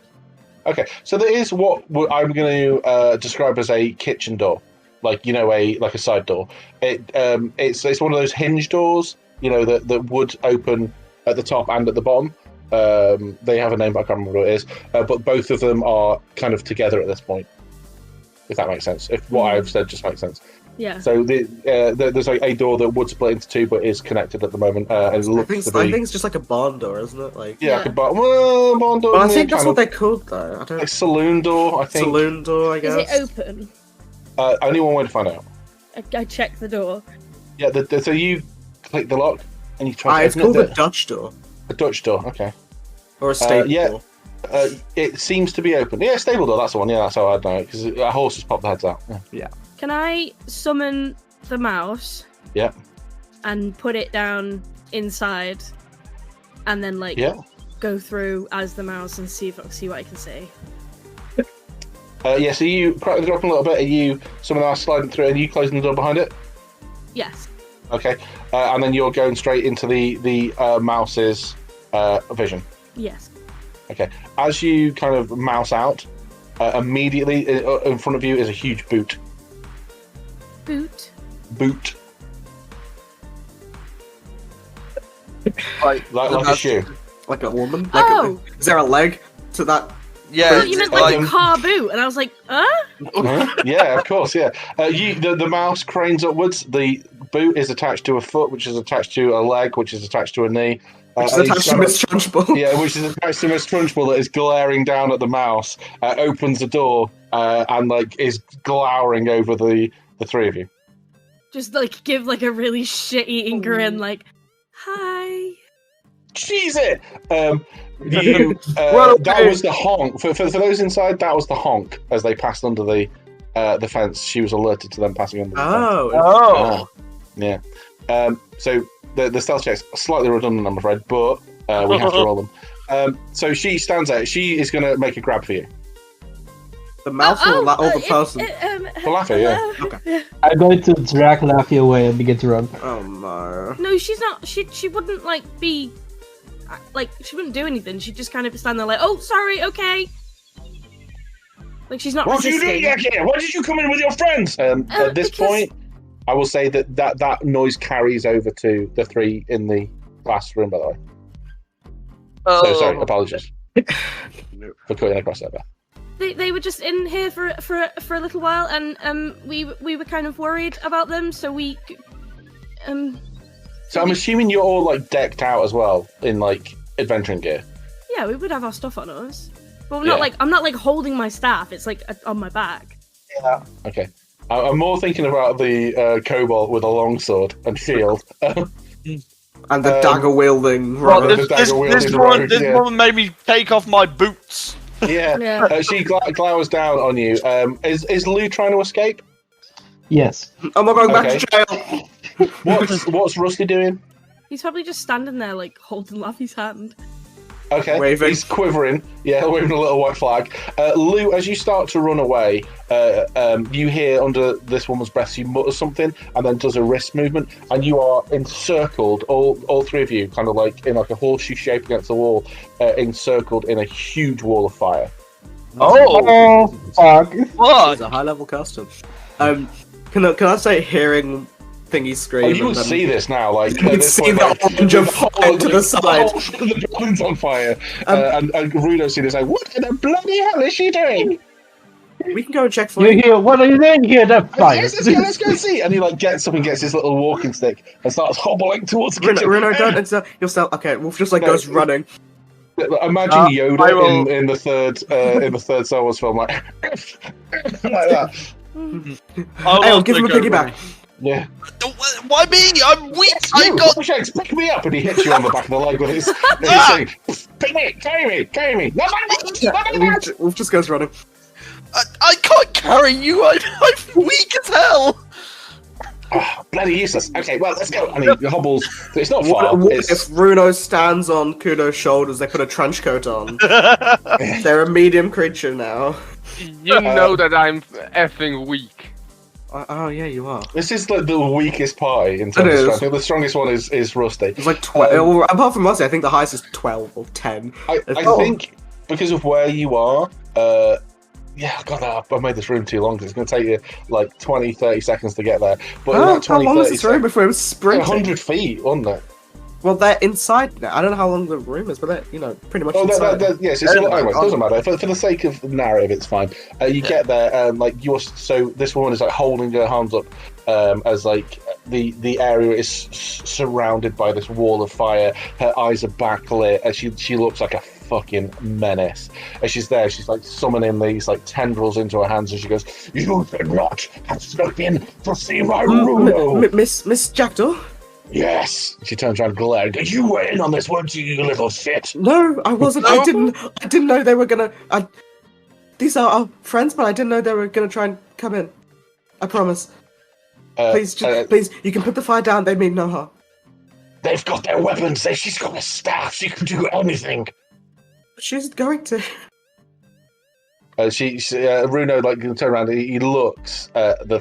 Okay, so there is what I'm going to describe as a kitchen door, like a side door. It's one of those hinge doors, that would open at the top and at the bottom. They have a name, but I can't remember what it is. But both of them are kind of together at this point, if that makes sense. If what I've said just makes sense. Yeah. So there's like a door that would split into two, but is connected at the moment. And it looks to be. I think it's just like a barn door, isn't it? Like Yeah, like a barn door. Well, I think that's what they're called, though. I don't. Like saloon door, I think. Saloon door, I guess. Is it open? Only one way to find out. I check the door. Yeah, so you click the lock and you try to It's called a Dutch door. A Dutch door, okay. Or a stable door. It seems to be open. Yeah, stable door, that's the one. Yeah, that's how I'd know it, because a horse has popped the heads out. Yeah. Can I summon the mouse? Yeah. And put it down inside, and then go through as the mouse and see what I can see. Yeah, so you crack the door open a little bit. Are you some of the mouse sliding through? and you closing the door behind it? Yes. Okay. And then you're going straight into the mouse's vision. Yes. Okay. As you kind of mouse out, immediately in front of you is a huge boot. Boot. Like a shoe. Like a woman? Like is there a leg to that? Yeah. You meant like a car boot, and I was like, Yeah, of course, yeah. The mouse cranes upwards. The boot is attached to a foot, which is attached to a leg, which is attached to a knee. Which is attached to Miss Trunchbull. Yeah, which is attached to Miss Trunchbull that is glaring down at the mouse, opens the door, and is glowering over the three of you. just give a really shit-eating grin, hi. Cheese it! That was the honk. For those inside, that was the honk as they passed under the fence. She was alerted to them passing under the fence. Oh. Yeah. So the stealth check's slightly redundant, I'm afraid, but we have to roll them. So she stands out. She is going to make a grab for you. The mouse or the person? For Laffy, yeah. Okay. I'm going to drag Laffy away and begin to run. Oh no. No, she's not. She wouldn't be. She wouldn't do anything. She'd just kind of stand there oh, sorry, okay. She's not What are you resisting. doing back here? Why did you come in with your friends? At this point, I will say that noise carries over to the three in the last room, by the way. Oh. So sorry, apologies for cutting across that. They were just in here for a little while, and we were kind of worried about them, so we So I'm assuming you're all decked out as well in adventuring gear. Yeah, we would have our stuff on us, but we're not I'm not holding my staff. It's on my back. Yeah. Okay. I'm more thinking about the kobold with a longsword and shield. And the dagger wielding Well, rogue. this woman made me take off my boots. Yeah. She glowers down on you. Is Lou trying to escape? Yes. I'm not going back to jail. What's Rusty doing? He's probably just standing there, holding Laffy's hand. Okay, waving. He's quivering. Yeah, waving a little white flag. Lou, as you start to run away, you hear under this woman's breath, she mutters something and then does a wrist movement, and you are encircled, all three of you, kind of in a horseshoe shape against the wall, encircled in a huge wall of fire. Oh, fuck. What? It's a high-level custom. Can I say hearing thingy scream? Oh, you will see this now. You can see the orange of fire to the side. The building's on fire. And Runo see this what in the bloody hell is she doing? We can go and check for You you. hear? What are you doing here? That fire. Let's go and see. And he like gets up and gets his little walking stick and starts hobbling towards the kitchen. Runo, don't. You'll sell. Okay, Wolf just like goes running. Imagine I Yoda will- in the third Star Wars film, like like that. I'll Hey, also give him a go piggyback. running. Yeah. Why me? I'm weak. I got. Shanks, pick me up, and he hits you on the back of the leg with his thing. Pick me, carry me. No, Wolf just goes running. I can't carry you. I'm weak as hell. Oh, bloody useless. Okay, well, let's go. And he hobbles. It's not far. What It's, if Runo stands on Kuno's shoulders? They put a trench coat on. They're a medium creature now. You know that I'm effing weak. Oh yeah, you are. this is like the weakest party in terms It of is. strength. I think the strongest one is Rusty. It's like 12. Apart from Rusty, I think the highest is 12 or 10. I Oh. think because of where you are, yeah, God, I made this room too long because it's going to take you like 20, 30 seconds to get there. But in that 20, how long is 30 this room before it was sprinting? 100 feet, wasn't it? Well, they're inside now. I don't know how long the room is, but they're, pretty much Oh, inside. yes, it's anyway, it doesn't matter. For the sake of the narrative, it's fine. You get there, so this woman is like holding her hands up as like the area is surrounded by this wall of fire. Her eyes are backlit, and she looks like a fucking menace. As she's there, she's like summoning these like tendrils into her hands, and she goes, "You should not have snuck in to see my Runo." Miss Jackdaw? Yes. She turns around, glaring. You were in on this, weren't you, you little shit? No, I wasn't. No? I didn't know they were gonna. These are our friends, but I didn't know they were gonna try and come in. I promise. Please, please, you can put the fire down. They mean no harm. They've got their weapons. She's got a staff. She can do anything. She's going to. Runo like turn around. He looks at the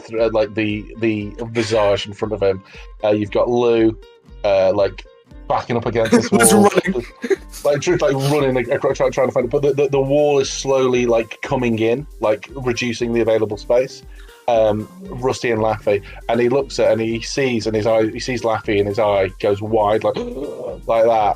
visage in front of him. You've got Lou, like backing up against this Just wall, running. running, trying to find it. But the wall is slowly like coming in, like reducing the available space. Rusty and Laffy, and he looks at and he sees, and he sees Laffy, and his eye goes wide like that.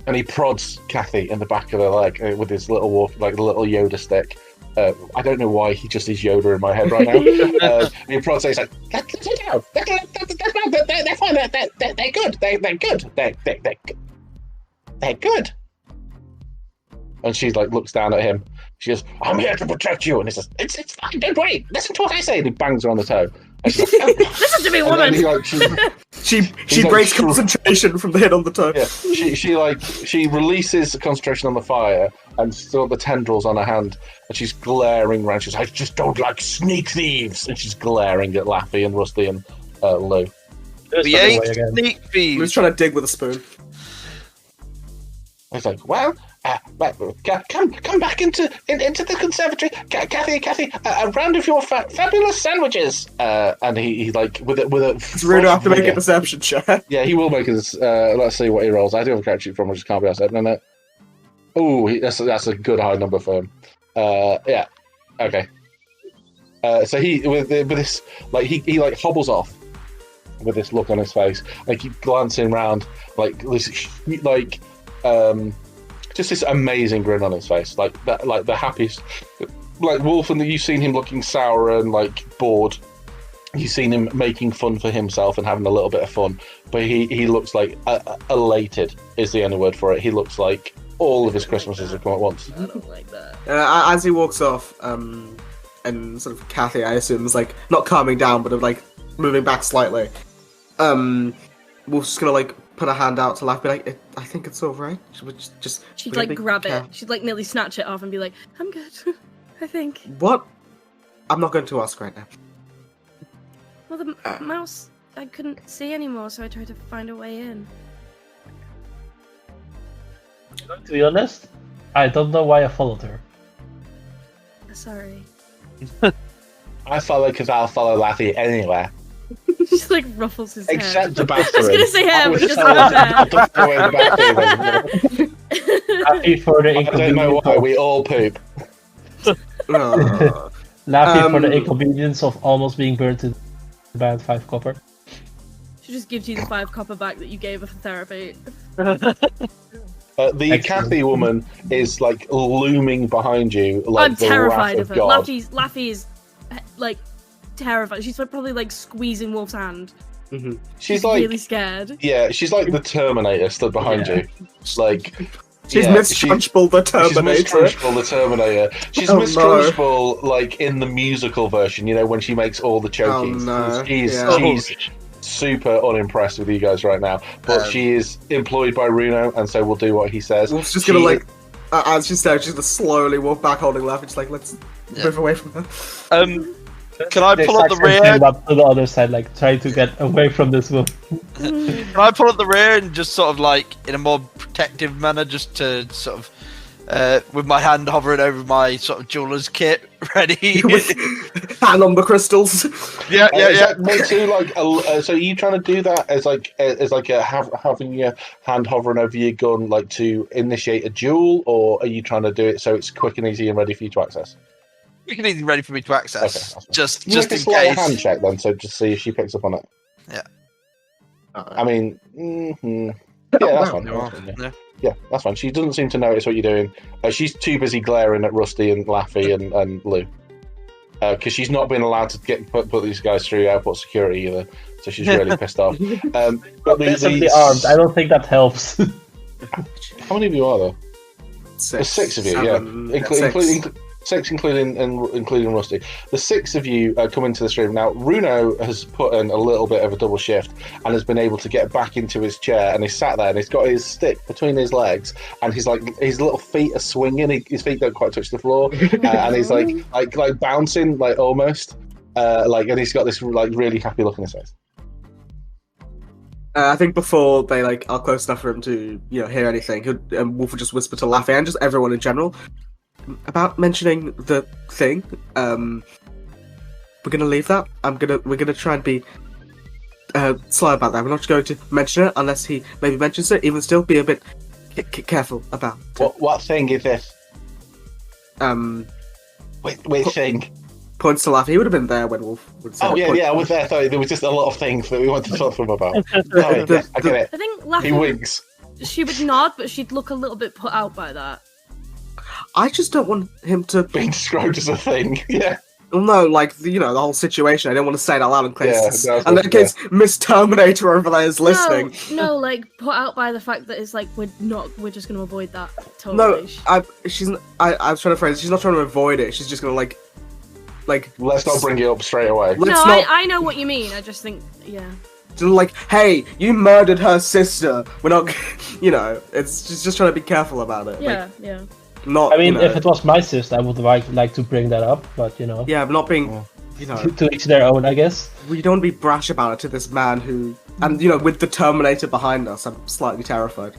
And he prods Kathy in the back of the leg with his little like the little Yoda stick. I don't know why he just is Yoda in my head right now. He prods. He's like, "Let it go. They're fine. They're good. They're good. They're good." And she like looks down at him. She goes, "I'm here to protect you." And he says, "It's fine. Don't worry. Listen to what I say." And he bangs her on the toe. And she's like, "Oh." Listen to me, woman. She like, breaks concentration from the hit on the toe. Yeah, she releases concentration on the fire and still the tendrils on her hand, and she's glaring around. She's like, "I just don't like sneak thieves," and she's glaring at Laffy and Rusty and Lou. We ain't sneak He was thieves. trying to dig with a spoon. He's like, "Well, come back into the conservatory, Kathy. A round of your fabulous sandwiches." And he like with a. It's rude to have to make a deception check. Yeah, he will make his. Let's see what he rolls. I do have a character sheet from, which can't be outside. No. Oh, that's a good high number for him. Yeah. Okay. So he with this like he like hobbles off with this look on his face. Like he glancing around like this like just this amazing grin on his face, like that, like the happiest. Like Wolf, and you've seen him looking sour and like bored. You've seen him making fun for himself and having a little bit of fun, but he looks like elated is the only word for it. He looks like all of his Christmases have come at once. I don't like that. As he walks off, and sort of Kathy, I assume, is like not calming down, but of like moving back slightly. Wolf's just gonna like put a hand out to laugh, be like, "I think it's all right." She'd like grab it. She'd like nearly snatch it off and be like, "I'm good. I think." What? I'm not going to ask right now. Well, the mouse I couldn't see anymore, so I tried to find a way in. To be honest, I don't know why I followed her. Sorry. I follow because I'll follow Laffy anywhere. Just like ruffles his hair. Except the I bathroom. was gonna say hair, but he doesn't I have hair. don't know where the bathroom is. Happy for the I don't know why, we all poop. Laughing for the inconvenience of almost being burnt to about 5 copper. She just gives you the 5 copper back that you gave her for therapy. The Excellent. Kathy woman is like looming behind you, like I'm the terrified wrath of her. God. Laffy is like terrified. She's probably like squeezing Wolf's hand. Mhm. She's like, really scared. yeah, she's like the Terminator stood behind you. Like, She's yeah, Miss Trunchbull the Terminator. She's Miss Trunchbull the Terminator. She's Oh, Miss no. Trunchbull, like in the musical version, you know, when she makes all the chokies. Oh, no. She's Yeah. super unimpressed with you guys right now, but she is employed by Runo, and so we'll do what he says. Wolf's just gonna like, as she's there, she's gonna slowly walk back, holding Laugh. Just like, let's move away from her. Can I pull up the rear? Came up to the other side, like trying to get away from this one. Can I pull up the rear and just sort of like in a more protective manner, just to sort of with my hand hovering over my sort of jeweler's kit, ready? Hand on the crystals. Yeah. Is that meant to like? So are you trying to do that as having your hand hovering over your gun, like to initiate a duel, or are you trying to do it so it's quick and easy and ready for you to access? You can easily ready for me to access. Okay, just make a in sleight of case. hand check then, so just see if she picks up on it. Yeah. I mean, yeah, that's fine. wow. That's fine, yeah, that's fine. She doesn't seem to notice what you're doing. She's too busy glaring at Rusty and Laffy and Lou. Because she's not been allowed to put these guys through airport security either, so she's really pissed off. But Visibly armed. I don't think that helps. How many of you are there? There's 6 of you, including Rusty. The 6 of you come into this room. Now, Runo has put in a little bit of a double shift and has been able to get back into his chair, and he's sat there and he's got his stick between his legs, and he's like his little feet are swinging. His feet don't quite touch the floor, and he's like bouncing, like almost, and he's got this like really happy look on his face. I think before they are close enough for him to hear anything, Wolf would just whisper to Laffy and just everyone in general about mentioning the thing. We're gonna leave that. We're gonna try and be slow about that. We're not going to mention it unless he maybe mentions it. Even still, be a bit careful about it. What thing is this? Which thing? Points to Laffy. He would have been there when Wolf would say. Oh yeah, I was there. Sorry, there was just a lot of things that we wanted to talk to him about. Sorry, I get it. I think He Laffy, winks. she would nod, but she'd look a little bit put out by that. I just don't want him to Being described as a thing. Yeah. Well, no, the whole situation. I don't want to say it out loud in case, Yeah, and in case Miss Terminator over there is listening. No, put out by the fact that it's like we're just gonna avoid that. Totally. No, I was trying to phrase it. She's not trying to avoid it. She's just gonna like. Let's not bring it up straight away. I know what you mean. I just think, yeah. Hey, you murdered her sister. We're not, it's just trying to be careful about it. Yeah. Not. I mean, if it was my sister, I would like to bring that up, but Yeah, but not being, to each their own, I guess. We don't want to be brash about it to this man who, and with the Terminator behind us, I'm slightly terrified.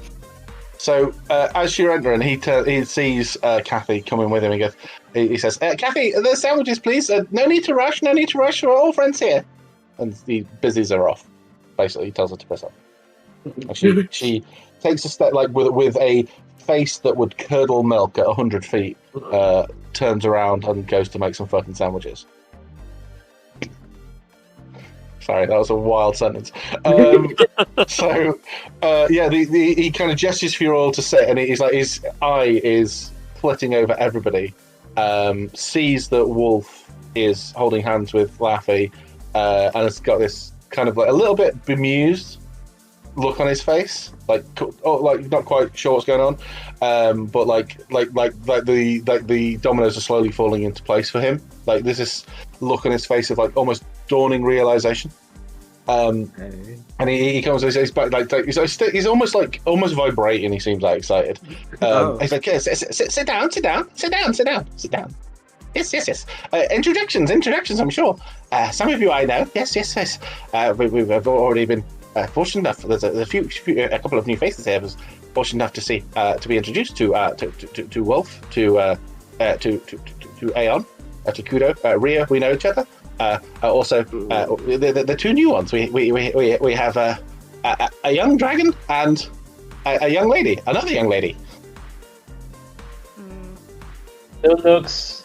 So as you're entering, he sees Kathy coming with him. He says, "Kathy, the sandwiches, please. No need to rush. No need to rush. We're all friends here." And the busies are off. Basically, he tells her to piss off. And she takes a step, with a face that would curdle milk at 100 feet. Turns around and goes to make some fucking sandwiches. Sorry, that was a wild sentence. He kind of gestures for you all to sit, and he's like, his eye is flitting over everybody. Sees that Wolf is holding hands with Laffy, and has got this kind of a little bit bemused look on his face, not quite sure what's going on, but the dominoes are slowly falling into place for him. There's this look on his face of almost dawning realization. And he comes, he's back, he's almost vibrating. He seems excited. He's like, "Yes, sit down. Yes. Introductions. I'm sure. Some of you I know. Yes. We've already been fortunate enough. There's a couple of new faces here. I was fortunate enough to see to be introduced to Wolf, to Aeon, to Kudo, Ria. We know each other. Also, the 2 new ones. We have a young dragon and a young lady, another young lady. It looks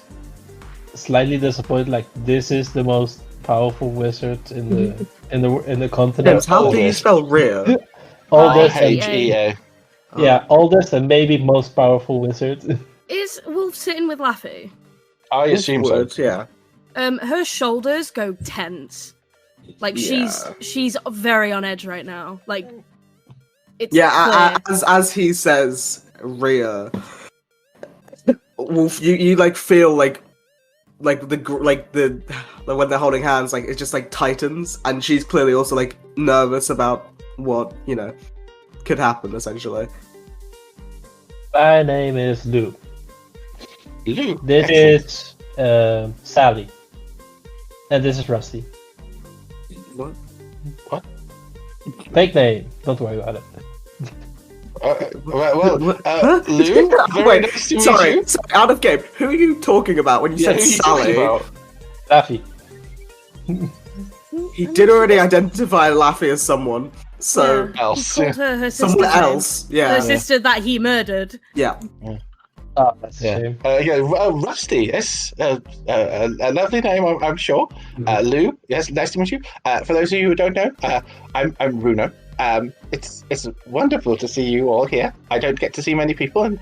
slightly disappointed. This is the most powerful wizard in the continent. How do you spell Ria? All this H-E-A. Yeah, oldest and maybe most powerful wizard. Is Wolf sitting with Laffy? I assume so. Would, yeah. Her shoulders go tense. Like Yeah. she's very on edge right now. Like it's Yeah, clear. as he says, Rhea, Wolf, you like feel like when they're holding hands, like it just like tightens, and she's clearly also like nervous about what could happen essentially. My name is Lou. Lou. This is Sally. And this is Rusty. What? Fake name. Don't worry about it. Lou, very nice to meet sorry, you. out of game. Who are you talking about when you Yeah, said who are you talking Sally? about? Laffy. He did already identify Laffy as someone, so Yeah, Else, he called her sister. someone else. Yeah, Her sister that he murdered. yeah. Oh, that's a Yeah. shame. Rusty, yes, a lovely name, I'm sure. Lou, yes, nice to meet you. For those of you who don't know, I'm Runo. It's wonderful to see you all here. I don't get to see many people, and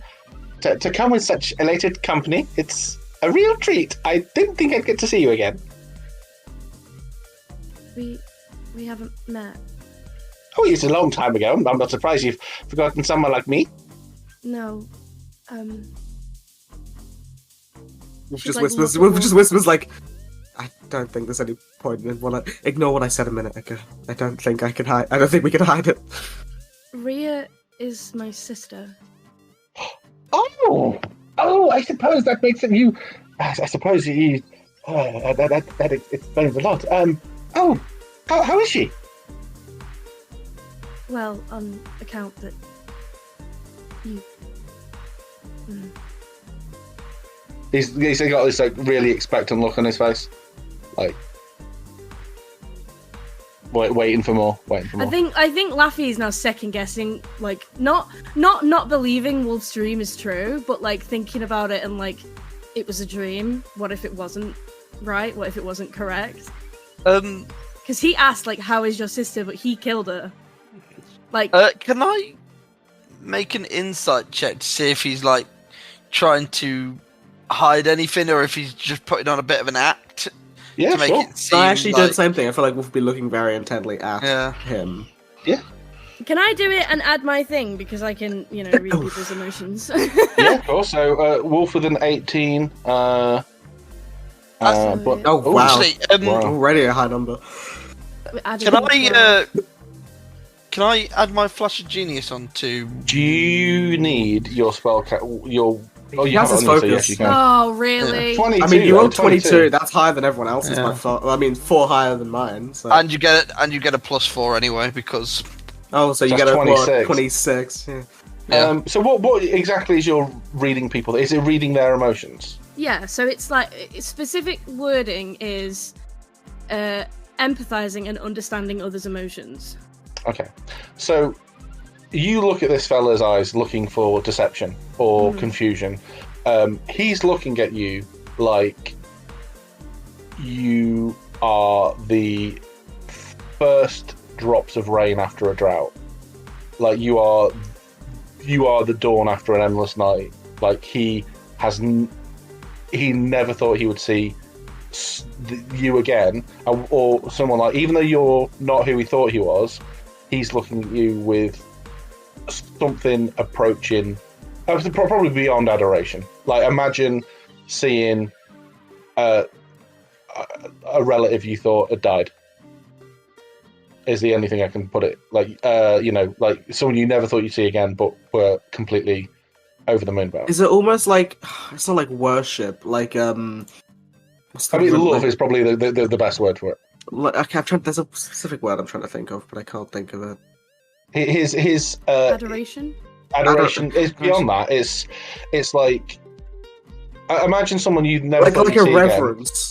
to come with such elated company, it's a real treat. I didn't think I'd get to see you again. We haven't met. Oh, it's a long time ago. I'm not surprised you've forgotten someone like me. No. Wolf She's just like, whispers. look at Wolf just whispers like, "I don't think there's any point in ignore what I said a minute ago. I don't think I can hide. I don't think we can hide it." Rhea is my sister. Oh, I suppose that makes it you. I suppose you. That explains a lot. How is she? Well, on account that you. He's got this like really expectant look on his face, like waiting for more. I think Laffy is now second guessing, like not believing Wolf's dream is true, but like thinking about it and like it was a dream. What if it wasn't right? What if it wasn't correct? Because he asked like, "How is your sister?" But he killed her. Like, can I make an insight check to see if he's like trying to hide anything, or if he's just putting on a bit of an act Yeah, to make sure. it seem I actually like... did the same thing. I feel like Wolf would be looking very intently at him. can I do it and add my thing because I can, read people's emotions? Yeah, of course. So Wolf with an 18. But Oh wow! Actually, Already a high number. Can I add my flash of genius onto? do you need your spell? You He have has it his on you, so focus. yes, you can. Oh, really? 22. I mean, you though, rolled 22. That's higher than everyone else's Yeah. by far. I mean, 4 higher than mine. So. And you get a +4 anyway because Oh, so you That's get a 26. 26. Yeah. Yeah. So what exactly is your reading people? Is it reading their emotions? Yeah, so it's like specific wording is empathizing and understanding others' emotions. Okay. So you look at this fella's eyes looking for deception or confusion. He's looking at you like you are the first drops of rain after a drought. Like you are the dawn after an endless night. Like he never thought he would see you again, or someone like, even though you're not who he thought he was, he's looking at you with something approaching, probably beyond adoration. Like imagine seeing a relative you thought had died. Is the only thing I can put it. Like like someone you never thought you'd see again, but were completely over the moon about. Is it almost like, it's not like worship, like what's the I mean, word? love is probably the best word for it. Okay, there's a specific word I'm trying to think of, but I can't think of it. His Adoration? adoration is beyond that. It's like, imagine someone you'd never Like thought a you'd see again. reverence.